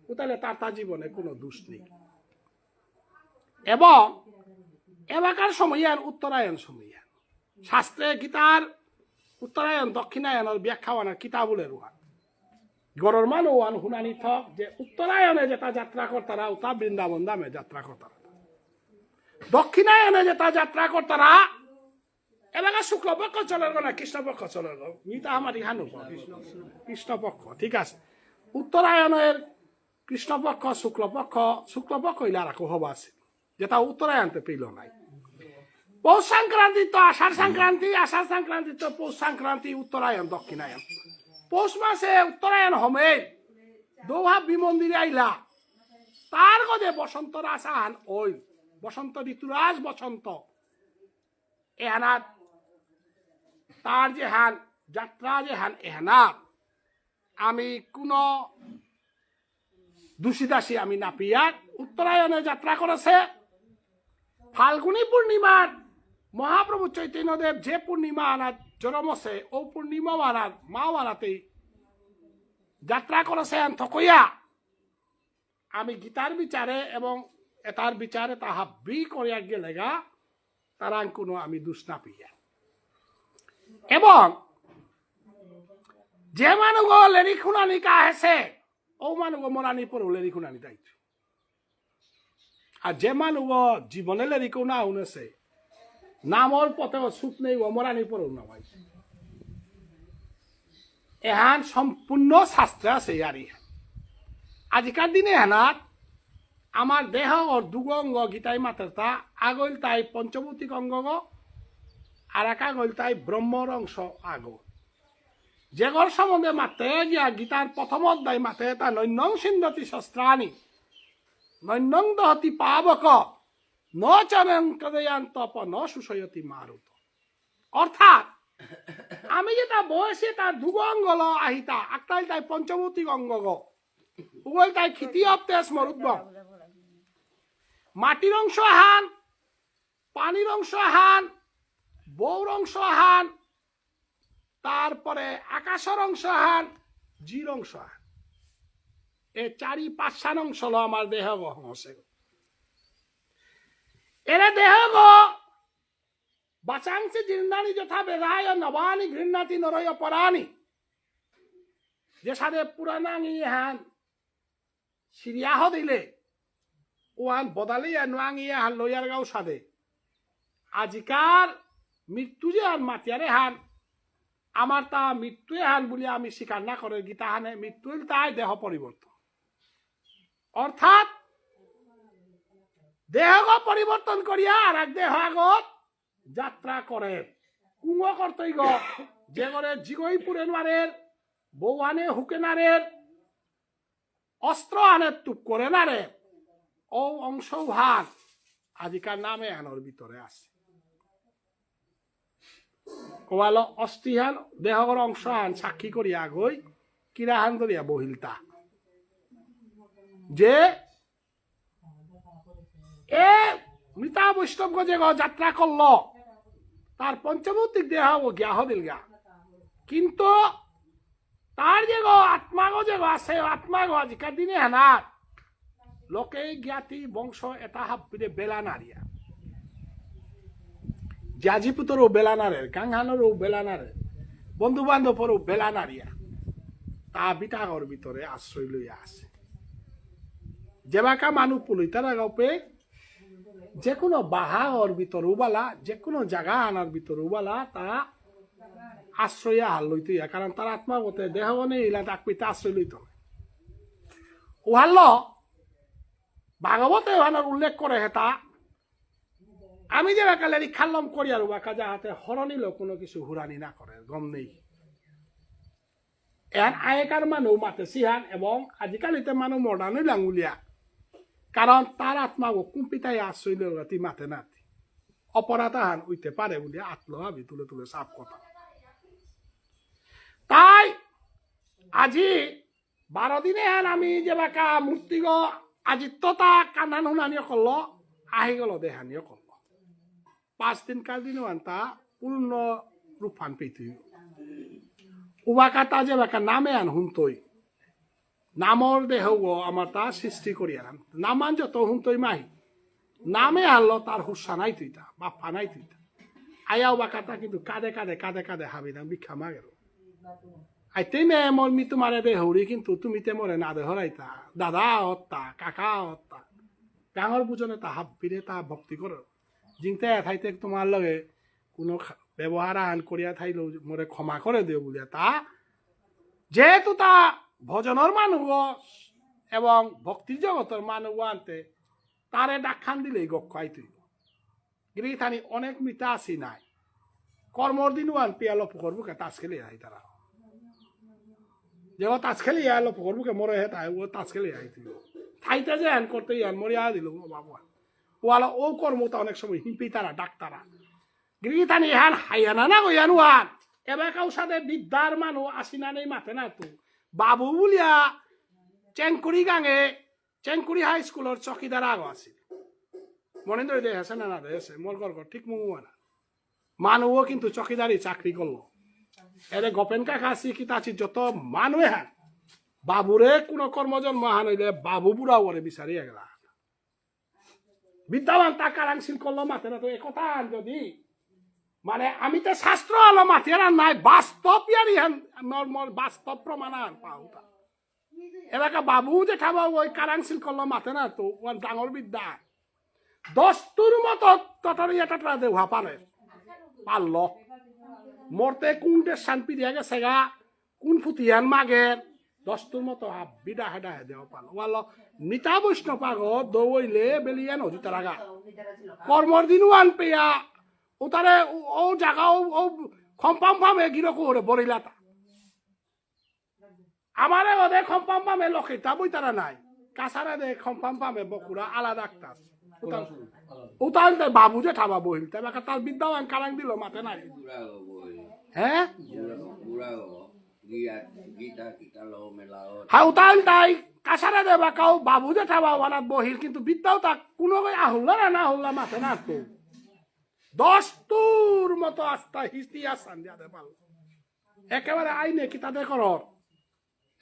C: তাহলে তার জীবনে কোনো দোষ নেই এবং এবাকার সময়ান উত্তরায়ণ সময়ান শাস্ত্রে গীতার উত্তরায়ণ দক্ষিণায়নের ব্যাখ্যাওয়ানের কিতাবুলের ওয়ান গরর মান ওয়ান হুনানি থক যে উত্তরায়ণে যেটা যাত্রা করতারা উতা বৃন্দাবন দামে যাত্রা করতারা দক্ষিণায়নে যেটা যাত্রা করতারা এলাকা শুক্লপক্ষ চলে গো না কৃষ্ণপক্ষ চলে গো মিতা আমার ইহান কৃষ্ণপক্ষ ঠিক আছে উত্তরায়ণের কৃষ্ণপক্ষ শুক্লপক্ষ ইলা রাখো হবা আছে যেটা উত্তরায়ণতে পেল নাই পৌষ সংক্রান্তি তো আষাঢ় সংক্রান্তি তো পৌষ সংক্রান্তি উত্তরায়ণ দক্ষিণায়ন পৌষ মাসে উত্তরায়ণ হমে দৌহা বিমন্দিরে আইলা তার গজে বসন্ত রাসান ওই বসন্ত ঋতুরাজ বসন্ত এহানাত তার যে হান যাত্রা যে হান এহানাত আমি কোন দোষীদাসী আমি না পিয়া উত্তরায়ণে যাত্রা করেছে ফাল্গুনী পূর্ণিমার মহাপ্রভু চৈতন্যদেব যে পূর্ণিমা আনার জন্মছে ও পূর্ণিমা আনার মা আনাতেই যাত্রা করেছে থকইয়া আমি গীতার বিচারে এবং এটার বিচারে তাহা বি করিয়া গেলেগা তারা কোনো আমি দোষ না পিয়া এবং যে মানুষ লেরি খুনানি কা হেসে ও মানুষ মরানি পরে লেরি খুনানি দায়িত্ব আর যে মানুষ জীবনে লেরি কেউ না উনেছে নামর পথে সুখ নেই মরানি পরেও না ভাই এহান সম্পূর্ণ শাস্ত্রে আছে আর আজিকার দিনে হেনাত আমার দেহ ওর দুগঙ্গ গীতাই মাতের তা আগল তাই পঞ্চভৌতিক অঙ্গ আর এক আগল তাই ব্রহ্মর অংশ আগ যেগর সম্বন্ধে মাতে গিয়া গীতার প্রথম অধ্যায় মাতে তা নৈন্যং সিন্ধতি শস্ত্রাণী নৈন্যং দহতি পাবক ন চরন্তপ ন সুশয়তি মারুত অর্থাৎ আমি যেটা বয়সে তার দুগঙ্গ ল আহিতা একটাই তাই পঞ্চভৌতিক অঙ্গ উগল তাই খিতি অপ্তেস মরুদ্ব মাটির অংশ হান পানির অংশ হান বৌর অংশ হান তারপরে আকাশের অংশ হান জির অংশ হান এই চারি পাঁচশান অংশ হলো আমার দেহ হসে এরা দেহ বাচাংসি জিন্দানি যথা বেদায় নবানি ঘৃণাতি নরয় পরানি যে সাদে পুরানাঙি হান সিরিয়াহ দিলে ওয়ান বদালিয়া নোয়াঙিয়া হান লইয়ার গাও সাদে আজিকার মৃত্যু যে হান মাতিয়ারে হান আমার তা মৃত্যুয়ে হান বলে আমি স্বীকার না করে গীতা হানে মৃত্যু তাই দেহ পরিবর্তন অর্থাৎ দেহ পরিবর্তন করিয়া আর এক দেহ আগত যাত্রা করে কুঙ্গ করতেই গ যে করে জিগই পুরে নারের বউ আনে হুকে নারের অস্ত্র আনে তুপ করে নারে ও অংশ ভাগ আজিকার নামে আনোর ভিতরে আছে কোয়ালো অস্থিহান দেহর অংশ আন সাক্ষী করিয়া গই কিরাহান ধরিয়া বহিলতা যে এ মৃতা বৈষ্ণব যে যাত্রা করল তার পঞ্চভৌতিক দেহ ও জ্ঞাহ দিল গা কিন্তু তার যে আত্মা যে আছে আত্মা আজিকার দিনে হেনার লোকে জ্ঞাতি বংশ এটা হাবিরে বেলা নারিয়া জাজিপুতরও বেলা নারের কাংহানেরও বেলা নারের বন্ধু বান্ধবরও বেলা নারিয়া তা বিটাগর ভিতরে আশ্রয় লইয়া আছে যেবাকা মানুষ পুলি তারা গাপে যে কোনো বাহাগর ভিতর উবালা যে কোনো জায়গা আনার ভিতর উবালা তা আশ্রয় হাল লইতে কারণ তার আত্মা মতে দেহ নেই ইলা তাক পিতা আশ্রয় লইত ওহাল ভাগবতে ওহানোর উল্লেখ করে হেতা আমি যে বাকালেরি খাল্লম করি আর বাকা যাহাতে হরণিল কোনো কিছু হুরানি না করে গম নেই এন আগেকার মানুষ মাতে সিহান এবং আজিকালিতে মানুষ মডার্ন লাঙ্গুলিয়া কারণ তার আত্মা কুম্পিতাই আশ্রয় লতি মাতে নাতি অপরাধ হান উইতে পারে বলে আত্মভাবি তুলে তুলে সাফ কথা তাই আজি 12 দিনে হান আমি যে বাকা মূর্তিগ আজিত্যতা কান্দান হুনানিও করল আহি গেল দেহানিও করল 5 দিন কাল দিন তা পূর্ণ রূপান পেতে উবাকা তা যে বাকা নামে আন হুনতই নামর দেহ আমার তা সৃষ্টি করি আনাম নামান যত হুনতই মাহি নামে আনলো তার হুসা নাই তুইটা বাপ্পা নাই তুইটা আয়াও বা কাটা কিন্তু কাঁদে কাঁদে কাঁদে কাঁদে হাবি না ভিক্ষা মাগের আইতেই মে মোর মি তোমারে দে হৌরি কিন্তু তুমি তে মরে না দে হরাইতা দাদা হত্যা কাকা হত্যা ডাঙর বুঝনে তা হাবিরে তা ভক্তি করো জিংতে থাইতে তোমার লগে কোনো ব্যবহার আন করিয়া থাইল মোরে ক্ষমা করে দিও বলিয়া তা যেহেতু তা ভজনের মানুষ এবং ভক্তির জগতের মানুষ আনতে তারে ডাকখান দিলেই গক্ষাই তুই গিরিথানি অনেক মিতা আসি নাই কর্মর দিন আন পিয়াল করবুকে তাস খেলে আই তারা যে ও তাস খেলি আলো করবুকে মরে হে তাই ও তাস খেলে আই তুই খাইতে যে আন করতে আন মরিয়া দিল বাবু ওয়ালা ও কর্মটা অনেক সময় হিম্পি তারা ডাক্তারা গিরিথানি হান হাইয়ানা না গইয়ান ওয়ান এবার কাউ সাথে বিদ্যার মানুষ আসি না নেই মাথে না তো বাবু বলিয়া চেংকুড়ি গাঙে চেংকুড়ি হাই স্কুলের চকিদার আগ আছে মনেন্দ্র দে আছে না না দে আছে মোর গর্গ ঠিক মুমুয়া না মানুষও কিন্তু চকিদারি চাকরি করলো এরে গোপেন কাকা আছি কি তাছি যত মানুষ হ্যাঁ বাবুরে কোনো কর্মজন্ম হান হইলে বাবু বুড়া ওরে বিচারিয়া গেলা বিদ্যাবান তা কারাংশীল করলো মাথে না তো একথা যদি মানে আমি তো শাস্ত্র আলো মাথিয়ার নাই বাস্তব বাস্তব প্রমাণ পাও এলাকা বাবু যে খাবা ওই কারাংশীল করলো মাথে না তো ওর ডাঙর বিদ্যা দস্তুর মতো টটরিয়া টটরা দে উহা পারে পারল মরতে কোনটে শান্তি দিয়া গেছে গা কোন ফুটিয়ান মাগের দস্তুর মতো বিডা হেডা হে দেওয়া পারল ওয়াল নিতা বৈষ্ণব পাগ দৌইলে বেলিয়ান হজি তারা গা কর্মর দিনও আন পেয়া ও তারে ও জায়গা ও খম্পাম পামে গিরকু ওরে বরিলাতা আমারে ওদের খম্পাম পামে লক্ষিতা বই তারা নাই কাছারে দে খম্পাম পামে বকুরা আলাদা একটা উতাল বাবু যে ঠাবা বহিল তাই তার বিদ্যাবান কারাং দিল মাথে নাই হ্যাঁ হ্যাঁ উতাল তাই কাছারে দে বা কাউ বাবু যে ঠাবা ওয়ানাত বহিল কিন্তু বিদ্যাও তা কোনো আহুল্লা না হুল্লা মাথে না তো দস্তুর মতো আস্থা হিস্তি আসান দিয়া দে পাল একেবারে আইনে কি তাদের করর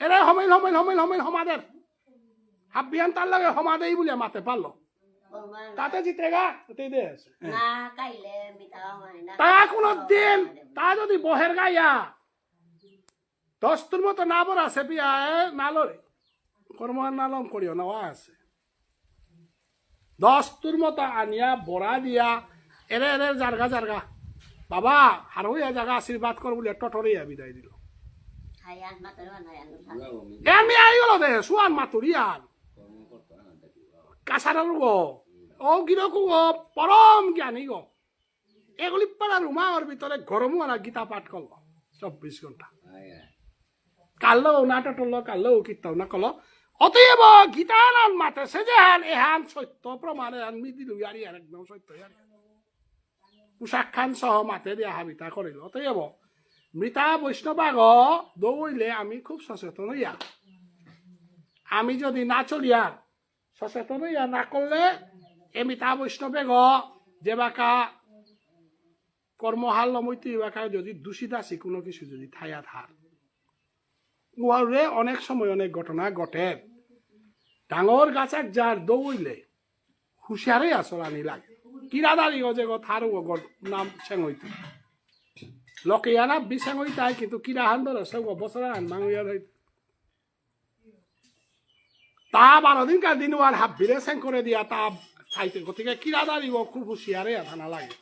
C: এরে হমাইল হমাইল হমাইল হমাইল হমাদের হাবিয়ান তার লাগে হমাদেই বলে মাতে পারলো তাতে জিতে গা তাতেই দে
D: না কাইলে মিতা হয় না
C: তা কোনো দিন তা যদি বহের গাইয়া দস্তুর মতো না বর আছে পিয়া নালরে কর্ম নালম করিও না আছে দস্তুর মতো আনিয়া বড়া দিয়া এরে এরে জারগা জারগা বাবা আর হইয়া জায়গা আশীর্বাদ কর বলে টটরিয়া বিদায় দিল
D: হায়ান মাতর হায়ান
C: এমনি আই গেল দে সুয়ান মাতুরিয়ান কাছারের গো ও গিরকু গো পরম জ্ঞানী গো এগুলি পাড়া রুমার ভিতরে গরম আর গীতা পাঠ করলো 24 ঘন্টা কালো না টটল কালো কীর্তন না কল অতএব গীতার মাতে সে যে এহান সত্য প্রমাণে আমি দিল ইয়ারি আর একদম সত্য ইয়ারি পোশাক খান সহ মাতে দিয়া হাবিতা করিল অতএব মৃতা বৈষ্ণবাগ দৌড়লে আমি খুব সচেতন হইয়া আমি যদি না চলিয়া সচেতন হইয়া না করলে এ মৃতা বৈষ্ণবে গ যে বাকা কর্মহাল নমৈতি বাকা যদি দূষিত আছি কোনো কিছু যদি থাইয়া থার উহারে অনেক সময় অনেক ঘটনা ঘটে ডাঙর গাছাক যার দৌড়লে হুঁশিয়ারে আসরানি লাগে কিরাদারি অজে থার নাম সেঙইতে লকেয়ানা বিছেঙইতাই কিন্তু কিরা হান ধরে সে বছর হান মাঙিয়া ধরতে তা 12 দিন কার দিন আর হাবিরে সেং করে দিয়া তা খাইতে গতিকে কিরাদারি খুব হুঁশিয়ারে থানা লাগে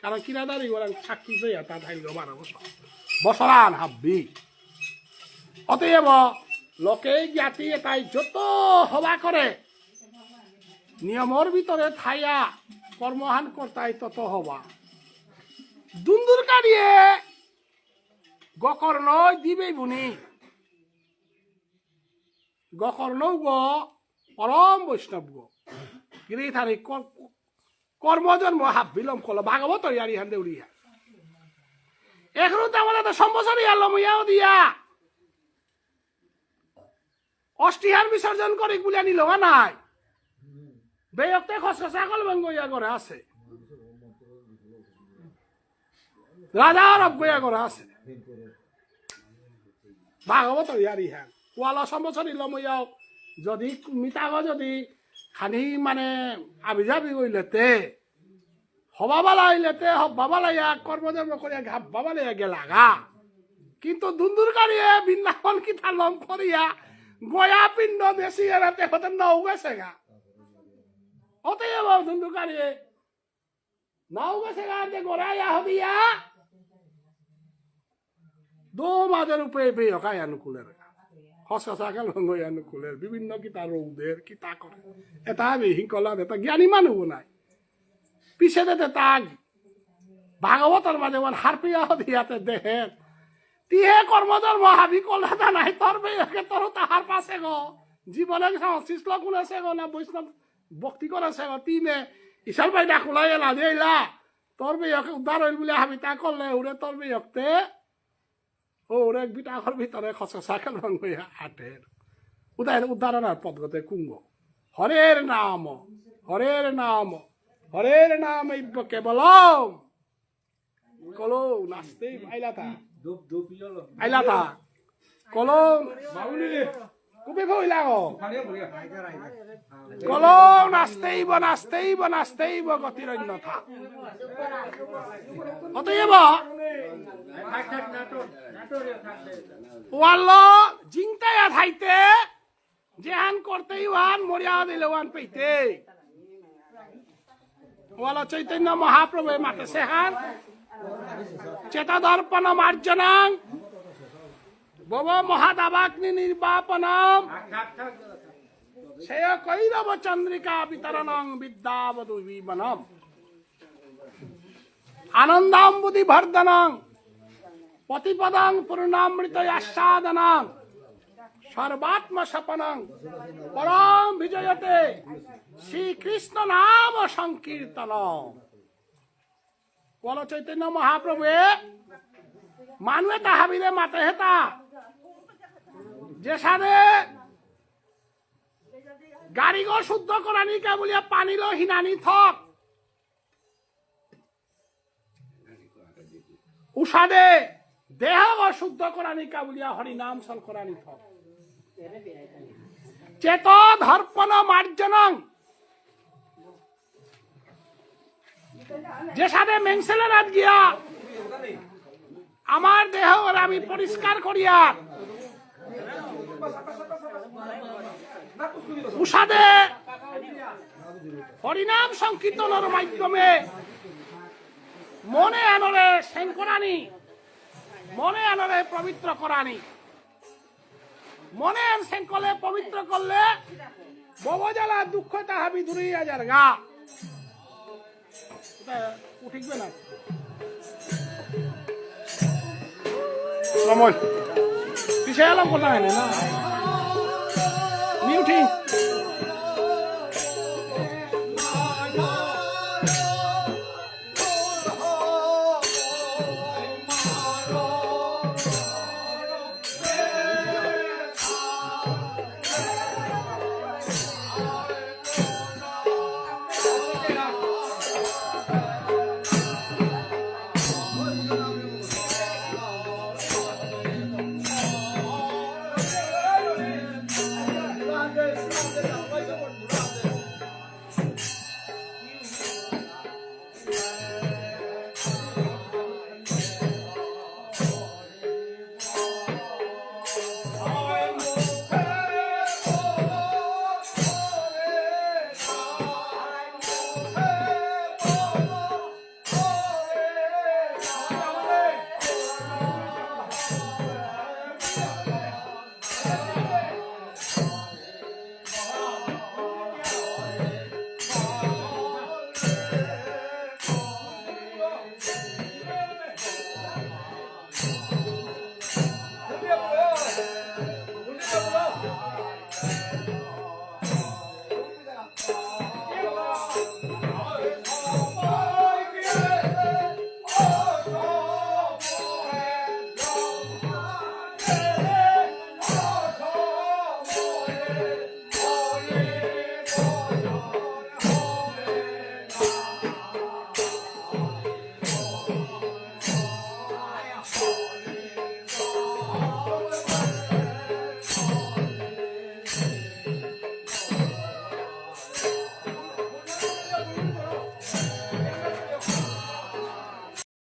C: কারণ কিরাদারি ওরা সাক্ষী হইয়া তা থাইল 12 বছর বছরান হাব্বি অতএব লোকে জ্ঞাতি এটাই যত হবা করে নিয়মর ভিতরে থাইয়া কর্মহান করতাই তত হবা দুন্দুর কাড়িয়ে গকর্ণ দিবেই বুনি গকর্ণ গো পরম বৈষ্ণব গো গিরিথানি কর্মজন্ম হাব বিলম কল ভাগবত ইয়ারি হান দেউরিয়া এখনো তো আমাদের তো সম্বসরি আলম ইয়াও দিয়া অষ্টিহার বিসর্জন করি বলে নিল নাই বেয়ক্তে খসখসা কল বঙ্গইয়া করে আছে রাজার অজ্ঞয়া করে আছে ভাগবত ইয়ারি হ্যাঁ ওয়ালা সম্বসরি লমইয়াও যদি মিতাগ যদি খানি মানে আবি যাবি কইলেতে হবাবালা হইলেতে হবাবালাইয়া কর্মধর্ম করিয়া ঘাবাবালাইয়া গেলাগা কিন্তু দুন্দুর কারিয়ে বৃন্দাবন কি থালম করিয়া গয়া পিণ্ড দেশি এরাতে হতে নাও গেছে গা হতে যাবো দুন্দুর কারিয়ে নাও গেছে গা যে গড়াইয়া হবিয়া দো মাদের উপরে বেয়কাই অনুকূলের হসাকে লঙ্গই অনুকূলের বিভিন্ন কিতা রৌদের কিতা করে এটা আমি হিংকলাদ এটা জ্ঞানী মানুহ নাই পিছে দে তাক ভাগবতর মাঝে হারপিয়া হদিয়াতে দেহে তিহে কর্মধর্ম হাবি কলকাতা নাই তোর বেয়কে তোর তাহার পাশে গো জীবনে শিশ্ল কুলেছে গো না বৈষ্ণব ভক্তি করেছে গো তিনে ইশাল ভাই ডাকুলাই এলা দিলা তোর বেয়কে উদ্ধার হইল বলে হাবি তা করলে ওরে তোর বেয়কতে ওরে বিটাঘর ভিতরে খসখসাকে রং হইয়া আটের উদাহরণের পদগতে কুঙ্গ হরের নাম হরের নাম হরের নাম কেবলম কলো নাচতেই আইলাতা আইলাতা কলো কুবি ভইলা গো কলো নাচতেইব নাচতেইব নাচতেইব গতির অন্যথা অতএব ওয়াল্ল জিংতায়া থাইতে যেহান করতেই ওয়ান মরিয়া দিলে ওয়ান পেইতে ওয়াল্ল চৈতন্য মহাপ্রভু মাতে সেহান চেতদর্পণ মার্জনাং ভব মহাদাবাগ্নি নির্বাপনম সেয় কৈরব চন্দ্রিকা বিতরণং বিদ্যাবধূ বিবনম আনন্দাম্বুধি বর্ধনং পতিপদং পূর্ণামৃত আস্বাদনং সর্বাত্ম সপনং পরম বিজয়তে শ্রীকৃষ্ণ নাম সংকীর্তন বল চৈতন্য মহাপ্রভু মানুহে তাহাবিলে মাতে হেতা যে সারে গাড়িঘর শুদ্ধ করানি কেবলিয়া পানিল হিনানি থক উষাদে দেহ শুদ্ধ করানি কাবুলিয়া হরি নাম সল করানি থক চেত ধর্পণ মার্জনং যে সাথে মেংসেলের রাত গিয়া আমার দেহ আমি পরিষ্কার করিয়া উষাদে হরিনাম সংকীর্তনের মাধ্যমে মনে আনরে সেন করানি মনে আনরে পবিত্র করানি মনে আন সেন করলে পবিত্র করলে ববজালা দুঃখ তাহাবি দূরে যার গা উঠিকবে না সময় পিছিয়ে এলাম কোথায় না মিউটি